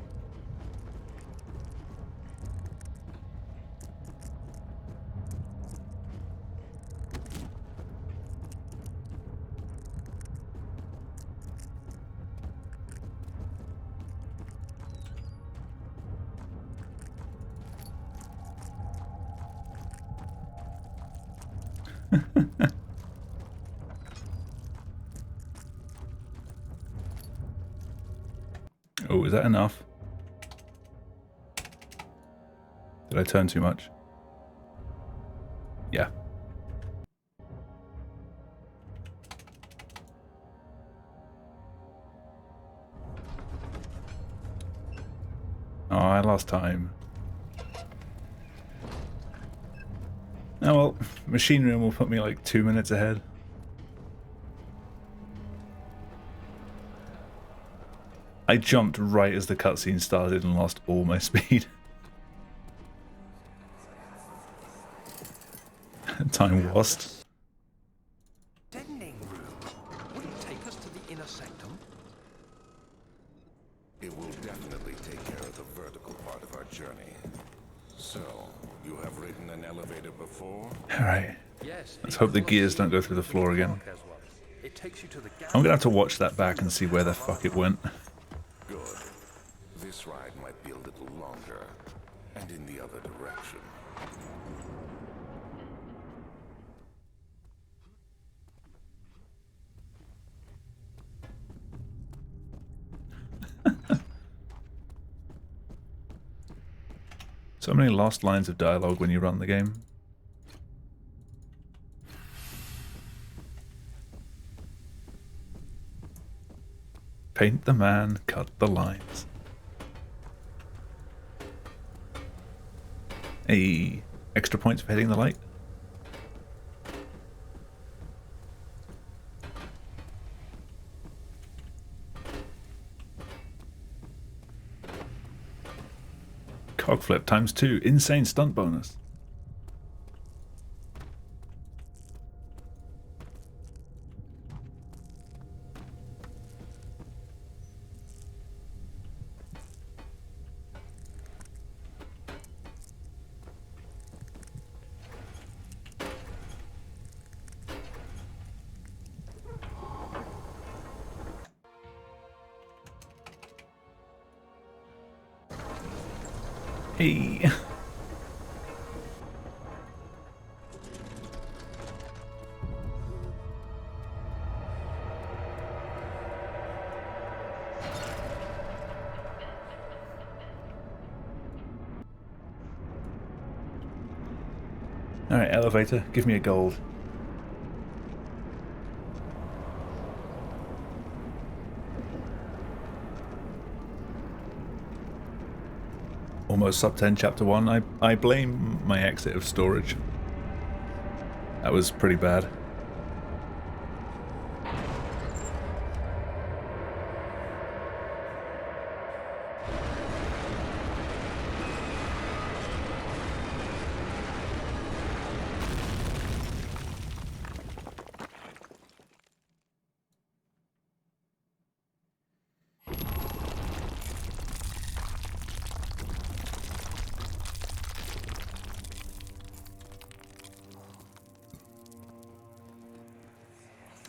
Oh, is that enough? Did I turn too much? Yeah. Oh, I lost time. Oh well, machine room will put me like 2 minutes ahead. I jumped right as the cutscene started and lost all my speed. Time lost. Tending room. Would it take us to the inner sanctum? It will definitely take care of the vertical part of our journey. So, you have ridden an elevator before? Alright. Yes. Let's hope the gears don't go through the floor again. It takes you to the I'm gonna have to watch that back and see where the fuck it went. Good. This ride might be a little longer, and in the other direction. So many lost lines of dialogue when you run the game. Paint the man, cut the lines. Hey, extra points for hitting the light. Cogflip ×2, insane stunt bonus. Hey. Alright, elevator, give me a gold. Almost sub 10 chapter 1. I blame my exit of storage. That was pretty bad.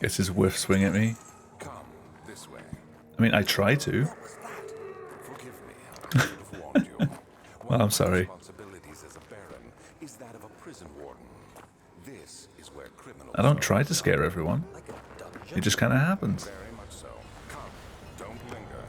Guess his whiff swing at me. Come this way. I mean, I try to. Forgive me. I should have warned you. One Well, I'm of sorry. my responsibilities as a baron is that of a prison warden. This is where criminals I don't try to scare everyone. It just kind of happens. Very much so. Come, don't linger.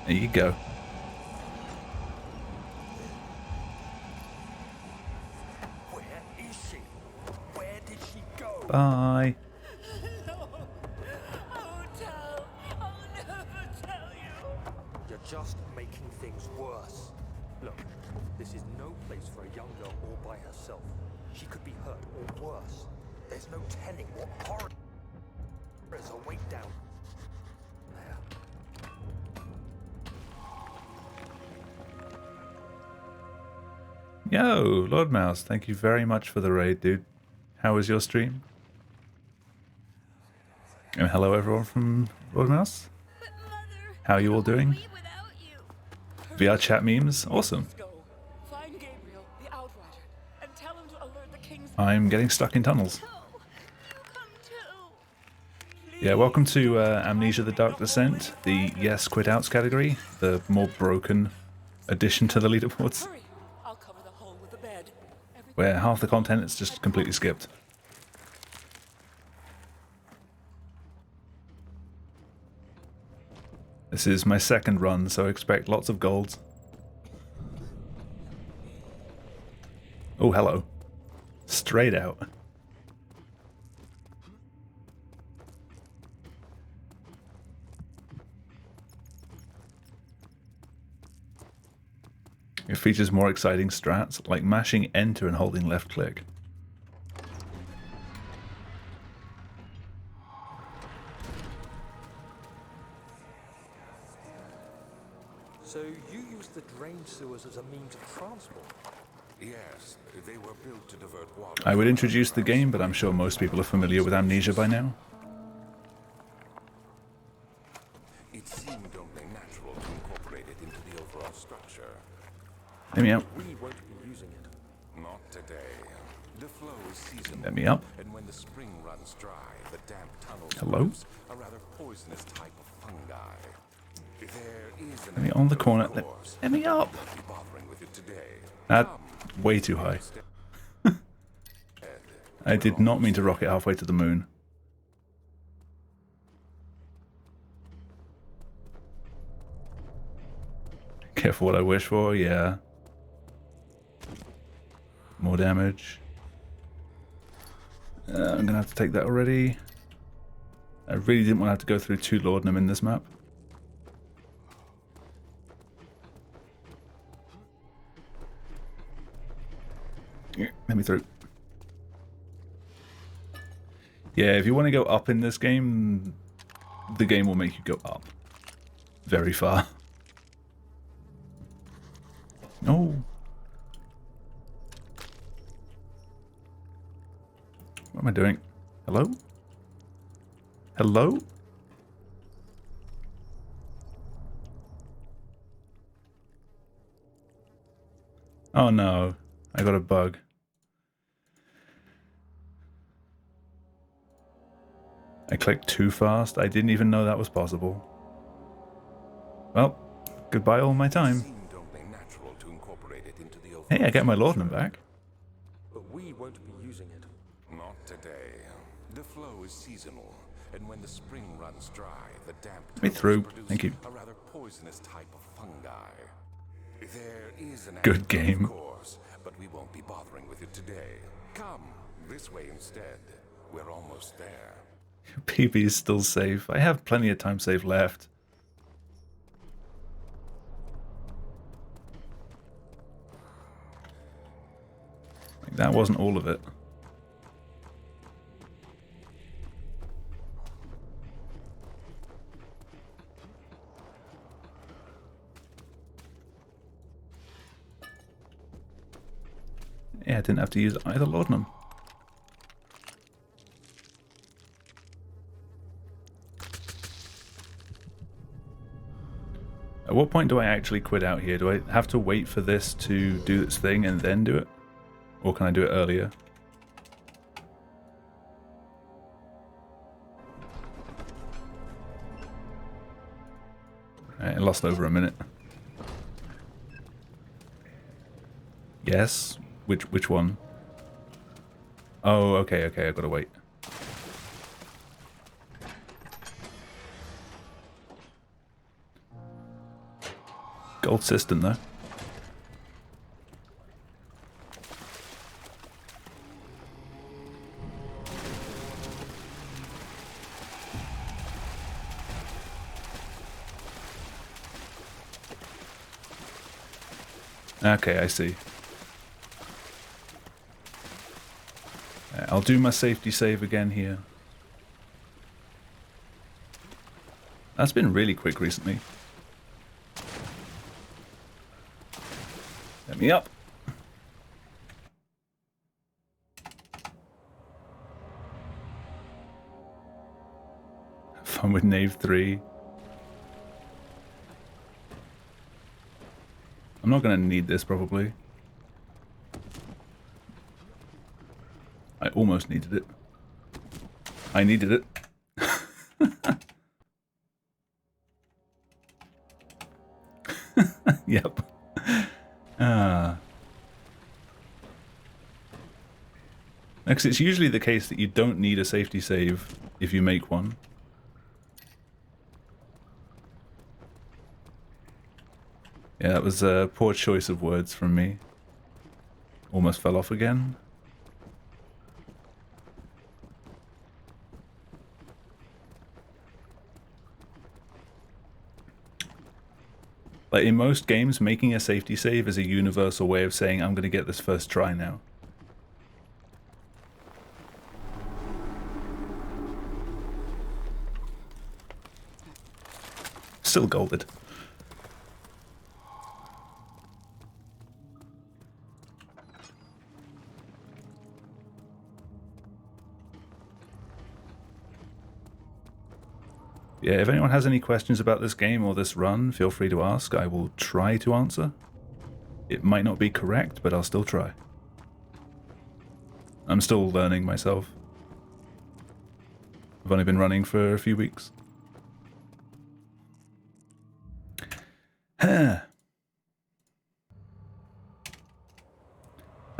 There you go. Where is she? Where did she go? Bye. No. Oh, tell. I'll never tell you. You're just making things worse. Look, this is no place for a young girl all by herself. She could be hurt or worse. There's no telling what horrors await down there. Yo, Lord Mouse, thank you very much for the raid, dude. How was your stream? And hello everyone from Lord Mouse. But Mother, How are you all doing? leave without you. VR chat memes? Awesome. Let's go. Find Gabriel, the Outrider, and tell him to alert the king's... I'm getting stuck in tunnels. No, you come too. Yeah, welcome to Amnesia the Dark Descent, the Yes Quitouts category, the more broken addition to the leaderboards, Hurry. I'll cover the hole with the bed. Everything... where half the content is just completely skipped. This is my second run, so expect lots of golds. Oh, hello. Straight out. It features more exciting strats, like mashing enter and holding left click. So you used the drain sewers as a means of transport? Yes, they were built to divert water. I would introduce the game, but I'm sure most people are familiar with Amnesia by now. It seemed only natural to incorporate it into the overall structure. Let me out. We won't be using it. Not today. The flow is seasonal. Let me up. And when the spring runs dry, the damp tunnels Hello? produce a rather poisonous type of fungi. There is an Let me on the corner. course. Let me up. Won't be bothering with it today. That Way too high. I did not mean to rocket halfway to the moon. Careful what I wish for, yeah. More damage. I'm gonna have to take that already. I really didn't want to have to go through 2 laudanum in this map. Let me through. Yeah, if you want to go up in this game, the game will make you go up. Very far. No. What am I doing? Hello? Hello? Oh no, I got a bug. I clicked too fast. I didn't even know that was possible. Well, goodbye all my time. Hey, I get my laudanum back. But we won't be using it. Not today. The flow is seasonal, and when the spring runs dry, the damp Me through. produce Thank you. a rather poisonous type of fungi. There is an Good antidote, game. of course, but we won't be bothering with it today. Come this way instead. We're almost there. PB is still safe. I have plenty of time save left. Like, that wasn't all of it. Yeah, I didn't have to use either laudanum. At what point do I actually quit out here? Do I have to wait for this to do its thing and then do it? Or can I do it earlier? Right, I lost over a minute. Yes? Which one? Oh, okay, I gotta wait. Gold system though. Okay, I see. I'll do my safety save again here. That's been really quick recently. Let me up. Have fun with Nave 3. I'm not going to need this probably. I almost needed it. I needed it. Yep. Because it's usually the case that you don't need a safety save if you make one. Yeah, that was a poor choice of words from me. Almost fell off again. Like in most games, making a safety save is a universal way of saying I'm going to get this first try now. Still golded. Yeah, if anyone has any questions about this game or this run, feel free to ask. I will try to answer. It might not be correct, but I'll still try. I'm still learning myself. I've only been running for a few weeks.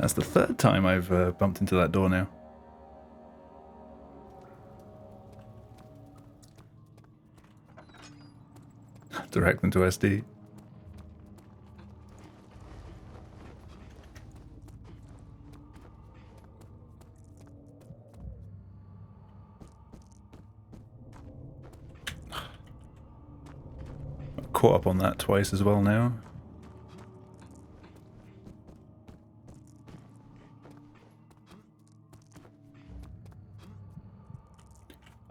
That's the third time I've bumped into that door now. Direct into SD. Caught up on that twice as well now.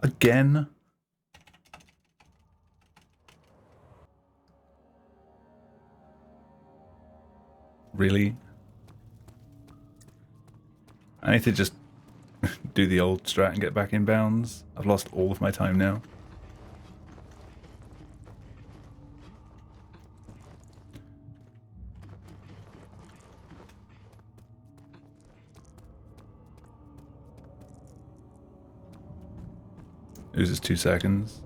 Again? Really? I need to just do the old strat and get back in bounds. I've lost all of my time now. Loses 2 seconds.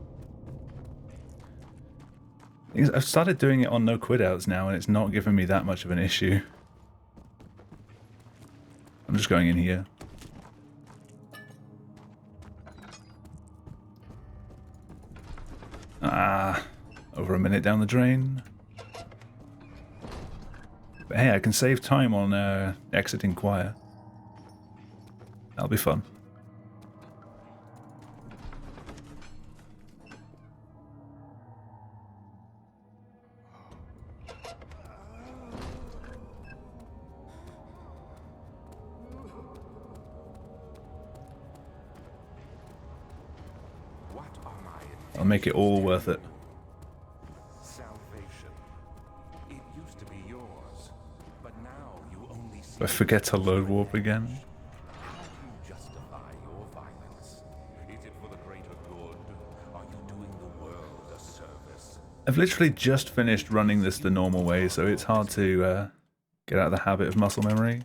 I've started doing it on no quitouts now, and it's not giving me that much of an issue. I'm just going in here. Ah, over a minute down the drain. But hey, I can save time on exiting choir. That'll be fun. I'll make it all worth it. Salvation. It used to be yours, but now you only see. I forget to load warp again. How do you justify your violence? Is it for the greater good? Are you doing the world a service? I've literally just finished running this the normal way, so it's hard to get out of the habit of muscle memory.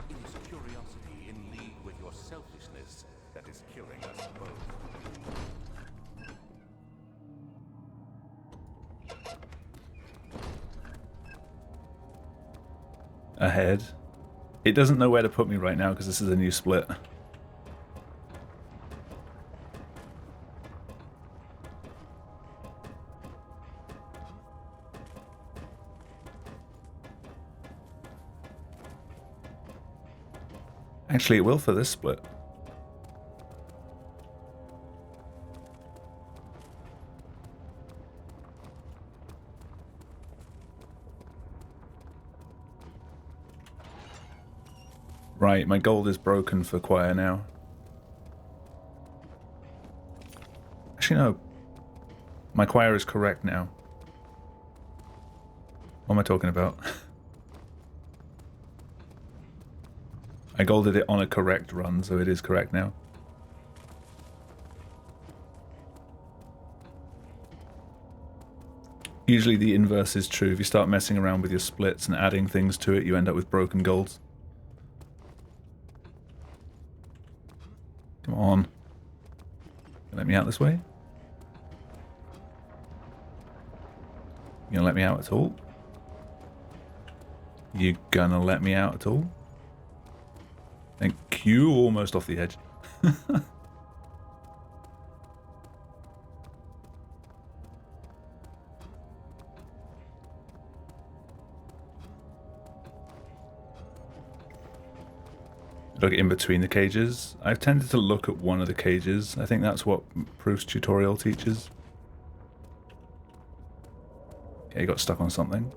It is curiosity in league with your selfishness that is killing us both. Ahead. It doesn't know where to put me right now because this is a new split. Actually, it will for this split. Right, my gold is broken for choir now. Actually, no. My choir is correct now. What am I talking about? I golded it on a correct run, so it is correct now. Usually the inverse is true. If you start messing around with your splits and adding things to it, you end up with broken golds. Come on. Let me out this way? You gonna let me out at all? You gonna let me out at all? Thank you, almost off the edge. Look in between the cages. I've tended to look at one of the cages. I think that's what Proof's tutorial teaches. Yeah, he got stuck on something.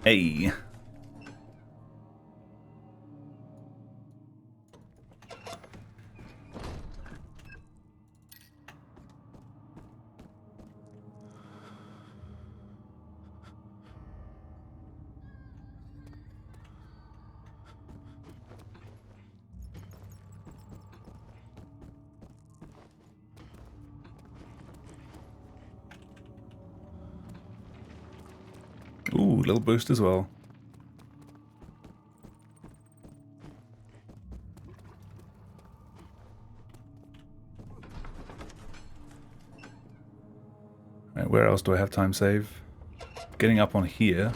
Hey. Ooh, little boost as well. Right, where else do I have time save? Getting up on here.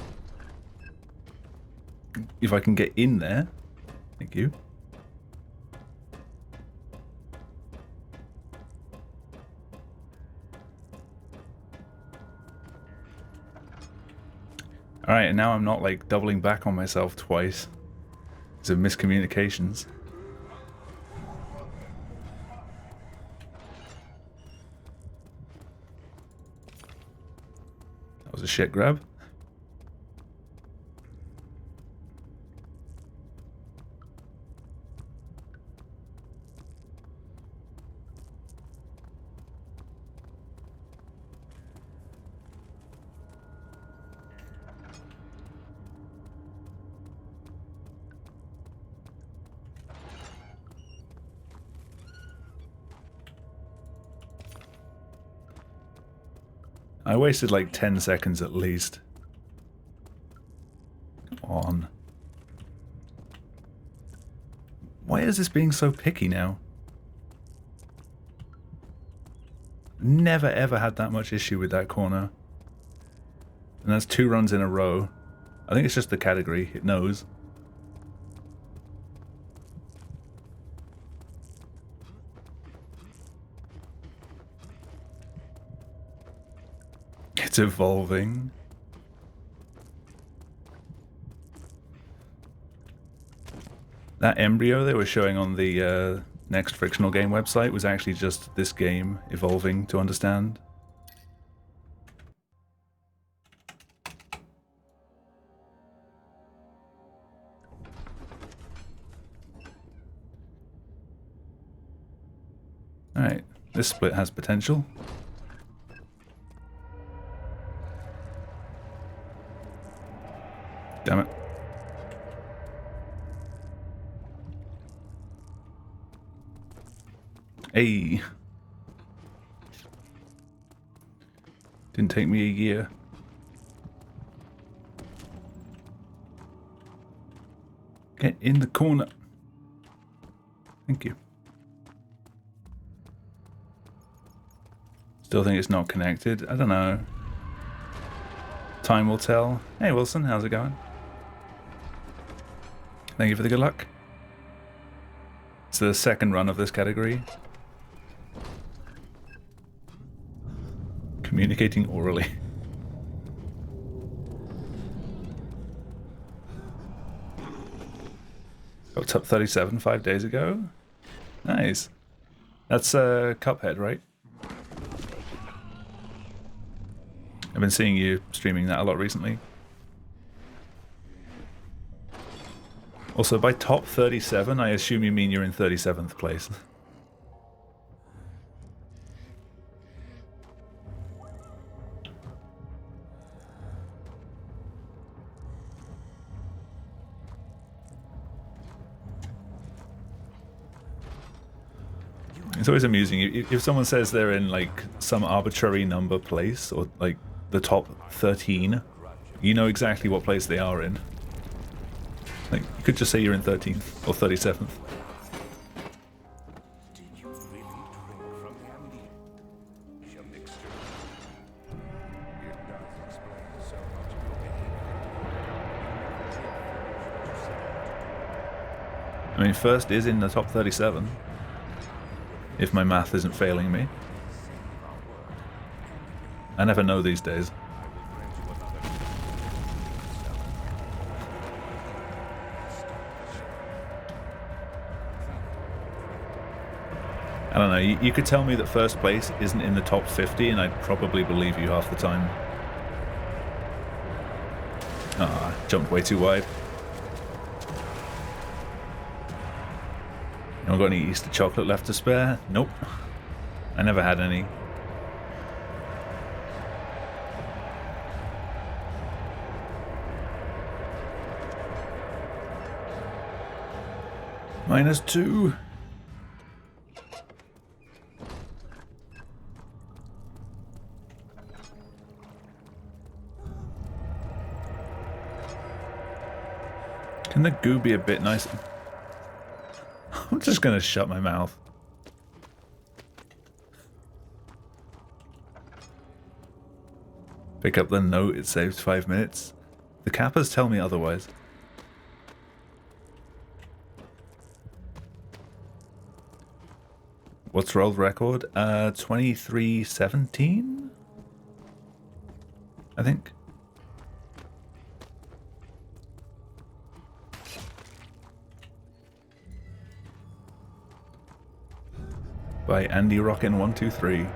If I can get in there. Thank you. Alright, and now I'm not like doubling back on myself twice. Because of miscommunications. That was a shit grab. I wasted like 10 seconds at least. On. Why is this being so picky now? Never ever had that much issue with that corner. And that's 2 runs in a row. I think it's just the category, it knows. It's evolving. That embryo they were showing on the next Frictional Game website was actually just this game evolving to understand. Alright, this split has potential. Damn it. Hey. Didn't take me a year. Get in the corner. Thank you. Still think it's not connected. I don't know. Time will tell. Hey Wilson, how's it going? Thank you for the good luck. It's the second run of this category. Communicating orally. Got top 37 5 days ago. Nice. That's Cuphead, right? I've been seeing you streaming that a lot recently. Also, by top 37, I assume you mean you're in 37th place. It's always amusing. If someone says they're in like some arbitrary number place, or like the top 13, you know exactly what place they are in. Like, you could just say you're in 13th or 37th. Did you really drink from the amnesia mixture? It does explain so much of your behavior. I mean, first is in the top 37. If my math isn't failing me. I never know these days. I don't know, you could tell me that first place isn't in the top 50 and I'd probably believe you half the time. Ah, jumped way too wide. Anyone got any Easter chocolate left to spare? Nope. I never had any. -2. Can the goo be a bit nicer? I'm just gonna shut my mouth. Pick up the note, it saves 5 minutes. The Kappas tell me otherwise. What's world record? 23:17? I think. By Andy Rockin' 123.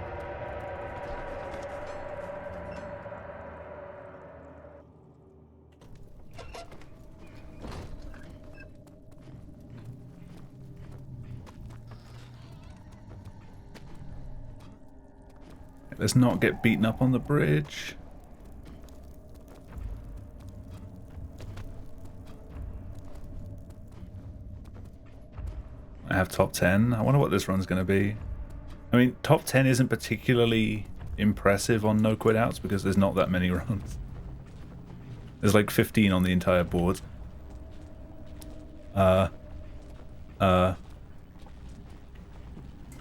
Let's not get beaten up on the bridge. I have top 10. I wonder what this run's going to be. I mean, top 10 isn't particularly impressive on no quitouts because there's not that many runs. There's like 15 on the entire board.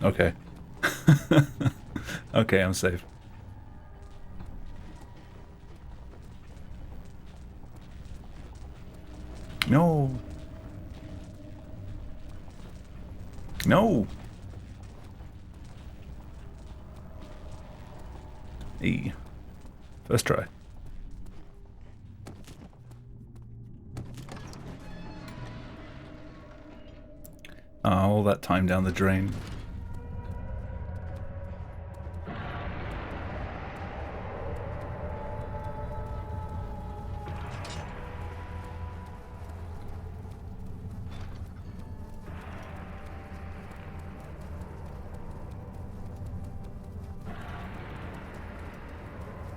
Okay. Okay, I'm safe. No. No. E. First try. All that time down the drain.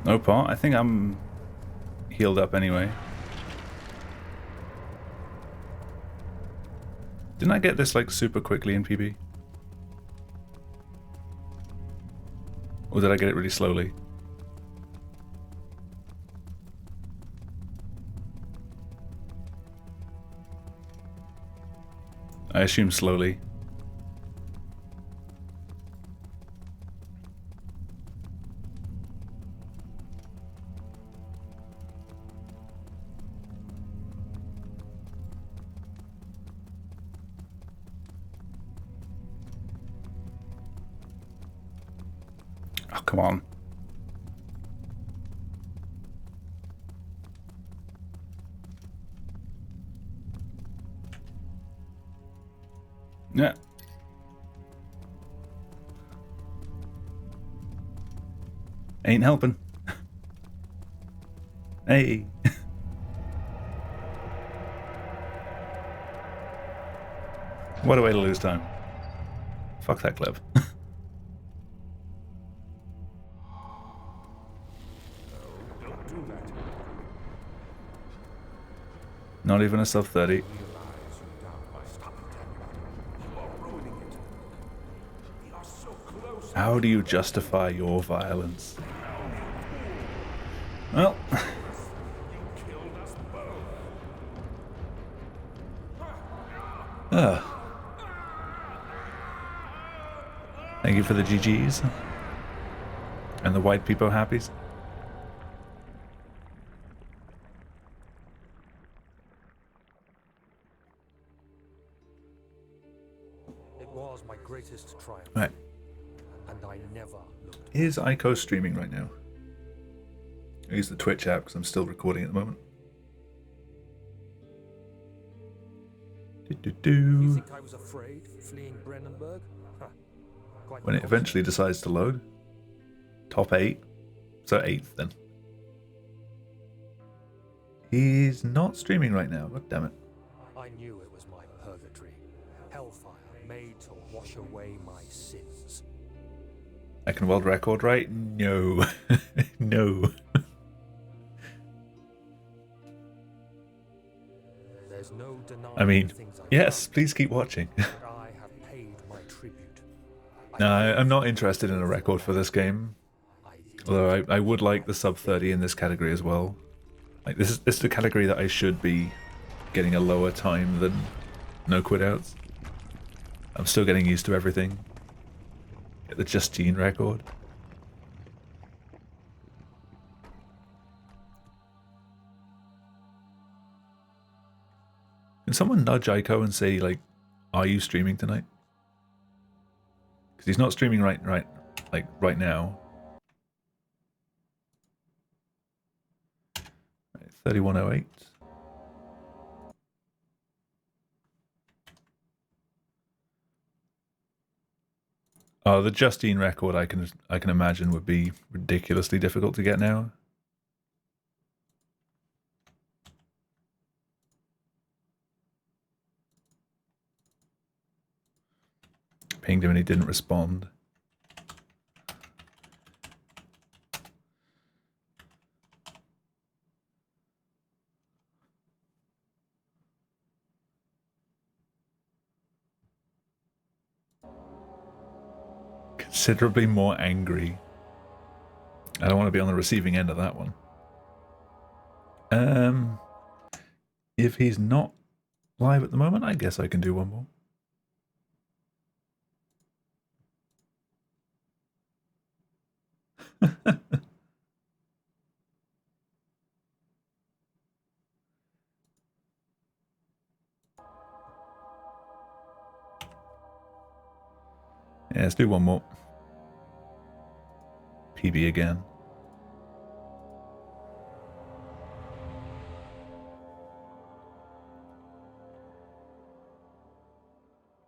No part. I think I'm healed up anyway. Didn't I get this like super quickly in PB? Or did I get it really slowly? I assume slowly. Oh, come on. Yeah. Ain't helping. Hey. What a way to lose time. Fuck that clip. Not even a sub 30. How do you justify your violence? Well. Thank you for the GGs. And the white people happies. It was my greatest triumph. Right. And I never looked. Is Ico streaming right now? I use the Twitch app because I'm still recording at the moment. You think I was afraid fleeing Brennenburg? Huh. Quite When it eventually decides to load. Top 8. So 8th then. He's not streaming right now. God damn it. I knew it was my purgatory. Hellfire made to wash away my sins. I can world record, right? No. No. There's no denying I mean, the things I've yes, done, please keep watching. but I have paid my tribute. No, I'm not interested in a record for this game. Although I would like the sub 30 in this category as well. Like this is the category that I should be getting a lower time than no quitouts. I'm still getting used to everything. Get the Justine record. Can someone nudge Aiko and say, like, are you streaming tonight? Because he's not streaming right now. 3108. Oh, the Justine record I can imagine would be ridiculously difficult to get now. Pinged him and he didn't respond. Considerably more angry. I don't want to be on the receiving end of that one. If he's not live at the moment, I guess I can do one more. Yeah, let's do one more. PB again.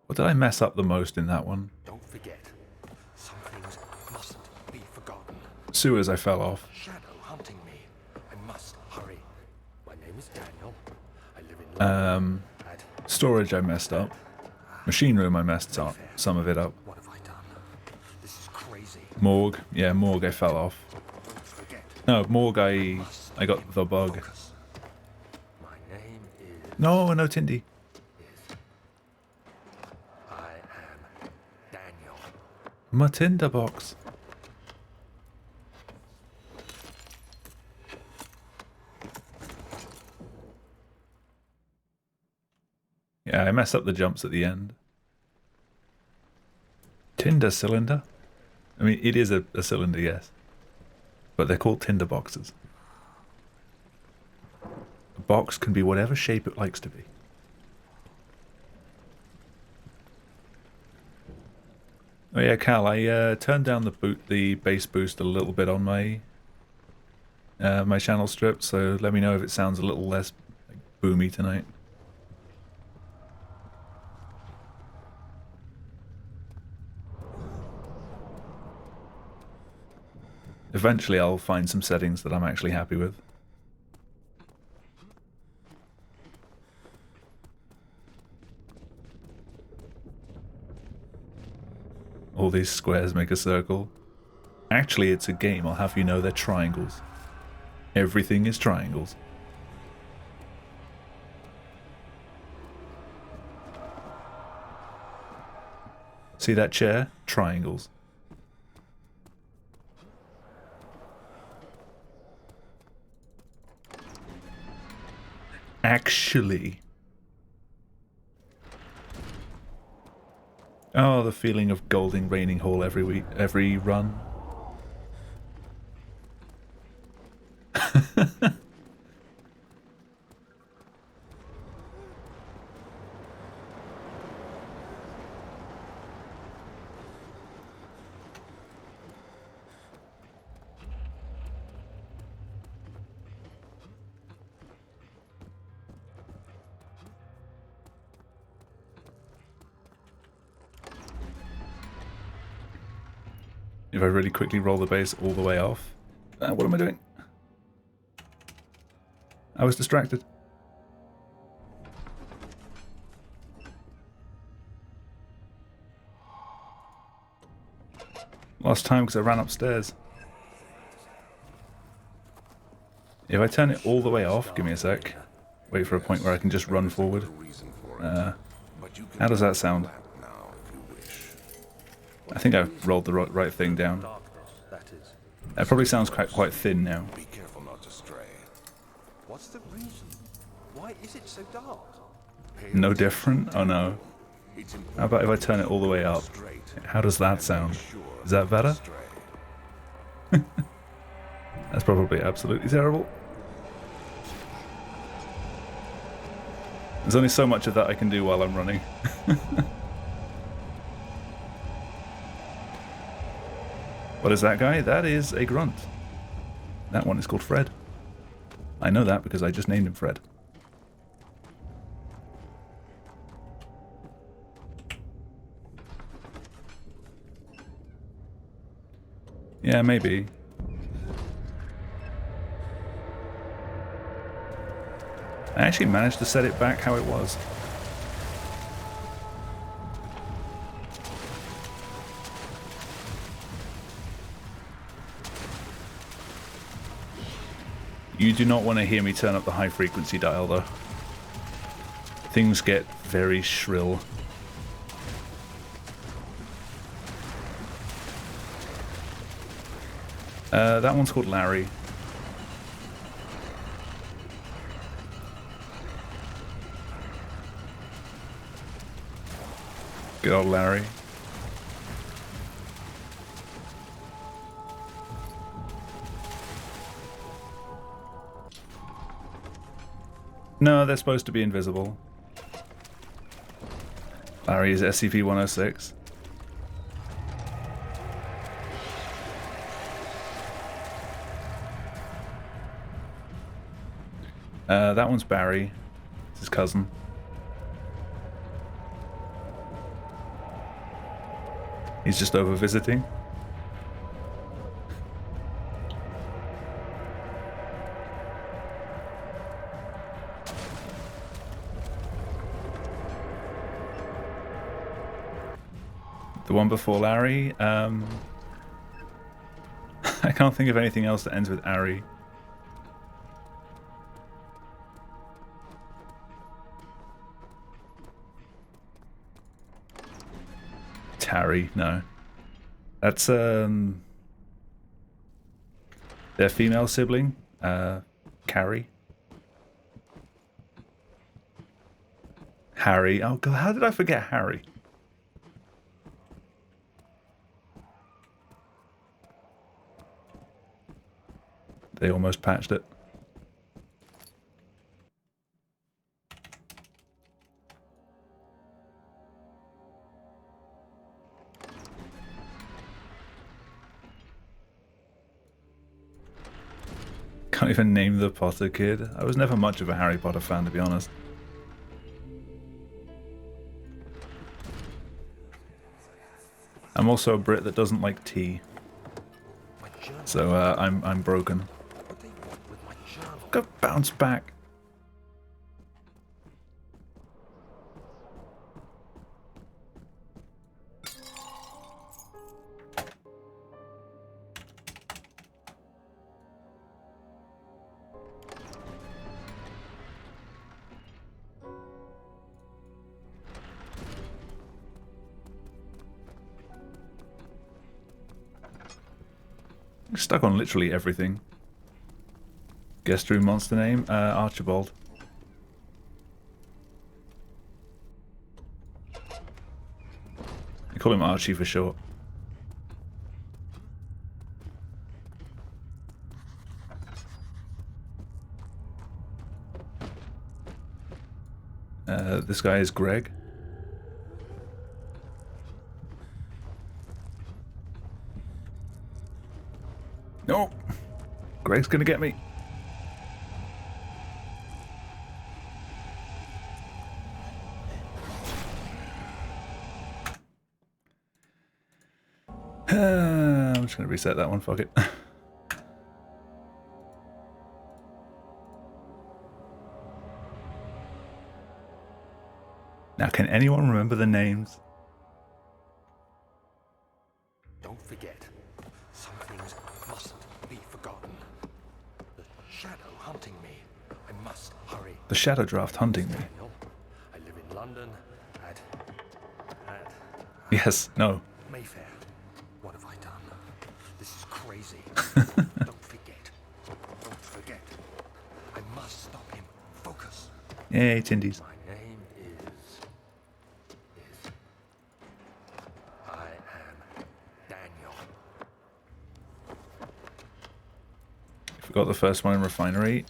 What did I mess up the most in that one? Don't forget, some things mustn't be forgotten. Sewers, I fell off. Shadow hunting me. I must hurry. My name is Daniel. I live in London. Storage, I messed up. Machine room, I messed up. Some of it up. What have I done? This is crazy. Morgue, yeah, morgue, I fell off. Don't forget. No, morgue, I got the bug. Focus. My name is. No, no Tindy. I am Daniel. My Tinder box. Yeah, I messed up the jumps at the end. Tinder cylinder? I mean, it is a cylinder, yes. But they're called tinder boxes. A box can be whatever shape it likes to be. Oh yeah, Cal, I turned down the bass boost a little bit on my my channel strip, so let me know if it sounds a little less like, boomy tonight. Eventually I'll find some settings that I'm actually happy with. All these squares make a circle. Actually, it's a game, I'll have you know they're triangles. Everything is triangles. See that chair? Triangles. Actually. Oh, the feeling of golding raining hole every week, every run. If I really quickly roll the base all the way off. What am I doing? I was distracted. Lost time because I ran upstairs. If I turn it all the way off, give me a sec. Wait for a point where I can just run forward. How does that sound? I think I've rolled the right thing down. That probably sounds quite thin now. Be careful not to stray. What's the reason? Why is it so dark? No different? Oh no. It's How about if I turn it all the way up? straight. How does that sound? Is that better? Stray. That's probably absolutely terrible. There's only so much of that I can do while I'm running. What is that guy? That is a grunt. That one is called Fred. I know that because I just named him Fred. Yeah, maybe. I actually managed to set it back how it was. You do not want to hear me turn up the high frequency dial though. Things get very shrill. That one's called Larry. Good old Larry. No, they're supposed to be invisible. Larry is SCP-106. That one's Barry. It's his cousin. He's just over visiting. The one before Larry, I can't think of anything else that ends with Ari. Tarry, no. That's their female sibling, Carrie. Harry. Oh god, how did I forget Harry? They almost patched it. Can't even name the Potter kid. I was never much of a Harry Potter fan, to be honest. I'm also a Brit that doesn't like tea, so I'm broken. What they want with my journal? Go bounce back. Stuck on literally everything. Guest room monster name? Archibald. I call him Archie for short. This guy is Greg. No! Greg's gonna get me. I'm just gonna reset that one, fuck it. Now, can anyone remember the names? Don't forget, some things mustn't be forgotten. The shadow hunting me. I must hurry. The Shadow Draft hunting me. Daniel, I live in London at Yes, no. Mayfair. What have I done? This is crazy. Don't forget. Don't forget. I must stop him. Focus. Yay, Tindies. My name is... I am Daniel. Forgot the first one in refinery.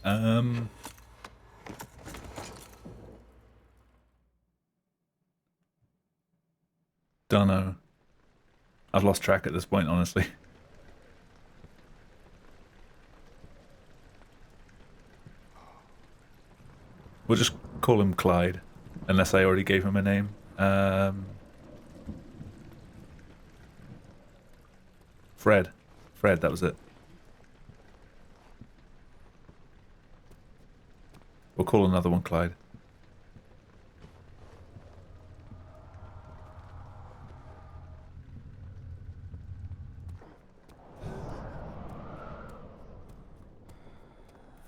Dunno. I've lost track at this point, honestly. We'll just call him Clyde, unless I already gave him a name. Fred. Fred, that was it. We'll call another one Clyde.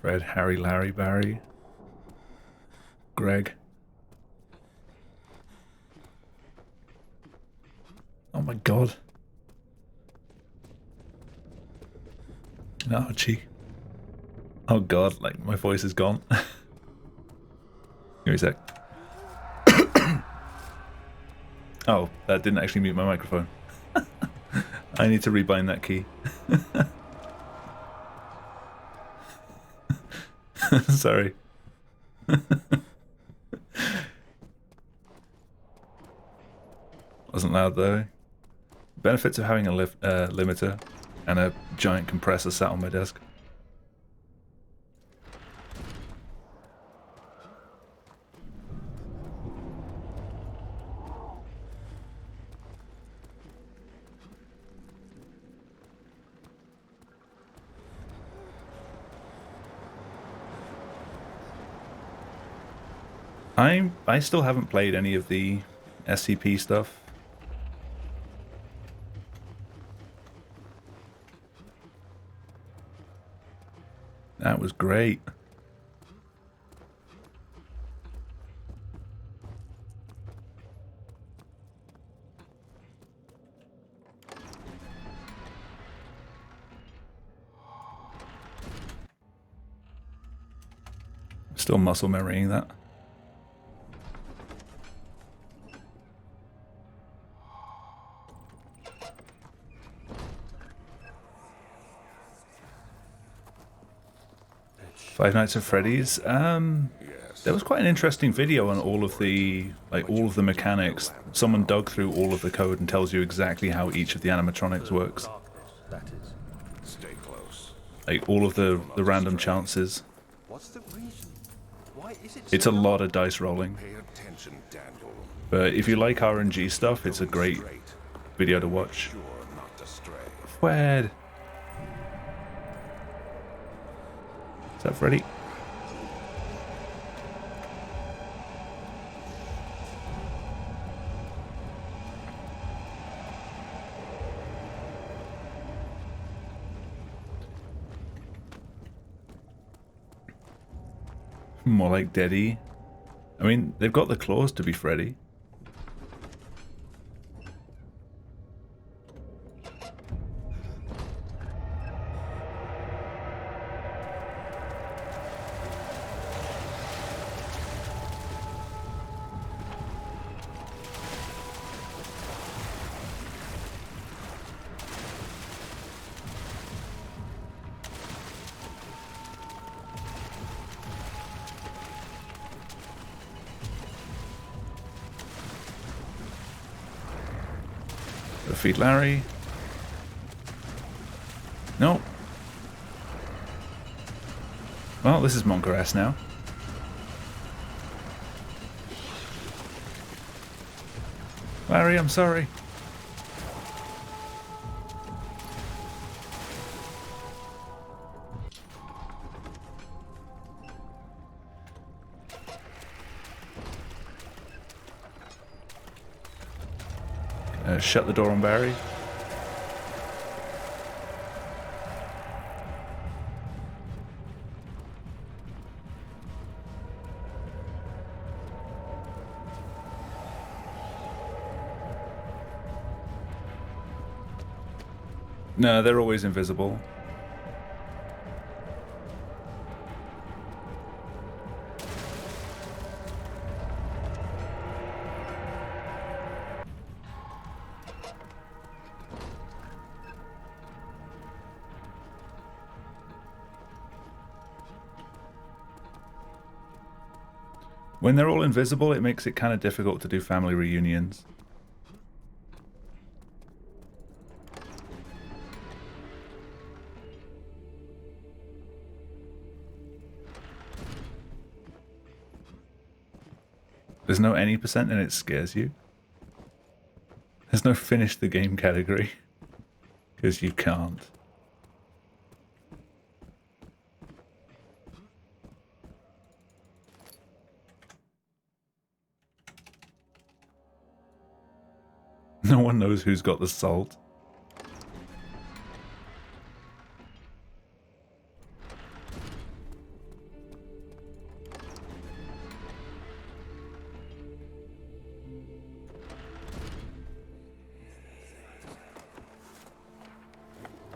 Fred, Harry, Larry, Barry, Greg. Oh my god. Archie. Oh god, like my voice is gone. Give me a sec. Oh, that didn't actually mute my microphone. I need to rebind that key. Sorry. Wasn't loud though. Benefits of having a limiter and a giant compressor sat on my desk. I still haven't played any of the SCP stuff. That was great. Still muscle memorying that. Five Nights at Freddy's. There was quite an interesting video on all of the mechanics. Someone dug through all of the code and tells you exactly how each of the animatronics works. That is. Stay close. Like all of the random chances. What's the reason? Why is it It's a lot of dice rolling. Pay attention, Daniel. But if you like RNG stuff, it's a great video to watch. Sure not to stray. Fred. Is that Freddy? More like Deddy. I mean, they've got the claws to be Freddy. Defeat Larry. No. Well, this is Monkaress now. Larry, I'm sorry. Shut the door on Barry. No, they're always invisible. When they're all invisible, it makes it kind of difficult to do family reunions. There's no any percent and it scares you. There's no finish the game category. Because you can't. No one knows who's got the salt.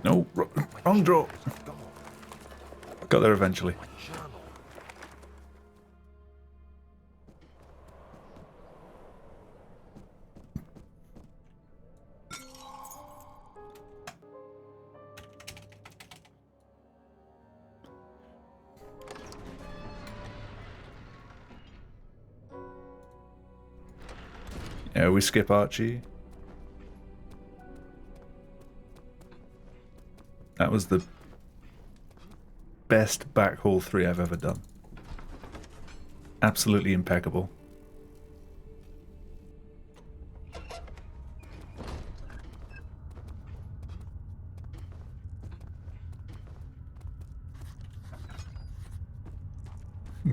No, wrong draw. Got there eventually. My journal. Yeah, we skip Archie. That was the best back haul 3 I've ever done. Absolutely impeccable.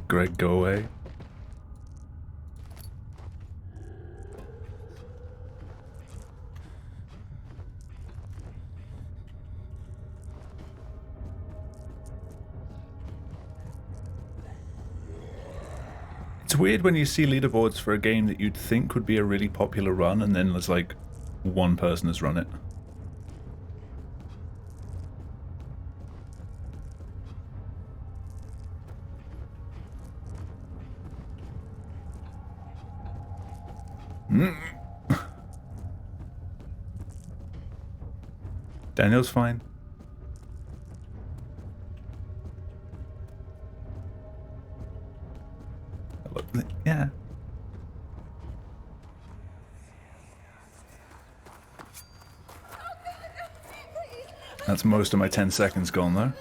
Greg, go away. It's weird when you see leaderboards for a game that you'd think would be a really popular run and then there's like one person has run it. Daniel's fine. Yeah. That's most of my 10 seconds gone though.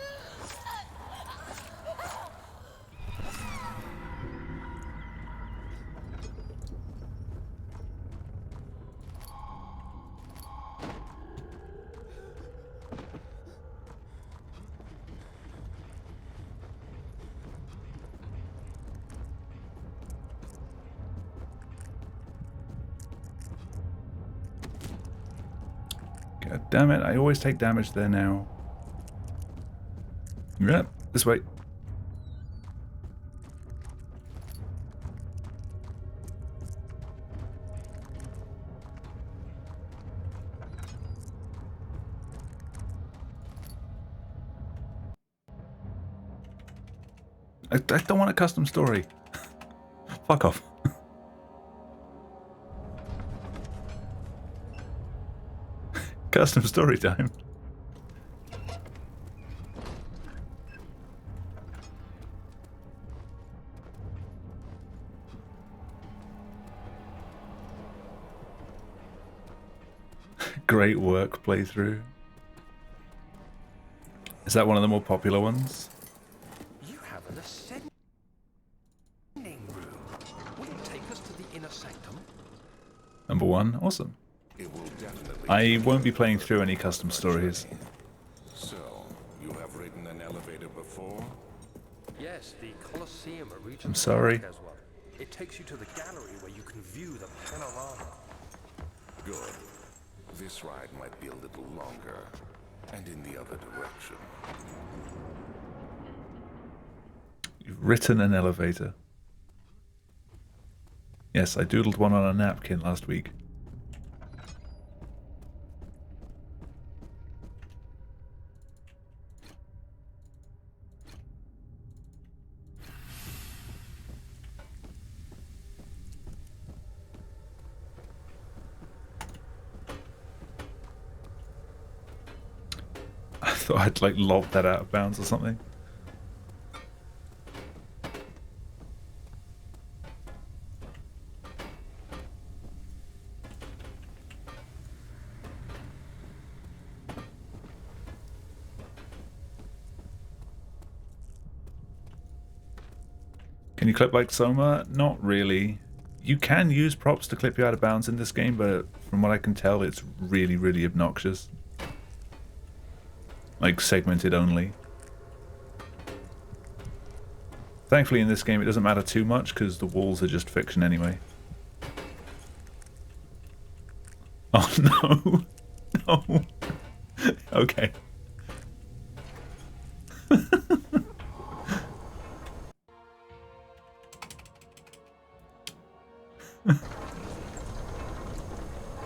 God damn it, I always take damage there now. Yep, this way. I don't want a custom story. Fuck off. Custom story time. Great work playthrough. Is that one of the more popular ones? You have an ascending room. Will you take us to the inner sanctum? Number 1, awesome. It will definitely. I won't be playing through any custom stories. So, you have ridden an elevator before? Yes, the Colosseum at Regent's I'm sorry. Park has one. It takes you to the gallery where you can view the panorama. Good. This ride might be a little longer, and in the other direction. You've written an elevator. Yes, I doodled one on a napkin last week. I thought I'd like lob that out of bounds or something. Can you clip like Soma? Not really. You can use props to clip you out of bounds in this game, but from what I can tell, it's really, really obnoxious. Like, segmented only. Thankfully in this game it doesn't matter too much, because the walls are just fiction anyway. Oh no! No! Okay.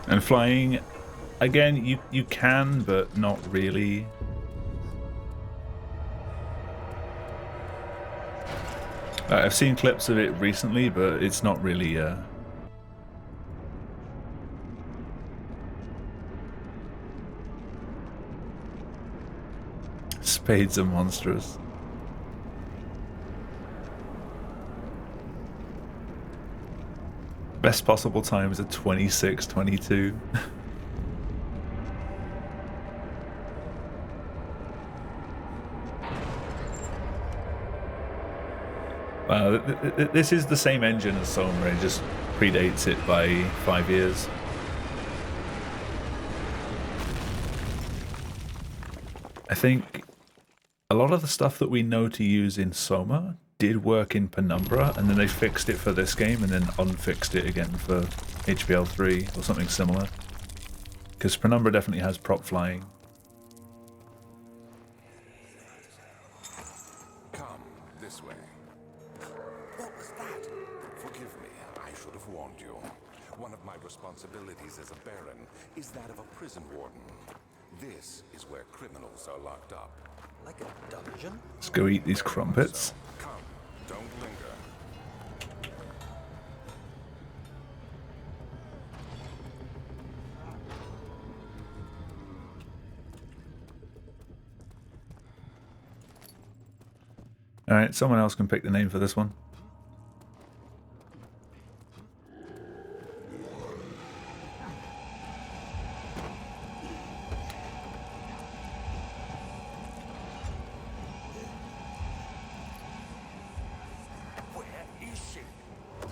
And flying, again, you can, but not really. I've seen clips of it recently, but it's not really, Spades are monstrous. Best possible time is a 26:22. This is the same engine as Soma, it just predates it by 5 years. I think a lot of the stuff that we know to use in Soma did work in Penumbra, and then they fixed it for this game and then unfixed it again for HBL 3 or something similar. Because Penumbra definitely has prop flying. Come this way. What was that? Forgive me, I should have warned you. One of my responsibilities as a Baron is that of a prison warden. This is where criminals are locked up. Like a dungeon? Let's go eat these crumpets. So, come, don't linger. Alright, someone else can pick the name for this one. Where is she?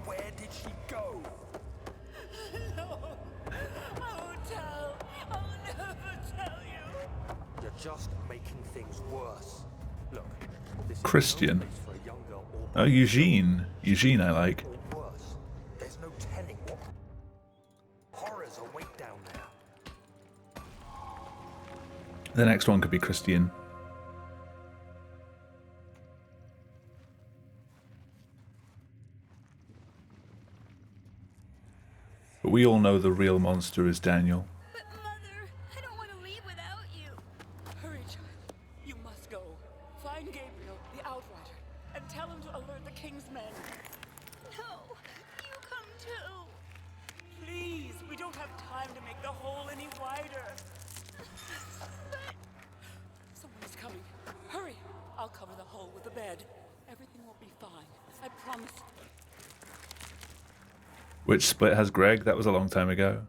Where did she go? No, I won't tell. I'll never tell you. You're just making things worse. Look, this is Christian. no place for a young girl or Oh, Eugene. Eugene I like. or worse. There's no telling what horrors await down there. The next one could be Christian. But we all know the real monster is Daniel. But Mother, I don't want to leave without you. Hurry, child. You must go. Find Gabriel, the Outrider, and tell him to alert the King's men. No, you come too. Please, we don't have time to make the hole any wider. Someone is coming. Hurry. I'll cover the hole with the bed. Everything will be fine. I promise. Which split has Greg? That was a long time ago.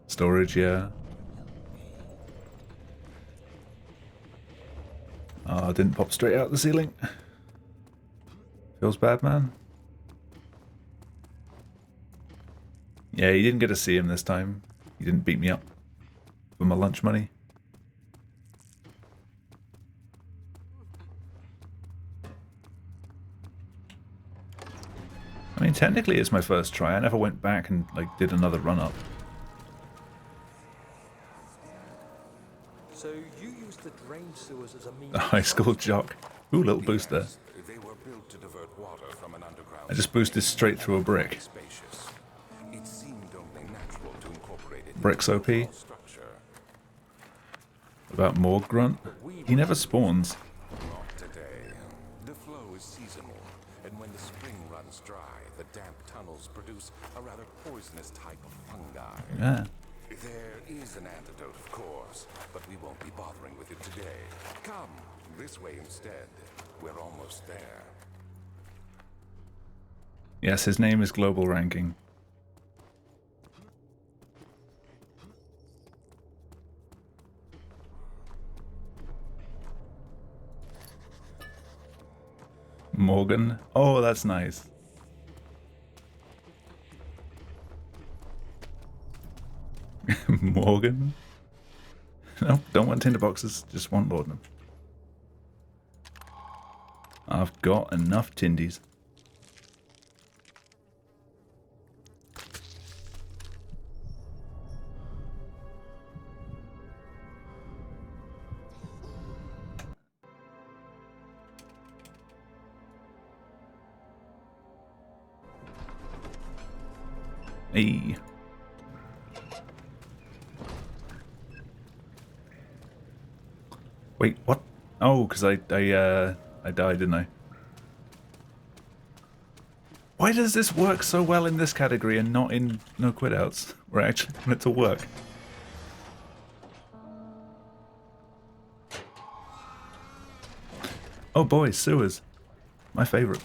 Storage, yeah. Oh, didn't pop straight out the ceiling. Feels bad, man. Yeah, you didn't get to see him this time. You didn't beat me up for my lunch money. I mean, technically it's my first try. I never went back and like did another run-up. So you used the drain sewers as a means The high school jock. Ooh, little boost there. Yes, they were built to divert water from an underground. I just boosted straight through a brick. Spacious. It seemed only natural to incorporate it Bricks into OP. the structure. About Morg Grunt. He never spawns. Not today. The flow is seasonal, and when the spring runs dry, the damp tunnels produce a rather poisonous type of fungi. Yeah. There is an antidote, of course, but we won't be bothering with it today. Come this way instead. We're almost there. Yes, his name is Global Ranking. Morgan. Oh, that's nice. Morgan? No, don't want tinderboxes, just want laudanum. I've got enough tindies. Hey. Wait, what? Oh, because I died, didn't I? Why does this work so well in this category and not in no quitouts, where I actually want it to work? Oh boy, sewers. My favorite.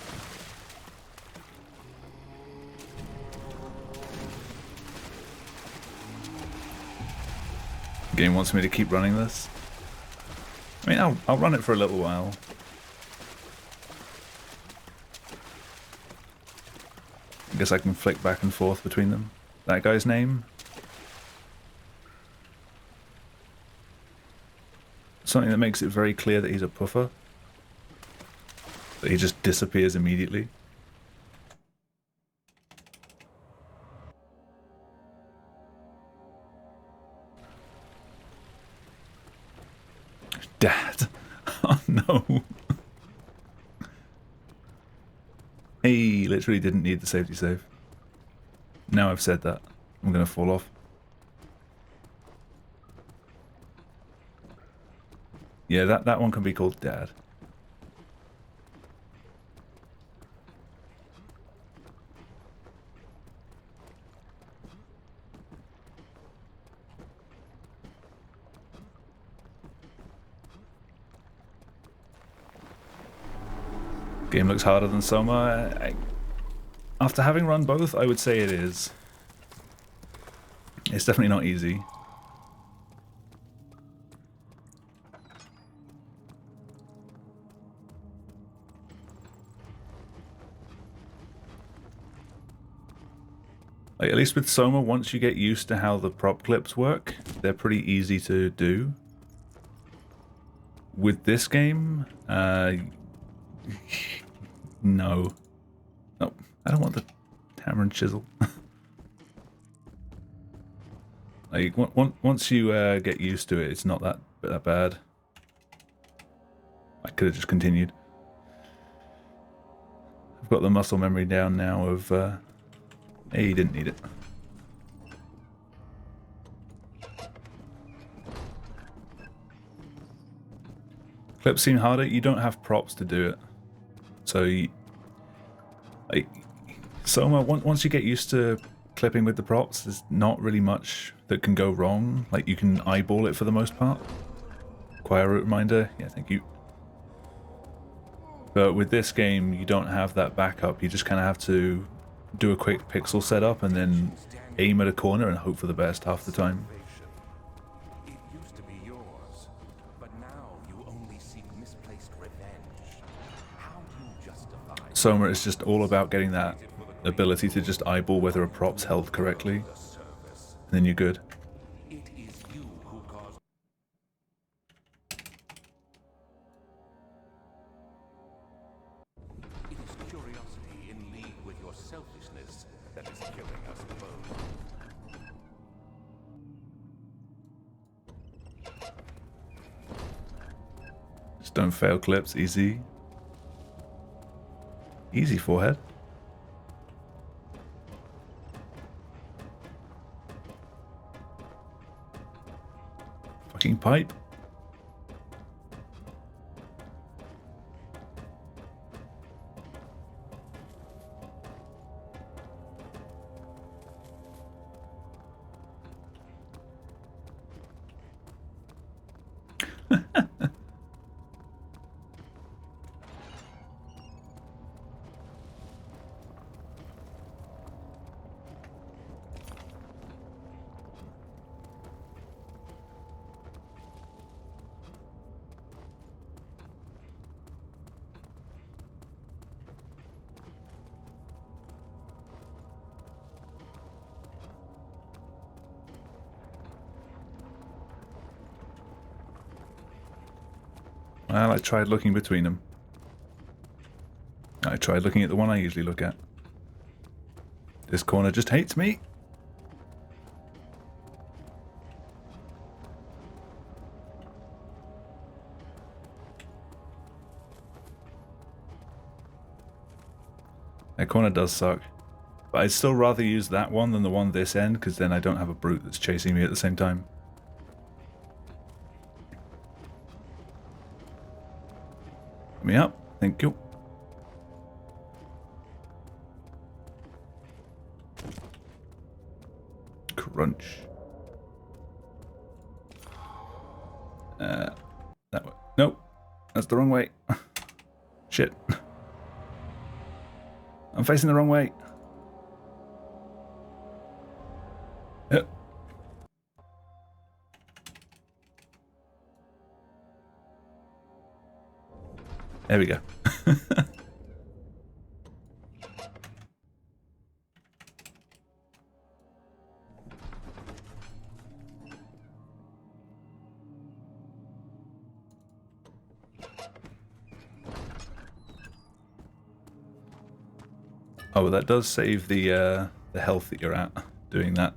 Game wants me to keep running this. I mean, I'll run it for a little while. I guess I can flick back and forth between them. That guy's name? Something that makes it very clear that he's a puffer. That he just disappears immediately. Dad. Oh no. Hey, literally didn't need the safety save. Now I've said that, I'm gonna fall off. Yeah, that one can be called Dad. Game looks harder than Soma. After having run both, I would say it is. It's definitely not easy. Like, at least with Soma, once you get used to how the prop clips work, they're pretty easy to do. With this game, no. No, I don't want the hammer and chisel. Like, once you get used to it, it's not that bad. I could have just continued. I've got the muscle memory down now of, hey, you didn't need it. Clips seem harder. You don't have props to do it. So, like, Soma, once you get used to clipping with the props, there's not really much that can go wrong. Like, you can eyeball it for the most part. Choir root reminder. Yeah, thank you. But with this game, you don't have that backup. You just kind of have to do a quick pixel setup and then aim at a corner and hope for the best half the time. It used to be yours, but now you only seek misplaced revenge. How do you justify Soma is just all about getting that ability to just eyeball whether a prop's held correctly, the service? and then you're good. It is you who caused. It is curiosity in league with your selfishness that is killing us both. Just don't fail clips, easy. Easy, forehead. Fucking pipe. Well, I tried looking between them. I tried looking at the one I usually look at. This corner just hates me. That corner does suck. But I'd still rather use that one than the one this end, because then I don't have a brute that's chasing me at the same time. Let me up. Thank you. Crunch. That way. Nope. That's the wrong way. Shit. I'm facing the wrong way. Yep. There we go. Oh, that does save the health that you're at doing that.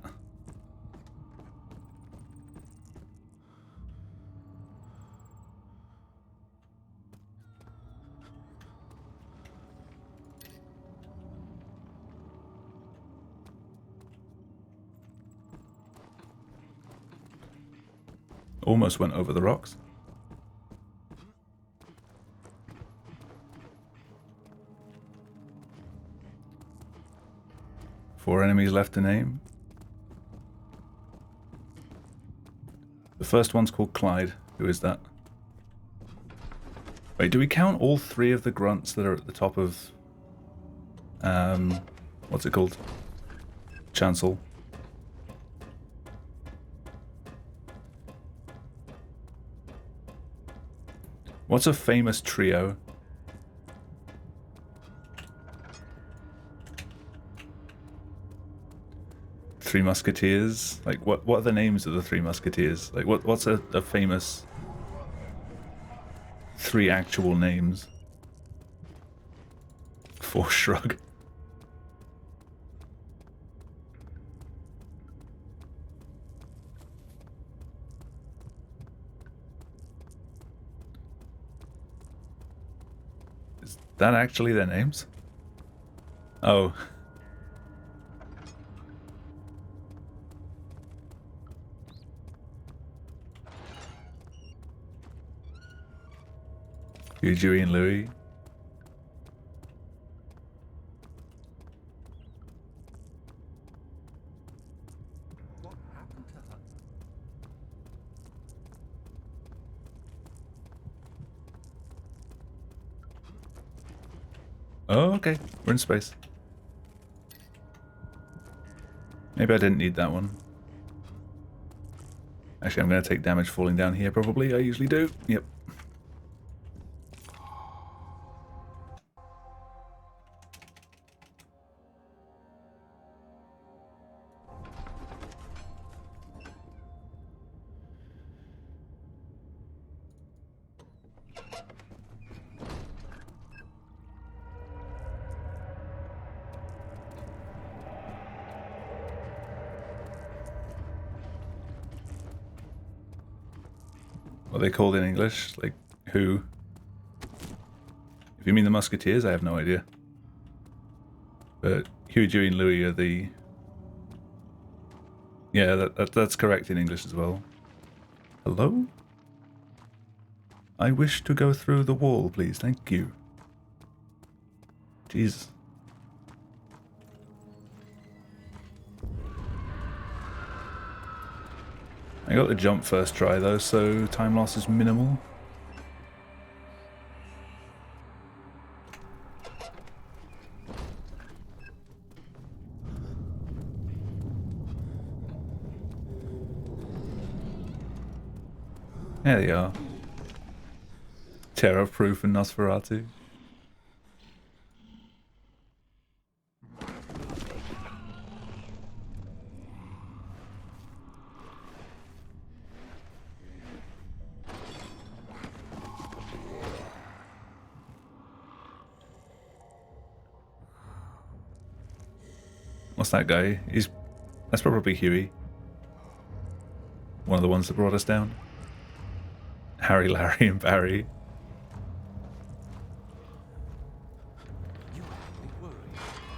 Almost went over the rocks. Four enemies left to name. The first one's called Clyde. Who is that? Wait, do we count all three of the grunts that are at the top of... what's it called? Chancel. What's a famous trio? Three Musketeers? Like, what are the names of the Three Musketeers? Like, what's a famous... three actual names? Four Shrug. Is that actually their names? Oh. Dewey and Louie. What happened to her? Oh, okay. We're in space. Maybe I didn't need that one. Actually, I'm going to take damage falling down here, probably. I usually do. Yep. What are they called in English? Like, who? If you mean the Musketeers, I have no idea. But Huey, Dewey, and Louie are the... Yeah, that's correct in English as well. Hello? I wish to go through the wall, please. Thank you. Jesus. I got the jump first try though, so time loss is minimal. There they are. Terror-proof and Nosferatu. What's that guy? That's probably Huey. One of the ones that brought us down. Harry, Larry, and Barry. You have me worried.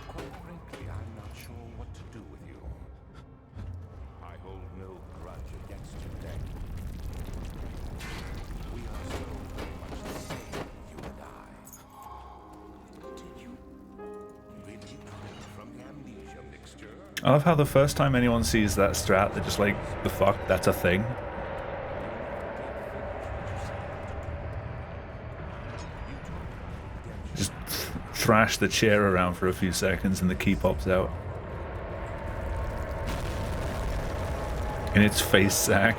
Quite frankly, I'm not sure what to do with you. I hold no grudge against you, Dad. We are so very much the same, you and I. Did you really drink from the amnesia mixture? I love how the first time anyone sees that strat, they're just like, the fuck, that's a thing. Just thrash the chair around for a few seconds and the key pops out. In its face sack.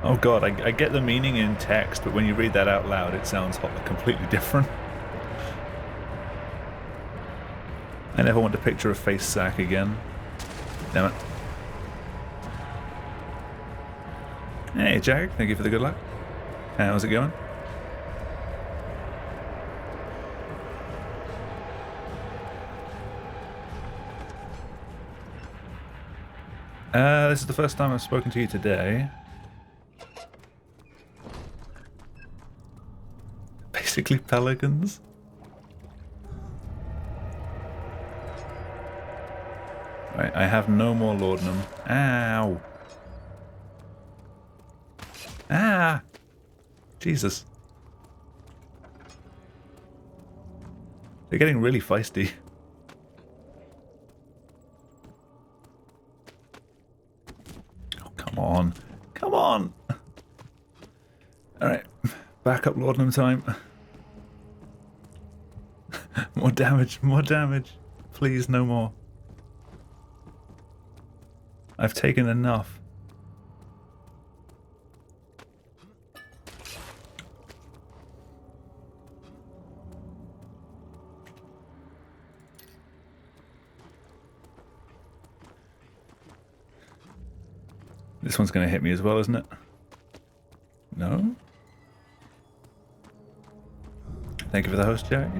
Oh god, I get the meaning in text, but when you read that out loud, it sounds completely different. I never want to picture a face sack again. Damn it. Hey Jack, thank you for the good luck. How's it going? This is the first time I've spoken to you today. Basically pelicans. Right, I have no more laudanum. Ow! Ah! Jesus. They're getting really feisty. Oh, come on. Come on! Alright, back up laudanum time. More damage, more damage. Please, no more. I've taken enough. This one's going to hit me as well, isn't it? No? Thank you for the host, Jack.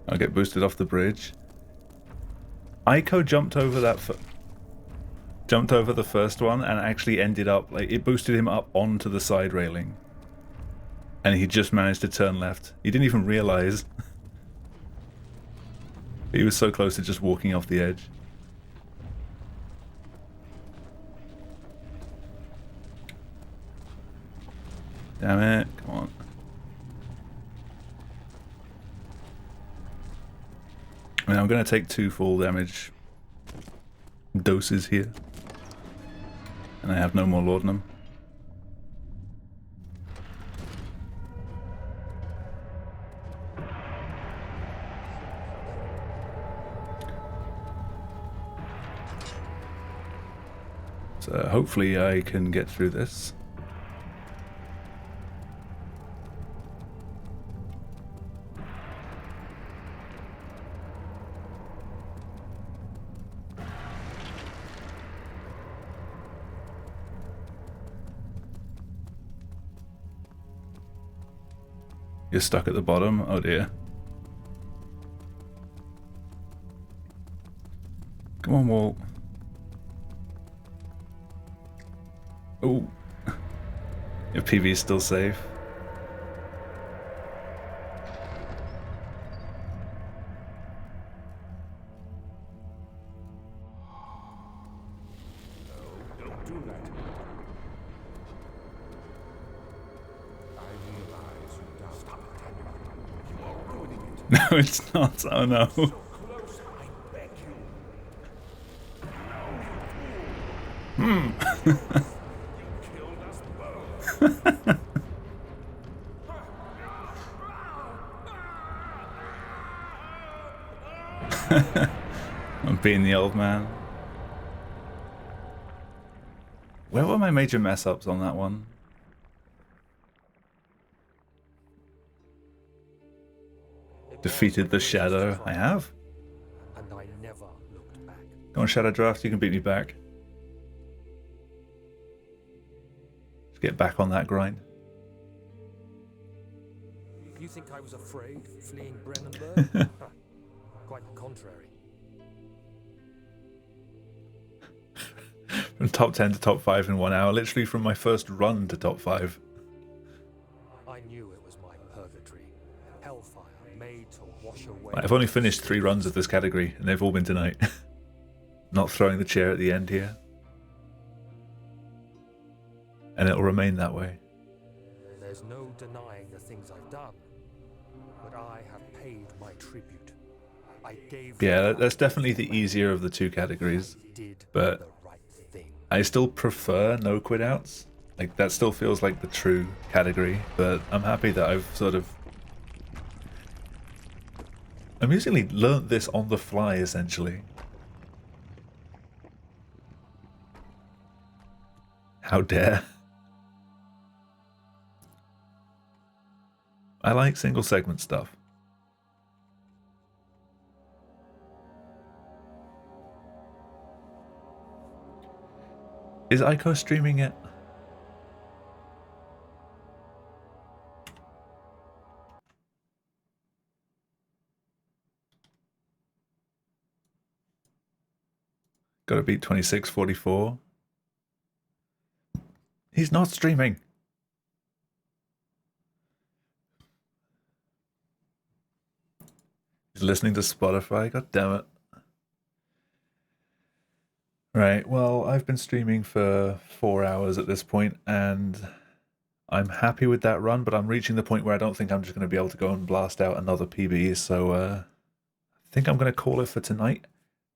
I'll get boosted off the bridge. Aiko jumped over that, jumped over the first one and actually ended up, like, it boosted him up onto the side railing. And he just managed to turn left. He didn't even realize. He was so close to just walking off the edge. Damn it, come on. I mean, I'm going to take 2 full damage doses here. And I have no more laudanum. So hopefully I can get through this. You're stuck at the bottom? Oh dear. Come on, Walt. Oh. Your PV is still safe. Don't do that. I realize you don't stop it. You are ruining it. No, it's not. Oh no. So close, I beg you. You killed us both. I'm beating the old man. Where were my major mess ups on that one? Defeated the Shadow. I have. And I never looked back. Go on, Shadow Draft, you can beat me back. Let's get back on that grind. You think I was afraid fleeing Brennenburg? Quite the contrary. From top 10 to top 5 in 1 hour, literally from my first run to top 5. I knew it was my purgatory. Hellfire made to wash away. I've only finished 3 runs of this category, and they've all been tonight. Not throwing the chair at the end here. And it'll remain that way. There's no denying the things I've done. But I have paid my tribute. I gave. Yeah, that's definitely the easier of the 2 categories. Did But the right thing. I still prefer no quitouts. Like, that still feels like the true category, but I'm happy that I've sort of amusingly learnt this on the fly, essentially. How dare. I like single segment stuff. Is Ico streaming it? Gotta beat 2644. He's not streaming. He's listening to Spotify. God damn it. Right, well, I've been streaming for 4 hours at this point, and I'm happy with that run, but I'm reaching the point where I don't think I'm just going to be able to go and blast out another PB, so I think I'm going to call it for tonight.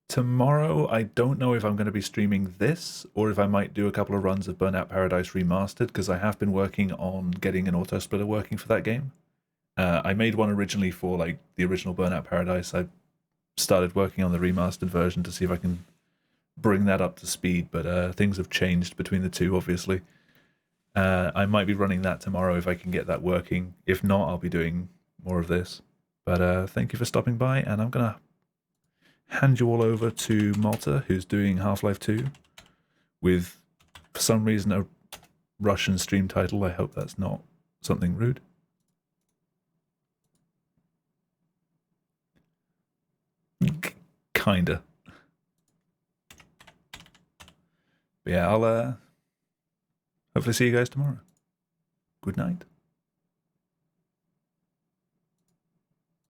Tomorrow, I don't know if I'm going to be streaming this, or if I might do a couple of runs of Burnout Paradise Remastered, because I have been working on getting an auto-splitter working for that game. I made one originally for like the original Burnout Paradise. I started working on the remastered version to see if I can bring that up to speed, but things have changed between the two, obviously. I might be running that tomorrow if I can get that working. If not, I'll be doing more of this. But thank you for stopping by, and I'm going to hand you all over to Malta, who's doing Half-Life 2 with, for some reason, a Russian stream title. I hope that's not something rude. Kinda. But yeah, I'll hopefully see you guys tomorrow. Good night.